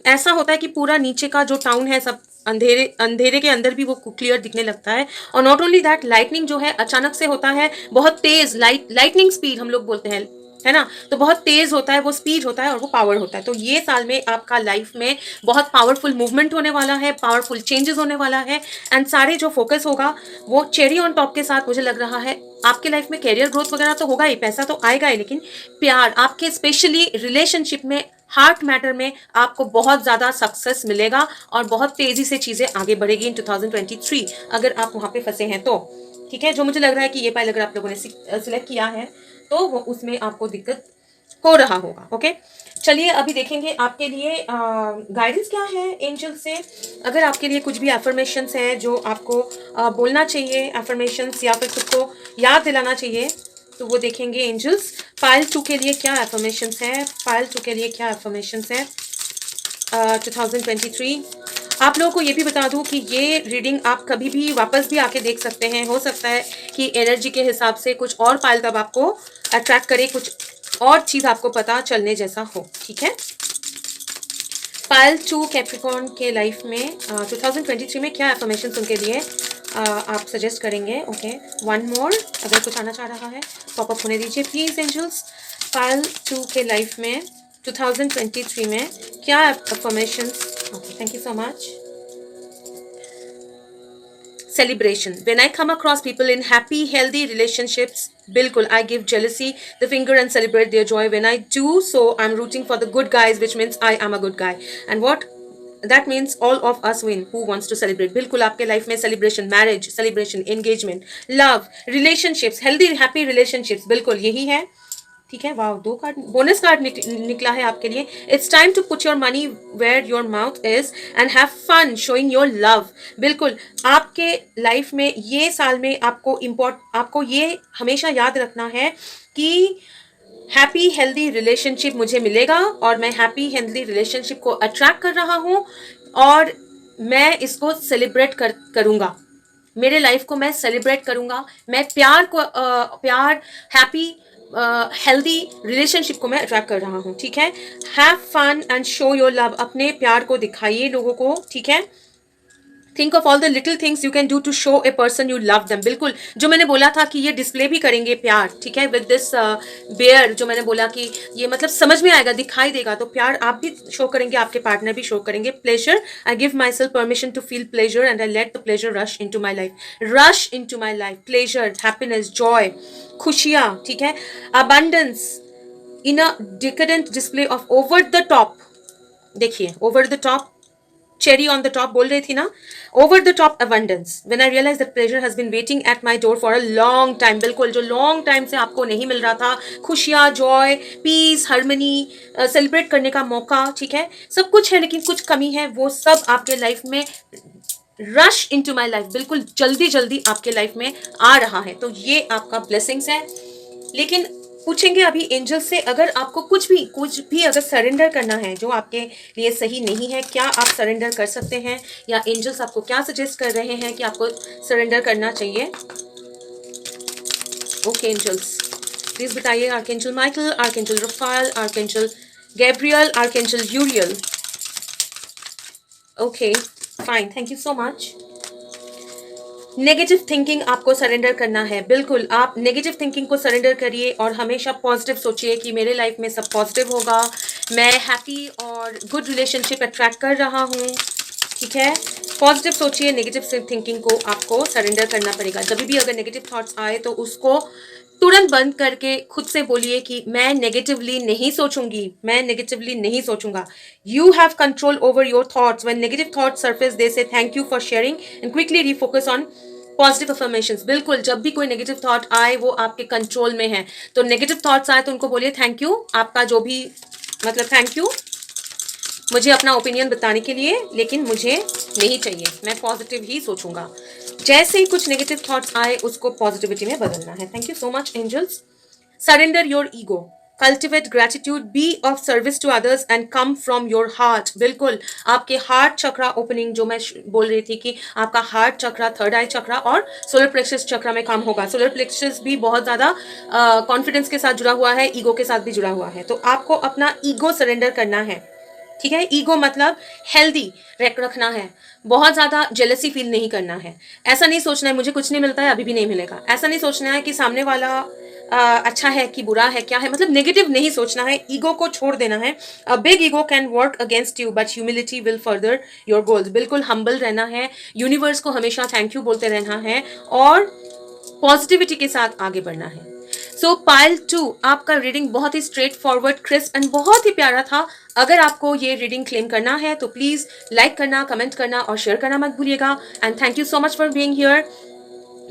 [SPEAKER 1] ऐसा होता है कि पूरा नीचे का जो टाउन है सब अंधेरे के अंदर भी वो क्लियर दिखने लगता है। और नॉट ओनली दैट, लाइटनिंग जो है अचानक से होता है, बहुत तेज लाइटनिंग स्पीड हम लोग बोलते हैं, है ना, तो बहुत तेज होता है, वो स्पीड होता है और वो पावर होता है। तो ये साल में आपका लाइफ में बहुत पावरफुल मूवमेंट होने वाला है, पावरफुल चेंजेस होने वाला है, एंड सारे जो फोकस होगा वो चेरी ऑन टॉप के साथ मुझे लग रहा है। आपके लाइफ में कैरियर ग्रोथ वगैरह तो होगा ही, पैसा तो आएगा ही, लेकिन प्यार, आपके स्पेशली रिलेशनशिप में, हार्ट मैटर में आपको बहुत ज़्यादा सक्सेस मिलेगा, और बहुत तेज़ी से चीज़ें आगे बढ़ेगी इन 2023, अगर आप वहाँ पे फंसे हैं तो, ठीक है। जो मुझे लग रहा है कि ये पाइल अगर आप लोगों ने सिलेक्ट किया है तो वो उसमें आपको दिक्कत हो रहा होगा। ओके, चलिए अभी देखेंगे आपके लिए गाइडेंस क्या है एंजल से। अगर आपके लिए कुछ भी एफर्मेशंस है जो आपको बोलना चाहिए, एफर्मेशंस या फिर खुद को याद दिलाना चाहिए, तो वो देखेंगे एंजल्स। पाइल 2 के लिए क्या एफर्मेशंस है, पाइल 2 के लिए क्या एफर्मेशंस है 2023। आप लोगों को ये भी बता दूं कि ये रीडिंग आप कभी भी वापस भी आके देख सकते हैं। हो सकता है कि एनर्जी के हिसाब से कुछ और पाइल तब आपको अट्रैक्ट करे, कुछ और चीज़ आपको पता चलने जैसा हो, ठीक है। पाइल 2 कैप्रिकॉर्न के लाइफ में 2023 में क्या एफर्मेशंस उनके लिए आप सजेस्ट करेंगे। ओके, वन मोर, अगर कुछ आना चाह रहा है पॉपअप होने दीजिए प्लीज एंजल्स। पाइल 2 के लाइफ में 2023 में क्या affirmations. Okay, thank you so much. Celebration. When I come across people in happy, healthy relationships, bilkul, I give jealousy the finger and celebrate their joy. When I do so, I'm rooting for the good guys, which means I am a good guy. And what that means, all of us win. Who wants to celebrate? बिल्कुल आपके life में celebration, marriage celebration, engagement, love, relationships, healthy happy relationships, बिल्कुल यही है, ठीक है। वाह, 2 card bonus card निकला है आपके लिए। It's time to put your money where your mouth is and have fun showing your love. बिल्कुल आपके लाइफ में ये साल में आपको ये हमेशा याद रखना है कि हैप्पी हेल्दी रिलेशनशिप मुझे मिलेगा और मैं हैप्पी हेल्दी रिलेशनशिप को अट्रैक्ट कर रहा हूँ और मैं इसको सेलिब्रेट करूँगा। मेरे लाइफ को मैं सेलिब्रेट करूँगा। मैं प्यार हैप्पी हेल्दी रिलेशनशिप को मैं अट्रैक्ट कर रहा हूँ। ठीक है। Have fun and show your love. अपने प्यार को दिखाइए लोगों को। ठीक है। Think of all the little things you can do to show a person you love them. बिल्कुल जो मैंने बोला था कि ये डिस्प्ले भी करेंगे प्यार। ठीक है। विद दिस बेयर जो मैंने बोला कि ये मतलब समझ में आएगा, दिखाई देगा, तो प्यार आप भी शो करेंगे, आपके पार्टनर भी शो करेंगे। Pleasure, I give myself permission to feel pleasure and I let the pleasure rush into my life. Rush into my life. Pleasure, happiness, joy, खुशियाँ। ठीक है। Abundance in a decadent display of over the top. देखिए over the top, cherry on the top बोल रही थी ना। Over the top abundance when I realize that pleasure has been waiting at my door for a long time. बिल्कुल जो long time से आपको नहीं मिल रहा था, खुशियाँ, जॉय, पीस, हार्मनी, सेलिब्रेट करने का मौका। ठीक है। सब कुछ है लेकिन कुछ कमी है, वो सब आपके लाइफ में रश इनटू माय लाइफ, बिल्कुल जल्दी जल्दी आपके लाइफ में आ रहा है। तो ये आपका ब्लेसिंग्स है। लेकिन पूछेंगे अभी एंजल से, अगर आपको कुछ भी अगर सरेंडर करना है जो आपके लिए सही नहीं है, क्या आप सरेंडर कर सकते हैं, या एंजल्स आपको क्या सजेस्ट कर रहे हैं कि आपको सरेंडर करना चाहिए? ओके एंजल्स प्लीज बताइए। Archangel Michael, archangel Raphael, archangel Gabriel, archangel Uriel. Okay fine, thank you so much. Negative thinking आपको सरेंडर करना है। बिल्कुल आप नेगेटिव थिंकिंग को सरेंडर करिए और हमेशा पॉजिटिव सोचिए कि मेरे लाइफ में सब पॉजिटिव होगा, मैं हैप्पी और गुड रिलेशनशिप अट्रैक्ट कर रहा हूँ। ठीक है। पॉजिटिव सोचिए, नेगेटिव थिंकिंग को आपको सरेंडर करना पड़ेगा। जब भी अगर नेगेटिव थॉट्स आए तो उसको तुरंत बंद करके खुद से बोलिए कि मैं नेगेटिवली नहीं सोचूंगी, मैं नेगेटिवली नहीं सोचूंगा। You have control over your thoughts. When negative thoughts surface they say thank you for sharing and quickly refocus on positive affirmations. बिल्कुल जब भी कोई नेगेटिव थॉट आए वो आपके कंट्रोल में है, तो नेगेटिव थॉट्स आए तो उनको बोलिए थैंक यू, आपका जो भी मतलब थैंक यू मुझे अपना ओपिनियन बताने के लिए, लेकिन मुझे नहीं चाहिए, मैं पॉजिटिव ही सोचूंगा। जैसे ही कुछ नेगेटिव थॉट्स आए उसको पॉजिटिविटी में बदलना है। Thank you so much angels. Surrender your ego, cultivate gratitude, be of service to others and come from your heart. बिल्कुल आपके हार्ट चक्रा ओपनिंग जो मैं बोल रही थी कि आपका हार्ट चक्रा, थर्ड आई चक्रा और सोलर प्लेक्सस चक्रा में काम होगा। सोलर प्लेक्सस भी बहुत ज़्यादा कॉन्फिडेंस के साथ जुड़ा हुआ है, ईगो के साथ भी जुड़ा हुआ है। तो आपको अपना ईगो सरेंडर करना है। ठीक है। ईगो मतलब हेल्दी रखना है, बहुत ज़्यादा जेलसी फील नहीं करना है। ऐसा नहीं सोचना है मुझे कुछ नहीं मिलता है अभी भी नहीं मिलेगा। ऐसा नहीं सोचना है कि सामने वाला अच्छा है कि बुरा है, क्या है, मतलब नेगेटिव नहीं सोचना है। ईगो को छोड़ देना है। A big ego can work against you but humility will further your goals. बिल्कुल हम्बल रहना है, यूनिवर्स को हमेशा थैंक यू बोलते रहना है और पॉजिटिविटी के साथ आगे बढ़ना है। सो पाइल 2 आपका रीडिंग बहुत ही स्ट्रेट फॉरवर्ड, क्रिस्प एंड बहुत ही प्यारा था। अगर आपको ये रीडिंग क्लेम करना है तो प्लीज लाइक करना, कमेंट करना और शेयर करना मत भूलिएगा। And thank you so much for being here.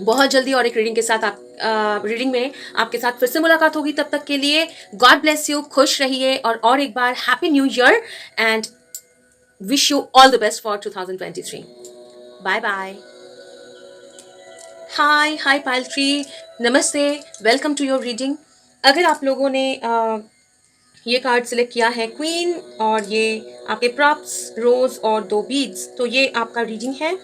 [SPEAKER 1] बहुत जल्दी और एक रीडिंग के साथ रीडिंग में आपके साथ फिर से मुलाकात होगी। तब तक के लिए गॉड ब्लेस यू, खुश रहिए और एक बार happy new year and wish you all the best for 2023। Bye bye. Hi pile 3, नमस्ते, वेलकम टू योर रीडिंग। अगर आप लोगों ने ये कार्ड सिलेक्ट किया है क्वीन और ये आपके प्रॉप्स, रोज और 2 बीड्स, तो ये आपका रीडिंग है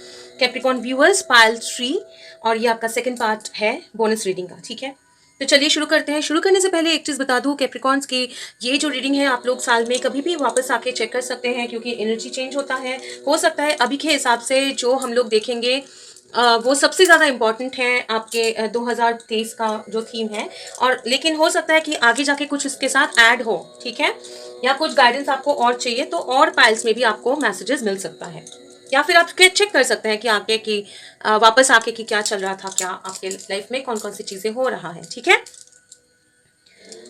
[SPEAKER 1] कैप्रिकॉर्न व्यूअर्स पायल 3 और ये आपका सेकंड पार्ट है बोनस रीडिंग का। ठीक है। तो चलिए शुरू करते हैं। शुरू करने से पहले एक चीज़ बता दूं कैप्रिकॉर्न्स की, ये जो रीडिंग है आप लोग साल में कभी भी वापस आके चेक कर सकते हैं क्योंकि एनर्जी चेंज होता है। हो सकता है अभी के हिसाब से जो हम लोग देखेंगे वो सबसे ज़्यादा इम्पॉर्टेंट है आपके 2023 का जो थीम है, और लेकिन हो सकता है कि आगे जाके कुछ इसके साथ ऐड हो। ठीक है। या कुछ गाइडेंस आपको और चाहिए तो और पाइल्स में भी आपको मैसेजेस मिल सकता है, या फिर आप चेक कर सकते हैं कि आगे की वापस आके कि क्या चल रहा था, क्या आपके लाइफ में कौन कौन सी चीज़ें हो रहा है। ठीक है।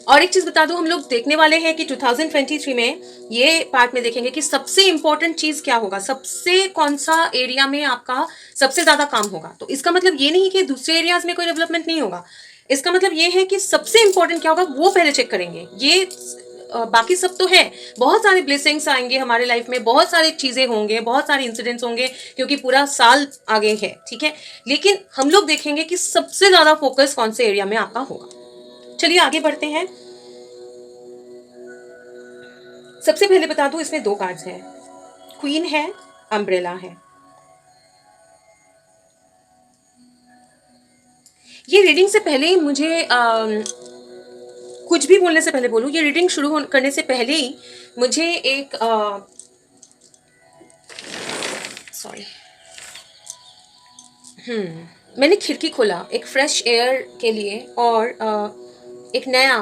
[SPEAKER 1] और एक चीज बता दूं, हम लोग देखने वाले हैं कि 2023 में ये पार्ट में देखेंगे कि सबसे इंपॉर्टेंट चीज क्या होगा, सबसे कौन सा एरिया में आपका सबसे ज्यादा काम होगा। तो इसका मतलब ये नहीं कि दूसरे एरियाज में कोई डेवलपमेंट नहीं होगा, इसका मतलब ये है कि सबसे इंपॉर्टेंट क्या होगा वो पहले चेक करेंगे। ये बाकी सब तो है, बहुत सारे ब्लेसिंग्स आएंगे हमारे लाइफ में, बहुत सारी चीजें होंगे, बहुत सारे इंसिडेंट्स होंगे क्योंकि पूरा साल आगे है। ठीक है। लेकिन हम लोग देखेंगे कि सबसे ज्यादा फोकस कौन से एरिया में आपका होगा। चलिए आगे बढ़ते हैं। सबसे पहले बता दूं, इसमें दो कार्ड्स हैं, क्वीन है, अम्ब्रेला है। ये रीडिंग से पहले ही मुझे कुछ भी बोलने से पहले बोलूं, ये रीडिंग शुरू करने से पहले ही मुझे एक सॉरी मैंने खिड़की खोला एक फ्रेश एयर के लिए, और एक नया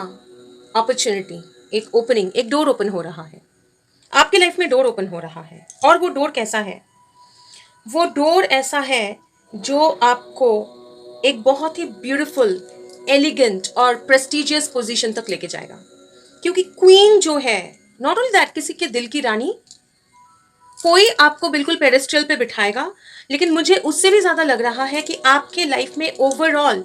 [SPEAKER 1] अपॉर्चुनिटी, एक ओपनिंग, एक डोर ओपन हो रहा है आपके लाइफ में, डोर ओपन हो रहा है। और वो डोर कैसा है? वो डोर ऐसा है जो आपको एक बहुत ही ब्यूटीफुल, एलिगेंट और प्रेस्टिजियस पोजीशन तक लेके जाएगा। क्योंकि क्वीन जो है, नॉट ओनली दैट, किसी के दिल की रानी, कोई आपको बिल्कुल पेडेस्ट्रल पे बिठाएगा, लेकिन मुझे उससे भी ज्यादा लग रहा है कि आपके लाइफ में ओवरऑल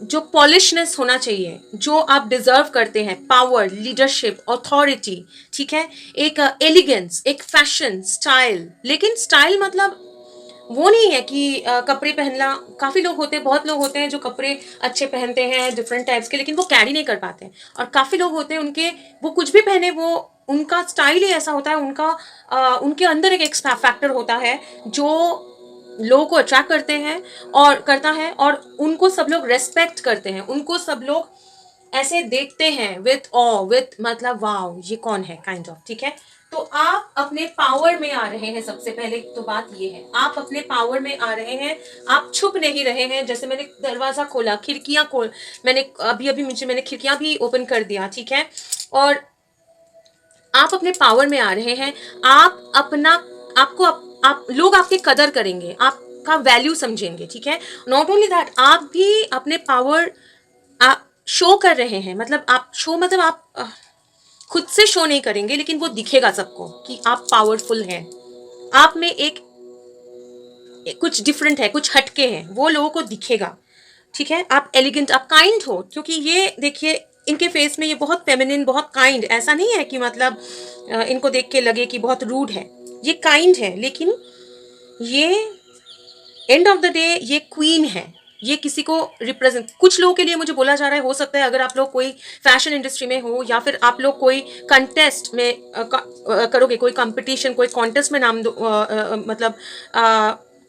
[SPEAKER 1] जो पॉलिशनेस होना चाहिए, जो आप डिजर्व करते हैं, पावर, लीडरशिप, अथॉरिटी, ठीक है, एक एलिगेंस, एक फैशन, स्टाइल। लेकिन स्टाइल मतलब वो नहीं है कि कपड़े पहनना, काफी लोग होते हैं, बहुत लोग होते हैं जो कपड़े अच्छे पहनते हैं डिफरेंट टाइप्स के, लेकिन वो कैरी नहीं कर पाते हैं। और काफी लोग होते हैं, उनके वो कुछ भी पहने, वो उनका स्टाइल ही ऐसा होता है, उनके अंदर एक फैक्टर होता है जो लोगों को अट्रैक्ट करते हैं और करता है, और उनको सब लोग रेस्पेक्ट करते हैं, उनको सब लोग ऐसे देखते हैं विथ ऑ, विथ मतलब वाओ ये कौन है काइंड ऑफ, ठीक है। तो आप अपने पावर में आ रहे हैं, सबसे पहले तो बात ये है, आप अपने पावर में आ रहे हैं, आप छुप नहीं रहे हैं। जैसे मैंने दरवाजा खोला, खिड़कियां खोल, मैंने अभी मैंने खिड़कियां भी ओपन कर दिया, ठीक है, और आप अपने पावर में आ रहे हैं। आप अपना, आपको आप लोग आपकी कदर करेंगे, आपका वैल्यू समझेंगे, ठीक है। नॉट ओनली दैट, आप भी अपने पावर आप शो कर रहे हैं, मतलब आप शो मतलब आप खुद से शो नहीं करेंगे, लेकिन वो दिखेगा सबको कि आप पावरफुल हैं, आप में एक कुछ डिफरेंट है, कुछ हटके हैं, वो लोगों को दिखेगा, ठीक है। आप एलिगेंट, आप काइंड हो, क्योंकि ये देखिए इनके फेस में ये बहुत फेमिनिन, बहुत काइंड, ऐसा नहीं है कि मतलब इनको देख के लगे कि बहुत रूड है, ये काइंड है। लेकिन ये एंड ऑफ द डे ये क्वीन है, ये किसी को रिप्रेजेंट, कुछ लोगों के लिए मुझे बोला जा रहा है, हो सकता है अगर आप लोग कोई फैशन इंडस्ट्री में हो, या फिर आप लोग कोई कंटेस्ट में करोगे, कोई कंपटीशन, कोई कॉन्टेस्ट में नाम मतलब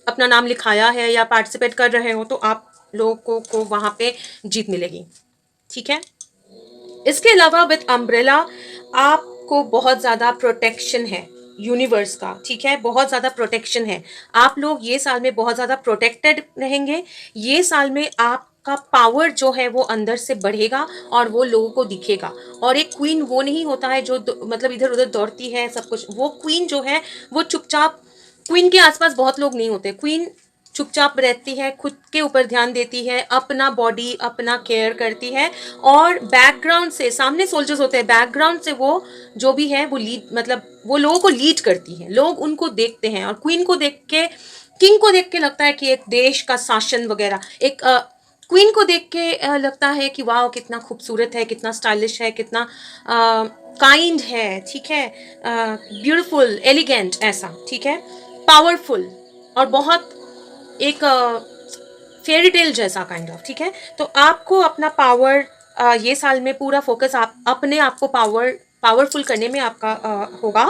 [SPEAKER 1] अपना नाम लिखाया है या पार्टिसिपेट कर रहे हो, तो आप लोगों को वहां पे जीत मिलेगी, ठीक है। इसके अलावा विद अम्ब्रेला आपको बहुत ज़्यादा प्रोटेक्शन है यूनिवर्स का, ठीक है, बहुत ज़्यादा प्रोटेक्शन है। आप लोग ये साल में बहुत ज़्यादा प्रोटेक्टेड रहेंगे। ये साल में आपका पावर जो है वो अंदर से बढ़ेगा और वो लोगों को दिखेगा। और एक क्वीन वो नहीं होता है जो मतलब इधर उधर दौड़ती है सब कुछ, वो क्वीन जो है वो चुपचाप, क्वीन के आसपास बहुत लोग नहीं होते, क्वीन चुपचाप रहती है, खुद के ऊपर ध्यान देती है, अपना बॉडी अपना केयर करती है, और बैकग्राउंड से, सामने सोल्जर्स होते हैं, बैकग्राउंड से वो जो भी है वो लीड, मतलब वो लोगों को लीड करती है, लोग उनको देखते हैं। और क्वीन को देख के, किंग को देख के लगता है कि एक देश का शासन वगैरह, एक क्वीन को देख के लगता है कि वाह कितना खूबसूरत है, कितना स्टाइलिश है, कितना काइंड है, ठीक है, ब्यूटीफुल, एलिगेंट, ऐसा, ठीक है, पावरफुल, और बहुत एक फेयरी टेल जैसा काइंड ऑफ, ठीक है। तो आपको अपना पावर ये साल में पूरा फोकस आप अपने आप को पावरफुल करने में आपका होगा,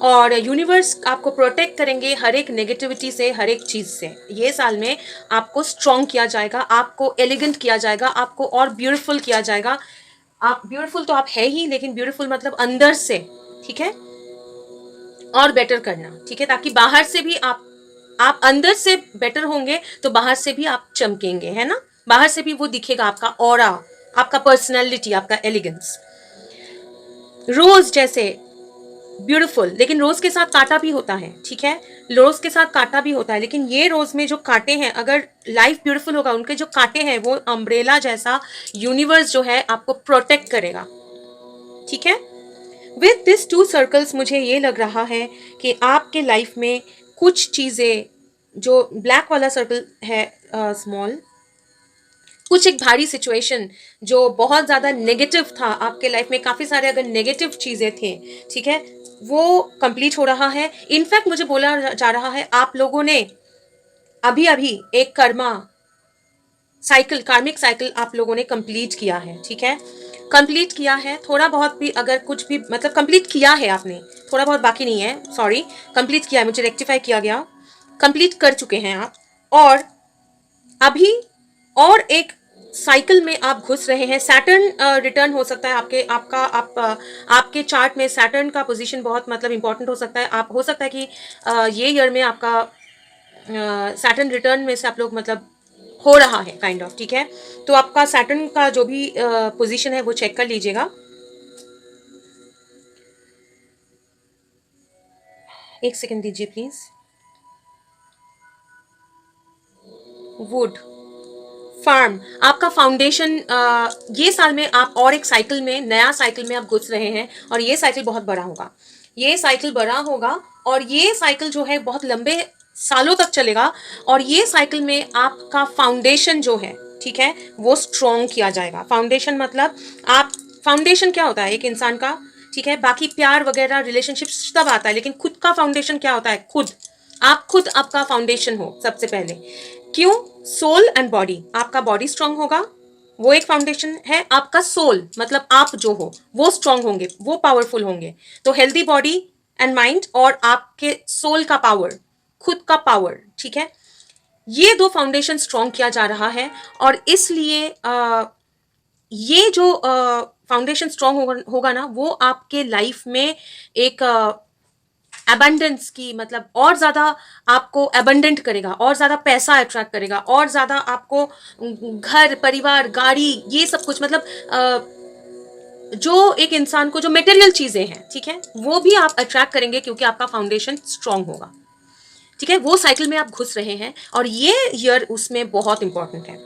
[SPEAKER 1] और यूनिवर्स आपको प्रोटेक्ट करेंगे हर एक नेगेटिविटी से, हर एक चीज़ से। ये साल में आपको स्ट्रॉन्ग किया जाएगा, आपको एलिगेंट किया जाएगा, आपको और ब्यूटीफुल किया जाएगा। आप ब्यूटीफुल तो आप है ही, लेकिन ब्यूटीफुल मतलब अंदर से, ठीक है, और बेटर करना, ठीक है, ताकि बाहर से भी आप अंदर से बेटर होंगे तो बाहर से भी आप चमकेंगे, है ना, बाहर से भी वो दिखेगा, आपका ऑरा, आपका पर्सनालिटी, आपका एलिगेंस। रोज जैसे ब्यूटीफुल, लेकिन रोज के साथ कांटा भी होता है, ठीक है, रोज के साथ कांटा भी होता है, लेकिन ये रोज में जो कांटे हैं, अगर लाइफ ब्यूटीफुल होगा, उनके जो कांटे हैं वो अम्ब्रेला जैसा यूनिवर्स जो है आपको प्रोटेक्ट करेगा, ठीक है। विथ दिस 2 सर्कल्स मुझे ये लग रहा है कि आपके लाइफ में कुछ चीज़ें, जो ब्लैक वाला सर्कल है स्मॉल, कुछ एक भारी सिचुएशन जो बहुत ज़्यादा नेगेटिव था आपके लाइफ में, काफ़ी सारे अगर नेगेटिव चीज़ें थे, ठीक है, वो कंप्लीट हो रहा है। इनफैक्ट मुझे बोला जा रहा है आप लोगों ने अभी अभी एक कार्मिक साइकिल आप लोगों ने कंप्लीट किया है, ठीक है। कंप्लीट किया है, थोड़ा बहुत भी अगर कुछ भी मतलब कंप्लीट किया है आपने, थोड़ा बहुत बाकी नहीं है, सॉरी, कंप्लीट किया है, मुझे रेक्टिफाई किया गया, कंप्लीट कर चुके हैं आप। और अभी और एक साइकिल में आप घुस रहे हैं। सैटर्न रिटर्न हो सकता है आपके आपके चार्ट में सैटर्न का पोजीशन बहुत मतलब इंपॉर्टेंट हो सकता है। आप हो सकता है कि ये ईयर में आपका सैटर्न रिटर्न में से आप लोग मतलब हो रहा है काइंड ऑफ, ठीक है। तो आपका सैटर्न का जो भी पोजीशन है वो चेक कर लीजिएगा। एक सेकंड दीजिए प्लीज। वुड फार्म आपका फाउंडेशन, ये साल में आप और एक साइकिल में, नया साइकिल में आप घुस रहे हैं और ये साइकिल बहुत बड़ा होगा। ये साइकिल बड़ा होगा और ये साइकिल जो है बहुत लंबे सालों तक चलेगा। और ये साइकिल में आपका फाउंडेशन जो है, ठीक है, वो स्ट्रॉन्ग किया जाएगा। फाउंडेशन मतलब आप, फाउंडेशन क्या होता है एक इंसान का, ठीक है, बाकी प्यार वगैरह रिलेशनशिप सब आता है, लेकिन खुद का फाउंडेशन क्या होता है, खुद आप खुद आपका फाउंडेशन हो सबसे पहले। क्यों? सोल एंड बॉडी, आपका बॉडी स्ट्रांग होगा, वो एक फाउंडेशन है। आपका सोल मतलब आप जो हो वो स्ट्रांग होंगे, वो पावरफुल होंगे। तो हेल्दी बॉडी एंड माइंड और आपके सोल का पावर, खुद का पावर, ठीक है, ये दो फाउंडेशन स्ट्रांग किया जा रहा है। और इसलिए ये जो फाउंडेशन स्ट्रांग होगा ना, वो आपके लाइफ में एक एबंडेंस की मतलब और ज्यादा आपको एबंडेंट करेगा, और ज्यादा पैसा अट्रैक्ट करेगा, और ज्यादा आपको घर परिवार गाड़ी ये सब कुछ मतलब जो एक इंसान को जो मटेरियल चीजें हैं, ठीक है, वो भी आप अट्रैक्ट करेंगे क्योंकि आपका फाउंडेशन स्ट्रांग होगा, ठीक है। वो साइकिल में आप घुस रहे हैं और ये ईयर उसमें बहुत इंपॉर्टेंट है,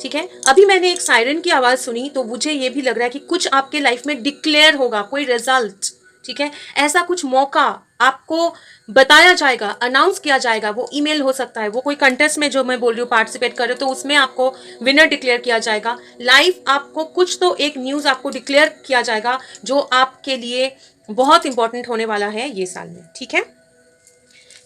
[SPEAKER 1] ठीक है। अभी मैंने एक सायरन की आवाज सुनी तो मुझे ये भी लग रहा है कि कुछ आपके लाइफ में डिक्लेयर होगा, कोई रिजल्ट, ठीक है, ऐसा कुछ मौका आपको बताया जाएगा, अनाउंस किया जाएगा। वो ईमेल हो सकता है, वो कोई कंटेस्ट में जो मैं बोल रही हूँ पार्टिसिपेट कर रहे हो तो उसमें आपको विनर डिक्लेयर किया जाएगा। लाइव आपको कुछ तो एक न्यूज आपको डिक्लेयर किया जाएगा जो आपके लिए बहुत इंपॉर्टेंट होने वाला है ये साल में, ठीक है।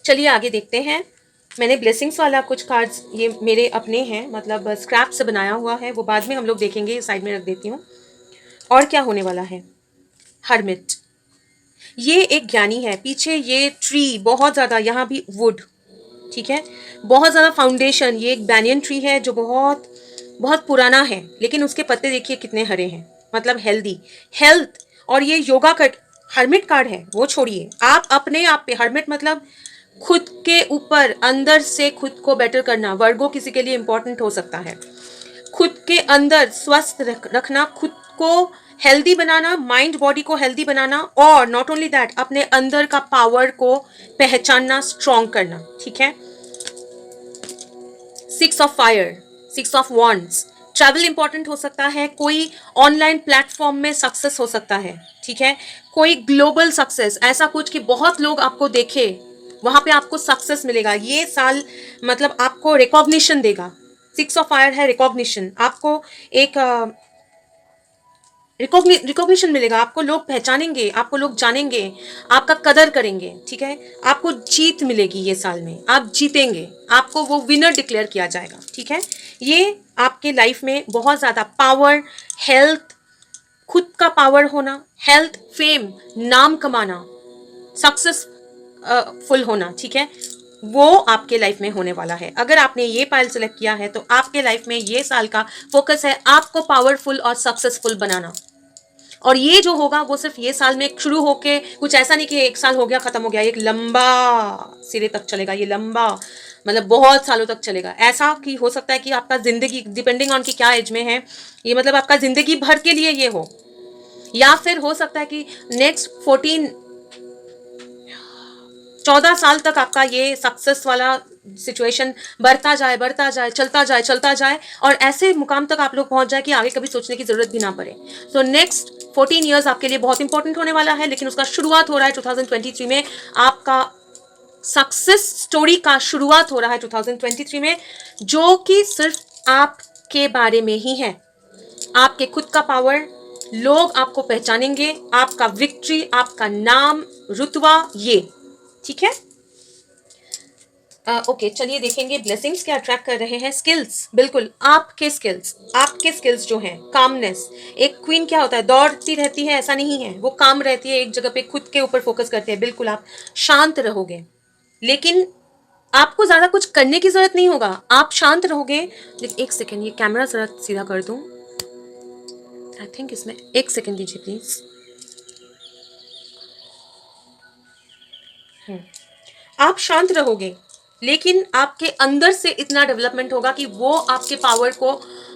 [SPEAKER 1] चलिए आगे देखते हैं। मैंने ब्लेसिंग्स वाला कुछ कार्ड्स, ये मेरे अपने हैं मतलब स्क्रैप से बनाया हुआ है, वो बाद में हम लोग देखेंगे, साइड में रख देती हूँ। और क्या होने वाला है? हर्मिट, ये एक ज्ञानी है, पीछे ये ट्री बहुत ज़्यादा, यहाँ भी वुड, ठीक है, बहुत ज़्यादा फाउंडेशन। ये एक बैनियन ट्री है जो बहुत बहुत पुराना है, लेकिन उसके पत्ते देखिए कितने हरे हैं, मतलब हेल्दी, हेल्थ। और ये योगा का हर्मिट कार्ड है, वो छोड़िए, आप अपने आप पे, हर्मिट मतलब खुद के ऊपर अंदर से खुद को बेटर करना। वर्गो किसी के लिए इंपॉर्टेंट हो सकता है। खुद के अंदर स्वस्थ रखना, खुद को हेल्दी बनाना, माइंड बॉडी को हेल्दी बनाना, और नॉट ओनली दैट अपने अंदर का पावर को पहचानना, स्ट्रॉन्ग करना, ठीक है। 6 of fire, 6 of wands, travel important हो सकता है, कोई ऑनलाइन प्लेटफॉर्म में सक्सेस हो सकता है, ठीक है, कोई ग्लोबल सक्सेस, ऐसा कुछ कि बहुत लोग आपको देखे, वहां पे आपको सक्सेस मिलेगा ये साल, मतलब आपको रिकॉग्निशन देगा। 6 ऑफ फायर है रिकॉग्निशन, आपको एक रिकॉग्निशन मिलेगा, आपको लोग पहचानेंगे, आपको लोग जानेंगे, आपका कदर करेंगे, ठीक है। आपको जीत मिलेगी ये साल में, आप जीतेंगे, आपको वो विनर डिक्लेयर किया जाएगा, ठीक है। ये आपके लाइफ में बहुत ज़्यादा पावर, हेल्थ, खुद का पावर होना, हेल्थ, फेम, नाम कमाना, सक्सेस फुल होना, ठीक है, वो आपके लाइफ में होने वाला है। अगर आपने ये पाइल सेलेक्ट किया है तो आपके लाइफ में ये साल का फोकस है आपको पावरफुल और सक्सेसफुल बनाना। और ये जो होगा वो सिर्फ ये साल में शुरू होके कुछ ऐसा नहीं कि एक साल हो गया खत्म हो गया, एक लंबा सिरे तक चलेगा, ये लंबा मतलब बहुत सालों तक चलेगा। ऐसा कि हो सकता है कि आपका जिंदगी, डिपेंडिंग ऑन कि क्या एज में है, ये मतलब आपका जिंदगी भर के लिए ये हो, या फिर हो सकता है कि नेक्स्ट 14 साल तक आपका ये सक्सेस वाला सिचुएशन बढ़ता जाए, चलता जाए और ऐसे मुकाम तक आप लोग पहुंच जाए कि आगे कभी सोचने की जरूरत भी ना पड़े। सो नेक्स्ट 14 इयर्स आपके लिए बहुत इंपॉर्टेंट होने वाला है, लेकिन उसका शुरुआत हो रहा है 2023 में। आपका सक्सेस स्टोरी का शुरुआत हो रहा है 2023 में, जो कि सिर्फ आपके बारे में ही है। आपके खुद का पावर, लोग आपको पहचानेंगे, आपका विक्ट्री, आपका नाम, रुतबा, ये, ठीक है। ओके, चलिए देखेंगे ब्लेसिंग्स क्या अट्रैक्ट कर रहे हैं। स्किल्स, बिल्कुल आपके स्किल्स जो हैं, कामनेस। एक क्वीन क्या होता है, दौड़ती रहती है ऐसा नहीं है, वो काम रहती है एक जगह पे, खुद के ऊपर फोकस करते हैं। बिल्कुल आप शांत रहोगे, लेकिन आपको ज्यादा कुछ करने की जरूरत नहीं होगा, आप शांत रहोगे। लेकिन एक सेकेंड, ये कैमरा जरा सीधा कर दूं। आई थिंक इसमें एक सेकेंड दीजिए प्लीज। आप शांत रहोगे, लेकिन आपके अंदर से इतना डेवलपमेंट होगा कि वो आपके पावर को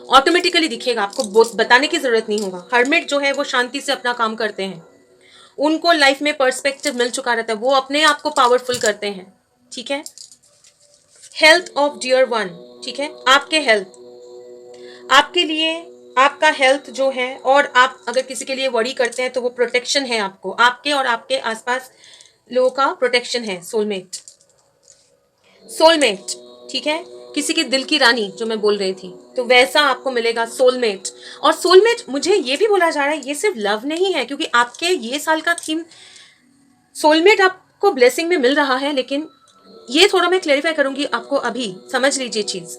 [SPEAKER 1] ऑटोमेटिकली दिखेगा, आपको बताने की जरूरत नहीं होगा। हर्मिट जो है वो शांति से अपना काम करते हैं, उनको लाइफ में पर्सपेक्टिव मिल चुका रहता है, वो अपने आप को पावरफुल करते हैं। ठीक है। हेल्थ ऑफ डियर वन, ठीक है, आपके हेल्थ, आपके लिए आपका हेल्थ जो है, और आप अगर किसी के लिए वरी करते हैं तो वो प्रोटेक्शन है आपको, आपके और आपके आसपास लोगों का प्रोटेक्शन है। सोलमेट, ठीक है, किसी की दिल की रानी जो मैं बोल रही थी, तो वैसा आपको मिलेगा सोलमेट। और सोलमेट मुझे ये भी बोला जा रहा है, ये सिर्फ लव नहीं है, क्योंकि आपके ये साल का थीम सोलमेट आपको ब्लेसिंग में मिल रहा है। लेकिन ये थोड़ा मैं क्लेरिफाई करूंगी आपको, अभी समझ लीजिए चीज।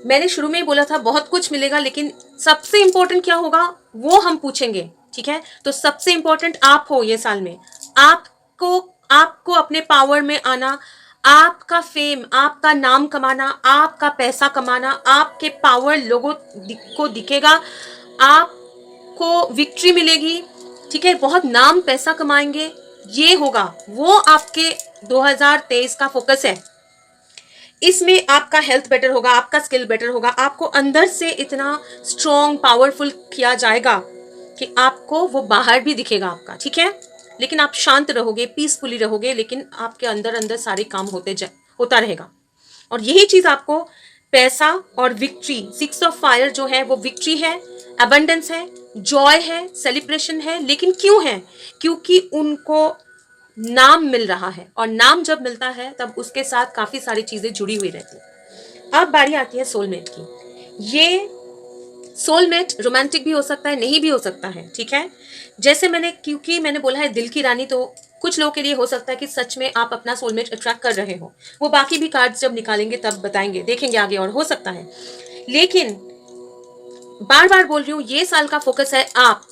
[SPEAKER 1] मैंने शुरू में ही बोला था बहुत कुछ मिलेगा, लेकिन सबसे इंपॉर्टेंट क्या होगा वो हम पूछेंगे। ठीक है, तो सबसे इंपॉर्टेंट आप हो ये साल में। आपको आपको अपने पावर में आना, आपका फेम, आपका नाम कमाना, आपका पैसा कमाना, आपके पावर लोगों को दिखेगा, आपको विक्ट्री मिलेगी। ठीक है, बहुत नाम पैसा कमाएंगे, ये होगा, वो आपके 2023 का फोकस है। इसमें आपका हेल्थ बेटर होगा, आपका स्किल बेटर होगा, आपको अंदर से इतना स्ट्रॉन्ग पावरफुल किया जाएगा कि आपको वो बाहर भी दिखेगा आपका। ठीक है, लेकिन आप शांत रहोगे, पीसफुली रहोगे, लेकिन आपके अंदर अंदर सारे काम होता रहेगा। और यही चीज आपको पैसा और विक्ट्री, 6 ऑफ फायर जो है वो विक्ट्री है, अबंडेंस है, जॉय है, सेलिब्रेशन है। लेकिन क्यों है? क्योंकि उनको नाम मिल रहा है, और नाम जब मिलता है तब उसके साथ काफी सारी चीजें जुड़ी हुई रहती है। अब बारी आती है सोलमेट की। ये सोलमेट रोमांटिक भी हो सकता है, नहीं भी हो सकता है। ठीक है, जैसे क्योंकि मैंने बोला है दिल की रानी, तो कुछ लोगों के लिए हो सकता है कि सच में आप अपना सोलमेट अट्रैक्ट कर रहे हो। वो बाकी भी कार्ड्स जब निकालेंगे तब बताएंगे, देखेंगे आगे, और हो सकता है। लेकिन बार बार बोल रही हूँ, ये साल का फोकस है आप,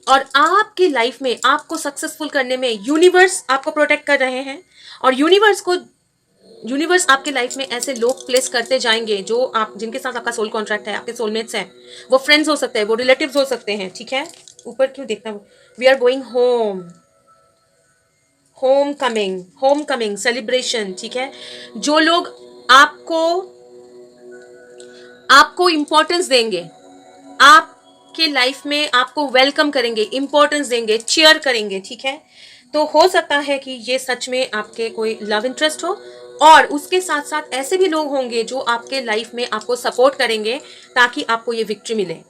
[SPEAKER 1] और आपकी लाइफ में आपको सक्सेसफुल करने में यूनिवर्स आपको प्रोटेक्ट कर रहे हैं। और यूनिवर्स आपके लाइफ में ऐसे लोग प्लेस करते जाएंगे जो आप, जिनके साथ आपका सोल कॉन्ट्रैक्ट है, आपके सोलमेट्स हैं। वो फ्रेंड्स हो सकते हैं, वो रिलेटिव्स हो सकते हैं। ठीक है, ऊपर क्यों देखना। We are going homecoming celebration. ठीक है, जो लोग आपको आपको इंपॉर्टेंस देंगे, आपके लाइफ में आपको वेलकम करेंगे, इंपॉर्टेंस देंगे, चीयर करेंगे। ठीक है, तो हो सकता है कि ये सच में आपके कोई लव इंटरेस्ट हो, और उसके साथ साथ ऐसे भी लोग होंगे जो आपके लाइफ में आपको सपोर्ट करेंगे ताकि आपको ये विक्ट्री मिले।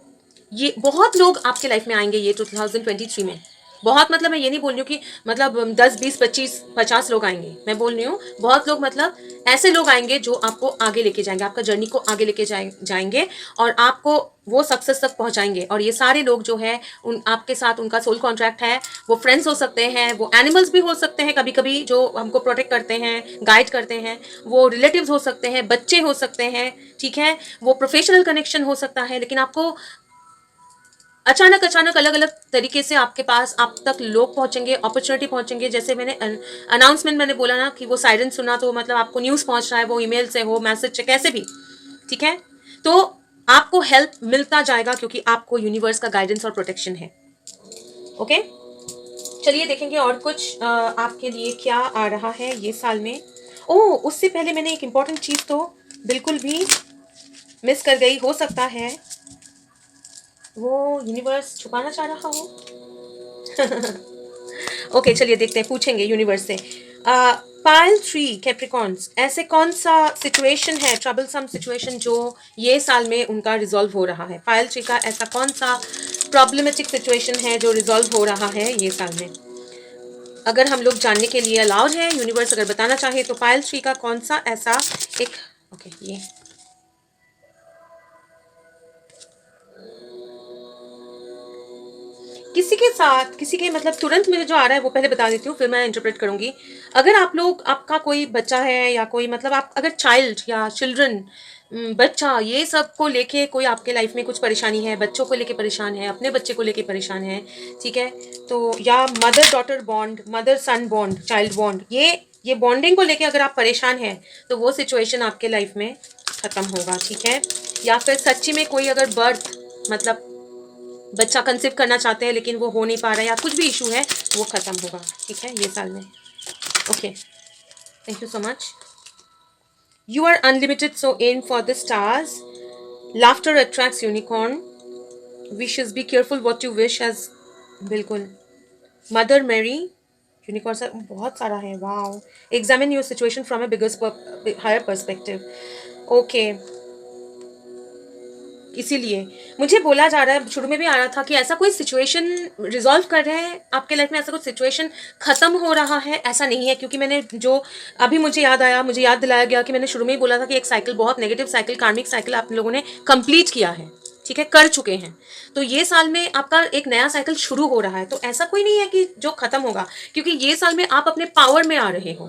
[SPEAKER 1] ये बहुत लोग आपके लाइफ में आएंगे ये 2023 में। बहुत, मतलब मैं ये नहीं बोल रही हूँ कि मतलब 10 20 25 50 लोग आएंगे, मैं बोल रही हूँ बहुत लोग, मतलब ऐसे लोग आएंगे जो आपको आगे लेके जाएंगे, आपका जर्नी को आगे लेके जाएंगे, और आपको वो सक्सेस तक पहुंचाएंगे। और ये सारे लोग जो है, उन आपके साथ उनका सोल कॉन्ट्रैक्ट है। वो फ्रेंड्स हो सकते हैं, वो एनिमल्स भी हो सकते हैं कभी कभी जो हमको प्रोटेक्ट करते हैं, गाइड करते हैं, वो रिलेटिव्स हो सकते हैं, बच्चे हो सकते हैं। ठीक है, वो प्रोफेशनल कनेक्शन हो सकता है। लेकिन आपको अचानक अचानक अलग अलग तरीके से आपके पास, आप तक लोग पहुंचेंगे, अपॉर्चुनिटी पहुंचेंगे। जैसे मैंने अनाउंसमेंट मैंने बोला ना कि वो सायरन सुना, तो मतलब आपको न्यूज़ पहुंच रहा है, वो ईमेल से हो, मैसेज से, कैसे भी। ठीक है, तो आपको हेल्प मिलता जाएगा क्योंकि आपको यूनिवर्स का गाइडेंस और प्रोटेक्शन है। ओके, चलिए देखेंगे और कुछ आपके लिए क्या आ रहा है ये साल में। उससे पहले मैंने एक इंपॉर्टेंट चीज़ तो बिल्कुल भी मिस कर गई। हो सकता है वो यूनिवर्स छुपाना चाह रहा हो। ओके, चलिए देखते हैं, पूछेंगे यूनिवर्स से। पाइल 3 कैप्रिकॉन्स, ऐसे कौन सा सिचुएशन है, ट्रबलसम सिचुएशन, जो ये साल में उनका रिजॉल्व हो रहा है। पाइल 3 का ऐसा कौन सा प्रॉब्लमेटिक सिचुएशन है जो रिजॉल्व हो रहा है ये साल में। अगर हम लोग जानने के लिए अलाउड है, यूनिवर्स अगर बताना चाहे, तो पाइल 3 का कौन सा ऐसा एक, ओके, ये किसी के साथ, किसी के मतलब तुरंत मुझे जो आ रहा है वो पहले बता देती हूँ, फिर मैं इंटरप्रेट करूँगी। अगर आप लोग, आपका कोई बच्चा है या कोई मतलब आप अगर चाइल्ड या चिल्ड्रन, बच्चा, ये सब को लेके कोई आपके लाइफ में कुछ परेशानी है, बच्चों को लेके परेशान है, अपने बच्चे को लेके परेशान है, ठीक है, तो या मदर डॉटर बॉन्ड, मदर सन बॉन्ड, चाइल्ड बॉन्ड, ये बॉन्डिंग को लेके अगर आप परेशान हैं तो वो सिचुएशन आपके लाइफ में ख़त्म होगा, ठीक है। या फिर सच्ची में कोई अगर बर्थ मतलब बच्चा कंसीव करना चाहते हैं लेकिन वो हो नहीं पा रहा है या कुछ भी इशू है, वो ख़त्म होगा, ठीक है, ये साल में। Okay, thank you so much. You are unlimited, so am for the stars. Laughter attracts unicorn. Wishes, be careful what you wish as. बिल्कुल। मदर मैरी, यूनिकॉर्न सर बहुत सारा है, wow. Examine your situation from a bigger higher perspective. Okay, इसीलिए मुझे बोला जा रहा है, शुरू में भी आ रहा था कि ऐसा कोई सिचुएशन रिजॉल्व कर रहे हैं आपके लाइफ में, ऐसा कुछ सिचुएशन खत्म हो रहा है, ऐसा नहीं है। क्योंकि मैंने जो अभी मुझे याद आया, मुझे याद दिलाया गया कि मैंने शुरू में ही बोला था कि एक साइकिल, बहुत नेगेटिव साइकिल, कार्मिक साइकिल आप लोगों ने कंप्लीट किया है, ठीक है, कर चुके हैं। तो ये साल में आपका एक नया साइकिल शुरू हो रहा है, तो ऐसा कोई नहीं है कि जो खत्म होगा, क्योंकि ये साल में आप अपने पावर में आ रहे हो,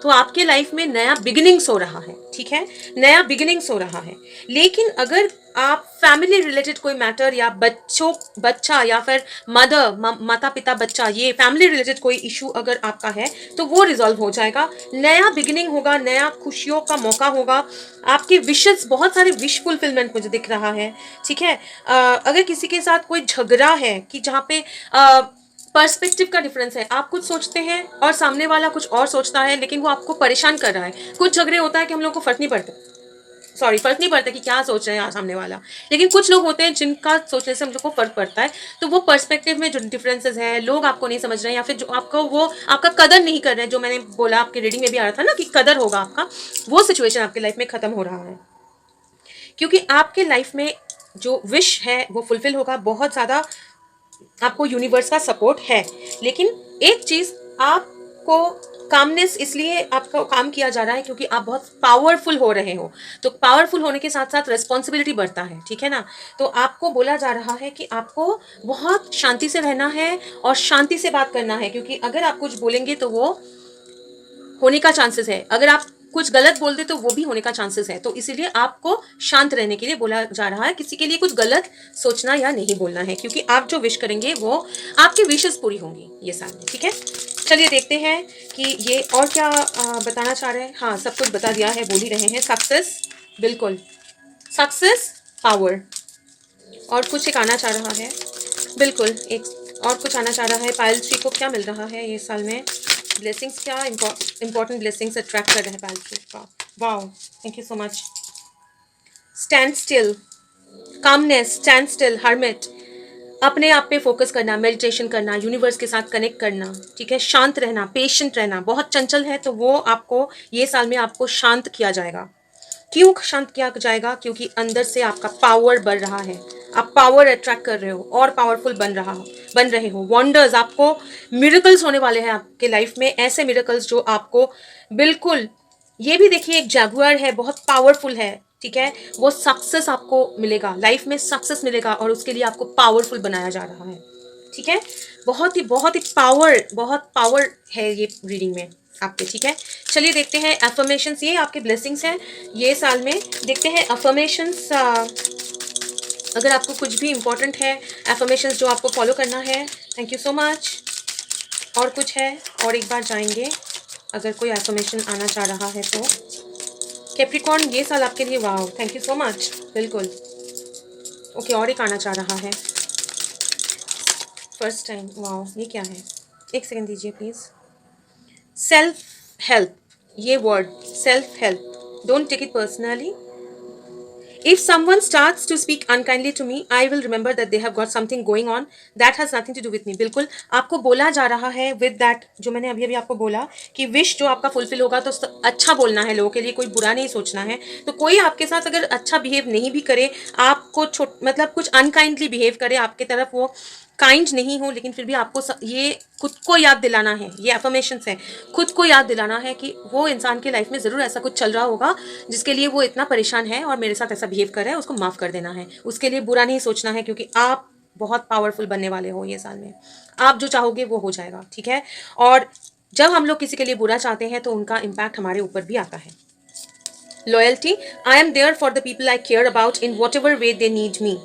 [SPEAKER 1] तो आपके लाइफ में नया बिगिनिंग्स हो रहा है, ठीक है, नया बिगिनिंग्स हो रहा है। लेकिन अगर आप फैमिली रिलेटेड कोई मैटर या बच्चा या फिर मदर, माता पिता बच्चा, ये फैमिली रिलेटेड कोई इशू अगर आपका है तो वो रिजॉल्व हो जाएगा, नया बिगिनिंग होगा, नया खुशियों का मौका होगा। आपके विशेस, बहुत सारे विश फुलफिलमेंट मुझे दिख रहा है, ठीक है। अगर किसी के साथ कोई झगड़ा है कि जहाँ पे पर्सपेक्टिव का डिफरेंस है, आप कुछ सोचते हैं और सामने वाला कुछ और सोचता है, लेकिन वो आपको परेशान कर रहा है। कुछ झगड़े होता है कि हम लोग को फर्क नहीं पड़ता, फर्क नहीं पड़ता कि क्या सोच रहे हैं सामने वाला, लेकिन कुछ लोग होते हैं जिनका सोचने से हम लोग को फर्क पड़ता है। तो वो पर्सपेक्टिव में जो डिफरेंसेस है, लोग आपको नहीं समझ रहे हैं या फिर जो आपको वो आपका कदर नहीं कर रहे हैं, जो मैंने बोला आपके रीडिंग में भी आ रहा था ना कि कदर होगा आपका, वो सिचुएशन आपके लाइफ में खत्म हो रहा है। क्योंकि आपके लाइफ में जो विश है वो फुलफिल होगा, बहुत ज़्यादा आपको यूनिवर्स का सपोर्ट है। लेकिन एक चीज, आपको कामनेस इसलिए आपका काम किया जा रहा है क्योंकि आप बहुत पावरफुल हो रहे हो। तो पावरफुल होने के साथ साथ रिस्पॉन्सिबिलिटी बढ़ता है, ठीक है ना। तो आपको बोला जा रहा है कि आपको बहुत शांति से रहना है और शांति से बात करना है, क्योंकि अगर आप कुछ बोलेंगे तो वो होने का चांसेस है, अगर आप कुछ गलत बोल दे तो वो भी होने का चांसेस है। तो इसीलिए आपको शांत रहने के लिए बोला जा रहा है, किसी के लिए कुछ गलत सोचना या नहीं बोलना है, क्योंकि आप जो विश करेंगे वो आपकी विशेस पूरी होंगी ये साल में, ठीक है। चलिए देखते हैं कि ये और क्या बताना चाह रहे हैं। हाँ, सब कुछ बता दिया है, बोल ही रहे हैं। सक्सेस, बिल्कुल, सक्सेस, पावर, और कुछ एक आना चाह रहा है, बिल्कुल, एक और कुछ आना चाह रहा है। पायल श्री को क्या मिल रहा है ये साल में, ब्लेसिंग्स, क्या इंपॉर्टेंट ब्लेसिंग्स अट्रैक्ट कर रहे हैं पायल श्री का। Wow, thank you so much. Stand still, calmness, stand still, hermit, अपने आप पे फोकस करना, मेडिटेशन करना, यूनिवर्स के साथ कनेक्ट करना, ठीक है, शांत रहना, पेशेंट रहना। बहुत चंचल है तो वो आपको ये साल में आपको शांत किया जाएगा। क्यों शांत किया जाएगा? क्योंकि अंदर से आपका पावर बढ़ रहा है, आप पावर अट्रैक्ट कर रहे हो और पावरफुल बन रहे हो। वंडर्स, आपको मिरेकल्स होने वाले हैं आपके लाइफ में, ऐसे मिरेकल्स जो आपको बिल्कुल, ये भी देखिए एक जैगुआर है, बहुत पावरफुल है, ठीक है, वो सक्सेस आपको मिलेगा, लाइफ में सक्सेस मिलेगा और उसके लिए आपको पावरफुल बनाया जा रहा है, ठीक है। बहुत ही बहुत पावर है ये रीडिंग में आपके, ठीक है। चलिए देखते हैं अफर्मेशंस, ये आपके ब्लेसिंग्स हैं ये साल में। देखते हैं अफर्मेशंस, अगर आपको कुछ भी इंपॉर्टेंट है अफर्मेशंस जो आपको फॉलो करना है। Thank you so much. और कुछ है, और एक बार जाएंगे अगर कोई अफर्मेशन आना चाह रहा है तो। कैप्रिकॉर्न, ये साल आपके लिए, wow, thank you so much, बिल्कुल। ओके, और एक आना चाह रहा है फर्स्ट टाइम, वाओ, ये क्या है, एक सेकंड दीजिए प्लीज़। सेल्फ हेल्प, ये word self help, don't take it personally. If someone starts to speak unkindly to me, I will remember that they have got something going on that has nothing to do with me. बिल्कुल आपको बोला जा रहा है with that, जो मैंने अभी अभी आपको बोला कि विश जो आपका फुलफिल होगा तो अच्छा बोलना है लोगों के लिए, कोई बुरा नहीं सोचना है। तो कोई आपके साथ अगर अच्छा बिहेव नहीं भी करे, आपको मतलब कुछ अनकाइंडली बिहेव करे आपके तरफ, वो काइंड नहीं हो, लेकिन फिर भी आपको ये खुद को याद दिलाना है, ये अफर्मेशंस है, खुद को याद दिलाना है कि वो इंसान के लाइफ में ज़रूर ऐसा कुछ चल रहा होगा जिसके लिए वो इतना परेशान है और मेरे साथ ऐसा बिहेव कर रहा है, उसको माफ़ कर देना है, उसके लिए बुरा नहीं सोचना है, क्योंकि आप बहुत पावरफुल बनने वाले हो ये साल में। आप जो चाहोगे वो हो जाएगा, ठीक है। और जब हम लोग किसी के लिए बुरा चाहते हैं तो उनका इम्पैक्ट हमारे ऊपर भी आता है। Loyalty, I am there for the people I care about in whatever way they need me,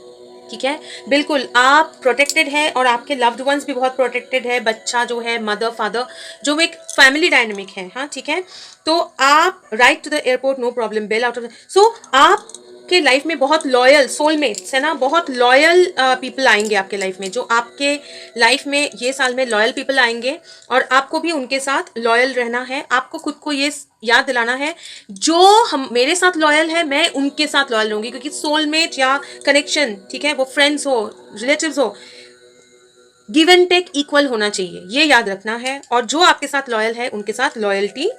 [SPEAKER 1] ठीक है। बिल्कुल आप प्रोटेक्टेड है और आपके लव्ड वंस भी बहुत प्रोटेक्टेड है। बच्चा जो है, मदर फादर, जो एक फैमिली डायनेमिक है, हाँ ठीक है। तो आप right to the airport, no problem, bail out of, so आपके लाइफ में बहुत लॉयल सोलमेट्स है ना, बहुत लॉयल पीपल आएंगे आपके लाइफ में, जो आपके लाइफ में ये साल में लॉयल पीपल आएंगे। और आपको भी उनके साथ लॉयल रहना है। आपको खुद को ये याद दिलाना है, जो हम मेरे साथ लॉयल है मैं उनके साथ लॉयल रहूंगी, क्योंकि सोलमेट या कनेक्शन, ठीक है, वो फ्रेंड्स हो, रिलेटिव्स हो, गिव एंड टेक इक्वल होना चाहिए, ये याद रखना है। और जो आपके साथ लॉयल है उनके साथ लॉयल्टी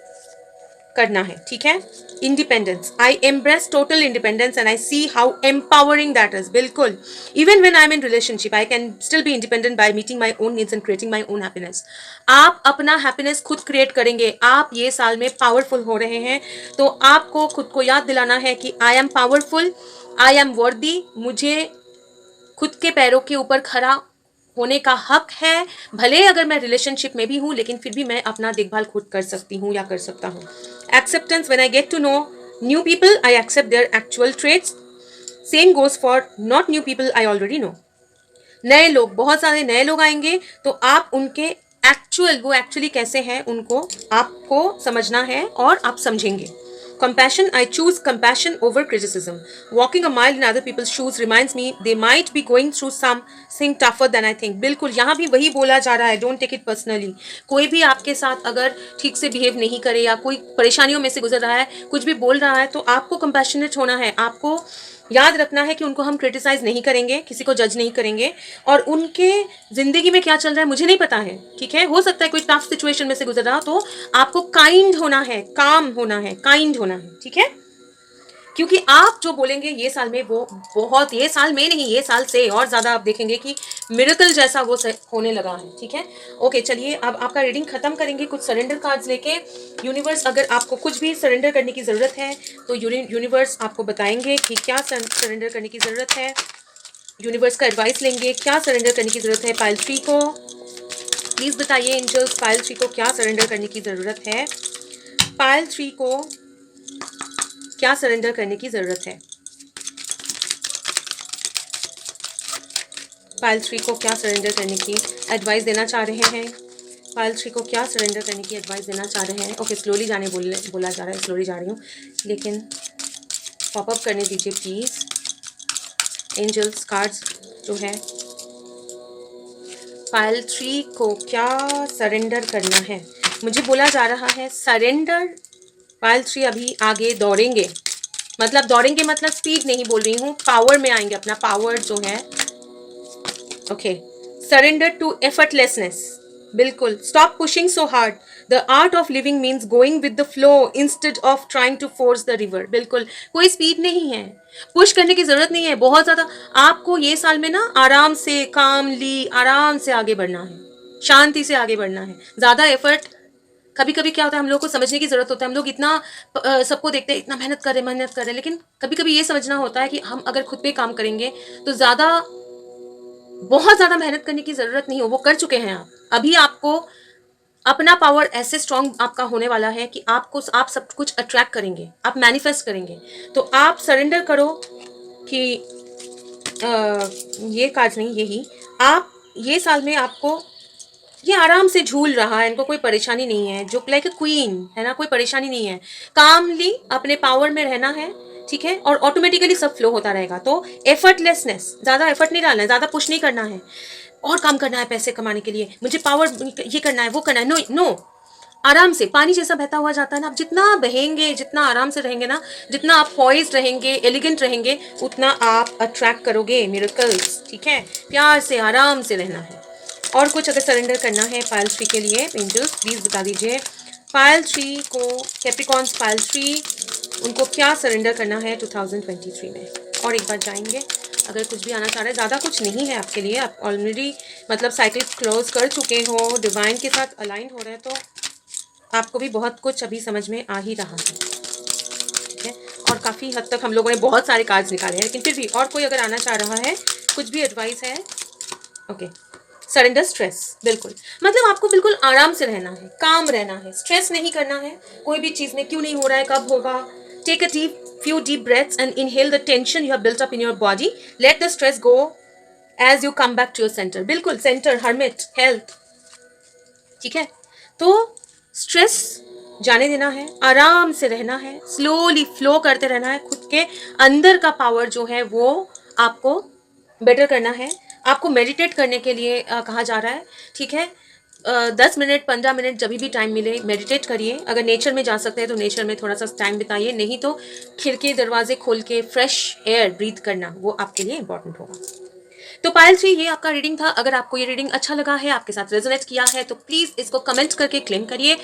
[SPEAKER 1] करना है, ठीक है। Independence, I embrace total independence and I see how empowering that is. बिल्कुल, even when I am in relationship I can still be independent by meeting my own needs and creating my own happiness. आप अपना happiness खुद create करेंगे। आप ये साल में powerful हो रहे हैं, तो आपको खुद को याद दिलाना है कि I am powerful, I am वर्दी, मुझे खुद के पैरों के ऊपर खड़ा होने का हक है। भले अगर मैं रिलेशनशिप में भी हूँ, लेकिन फिर भी मैं अपना देखभाल खुद कर सकती हूँ या कर सकता हूँ। Acceptance, when I get to know new people I accept their actual traits, same goes for not new people I already know. नए लोग, बहुत सारे नए लोग आएंगे, तो आप उनके वो एक्चुअली कैसे हैं उनको आपको समझना है और आप समझेंगे। Compassion, I choose compassion over criticism. Walking a mile in other people's shoes reminds me they might be going through something tougher than I think. बिल्कुल यहाँ भी वही बोला जा रहा है, डोंट टेक इट पर्सनली। कोई भी आपके साथ अगर ठीक से बिहेव नहीं करे या कोई परेशानियों में से गुजर रहा है, कुछ भी बोल रहा है, तो आपको कंपैशनेट होना है। आपको याद रखना है कि उनको हम क्रिटिसाइज नहीं करेंगे, किसी को जज नहीं करेंगे, और उनके जिंदगी में क्या चल रहा है मुझे नहीं पता है, ठीक है। हो सकता है कोई टफ सिचुएशन में से गुजर रहा, तो आपको काइंड होना है, काम होना है, काइंड होना है, ठीक है। क्योंकि आप जो बोलेंगे ये साल में, वो बहुत, ये साल में नहीं, ये साल से और ज़्यादा आप देखेंगे कि मिरेकल जैसा वो होने लगा है, ठीक है। ओके, चलिए अब आपका रीडिंग खत्म करेंगे कुछ सरेंडर कार्ड्स लेके। यूनिवर्स, अगर आपको कुछ भी सरेंडर करने की ज़रूरत है तो यूनिवर्स आपको बताएंगे कि क्या सरेंडर करने की ज़रूरत है। यूनिवर्स का एडवाइस लेंगे, क्या सरेंडर करने की ज़रूरत है पाइल 3 को। प्लीज़ बताइए एंजल्स, पाइल 3 को क्या सरेंडर करने की ज़रूरत है। पाइल 3 को क्या सरेंडर करने की ज़रूरत है। पाइल 3 को क्या सरेंडर करने की एडवाइस देना चाह रहे हैं। पाइल 3 को क्या सरेंडर करने की एडवाइस देना चाह रहे हैं। ओके, स्लोली जाने बोला जा रहा है, स्लोली जा रही हूँ, लेकिन पॉपअप करने दीजिए प्लीज़ एंजल्स कार्ड्स जो है। पाइल 3 को क्या सरेंडर करना है, मुझे बोला जा रहा है सरेंडर। पाइल 3 अभी आगे दौड़ेंगे, मतलब दौड़ेंगे मतलब स्पीड नहीं बोल रही हूँ, पावर में आएंगे, अपना पावर जो है। Okay, surrender to effortlessness. बिल्कुल, stop pushing so hard, the art of living means going with the flow instead of trying to force the river. बिल्कुल, कोई स्पीड नहीं है, पुश करने की जरूरत नहीं है बहुत ज़्यादा। आपको ये साल में ना आराम से, कामली, आराम से आगे बढ़ना है, शांति से आगे बढ़ना है। ज़्यादा एफर्ट, कभी कभी क्या होता है, हम लोग को समझने की ज़रूरत होता है। हम लोग इतना सबको देखते हैं, इतना मेहनत कर रहे हैं, लेकिन कभी कभी ये समझना होता है कि हम अगर खुद पे काम करेंगे तो बहुत ज़्यादा मेहनत करने की ज़रूरत नहीं हो, वो कर चुके हैं आप। अभी आपको अपना पावर ऐसे स्ट्रांग आपका होने वाला है कि आप सब कुछ अट्रैक्ट करेंगे, आप मैनिफेस्ट करेंगे। तो आप सरेंडर करो कि ये कार्ड नहीं, यही आप ये साल में आपको ये आराम से झूल रहा है, इनको कोई परेशानी नहीं है, जो लाइक अ क्वीन है ना, कोई परेशानी नहीं है। कामली अपने पावर में रहना है, ठीक है, और ऑटोमेटिकली सब फ्लो होता रहेगा। तो एफर्टलेसनेस, ज़्यादा एफर्ट नहीं डालना है, ज़्यादा पुश नहीं करना है, और काम करना है पैसे कमाने के लिए, मुझे पावर ये करना है, वो करना है, नो नो। आराम से पानी जैसा बहता हुआ जाता है ना, आप जितना बहेंगे, जितना आराम से रहेंगे ना, जितना आप पॉइज्ड रहेंगे, एलिगेंट रहेंगे, उतना आप अट्रैक्ट करोगे मिरेकल्स, ठीक है। प्यार से, आराम से रहना है। और कुछ अगर सरेंडर करना है पाइल 3 के लिए, एंजल्स प्लीज़ बता दीजिए। पाइल 3 को, कैप्रिकॉन्स पाइल 3, उनको क्या सरेंडर करना है 2023 में। और एक बार जाएंगे, अगर कुछ भी आना चाह रहे हैं, ज़्यादा कुछ नहीं है आपके लिए, आप ऑलरेडी मतलब साइकिल क्लोज कर चुके हो, डिवाइन के साथ अलाइन हो रहे हैं, तो आपको भी बहुत कुछ अभी समझ में आ ही रहा है, ठीक है। और काफ़ी हद तक हम लोगों ने बहुत सारे कार्ड्स निकाले हैं, लेकिन फिर भी और कोई अगर आना चाह रहा है, कुछ भी एडवाइस है ओके, सरेंडर स्ट्रेस, बिल्कुल, मतलब आपको बिल्कुल आराम से रहना है, काम रहना है, स्ट्रेस नहीं करना है कोई भी चीज़ में, क्यों नहीं हो रहा है, कब होगा। Take a few deep breaths and inhale the tension you have built up in your body. Let the stress go as you come back to your center. बिल्कुल, सेंटर, हर्मिट, हेल्थ, ठीक है। तो स्ट्रेस जाने देना है, आराम से रहना है, स्लोली फ्लो करते रहना है, खुद के अंदर का पावर जो है वो आपको बेटर करना है। आपको मेडिटेट करने के लिए कहा जा रहा है, ठीक है। 10 मिनट 15 मिनट जब भी टाइम मिले मेडिटेट करिए। अगर नेचर में जा सकते हैं तो नेचर में थोड़ा सा टाइम बिताइए, नहीं तो खिड़की दरवाजे खोल के फ्रेश एयर ब्रीथ करना वो आपके लिए इंपॉर्टेंट होगा। तो पायल जी, ये आपका रीडिंग था। अगर आपको ये रीडिंग अच्छा लगा है, आपके साथ रेजोनेट किया है, तो प्लीज इसको कमेंट करके क्लेम करिए।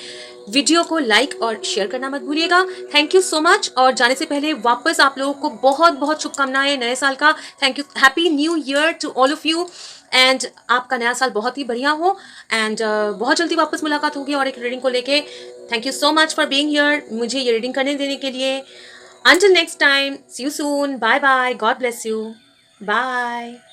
[SPEAKER 1] वीडियो को लाइक और शेयर करना मत भूलिएगा। Thank you so much. और जाने से पहले वापस आप लोगों को बहुत बहुत शुभकामनाएं नए साल का। Thank you, happy new year to all of you. And आपका नया साल बहुत ही बढ़िया हो। एंड बहुत जल्दी वापस मुलाकात होगी और एक रीडिंग को लेके। Thank you so much for being here, मुझे ये रीडिंग करने देने के लिए। Until next time, see you soon. Bye bye. God bless you. Bye.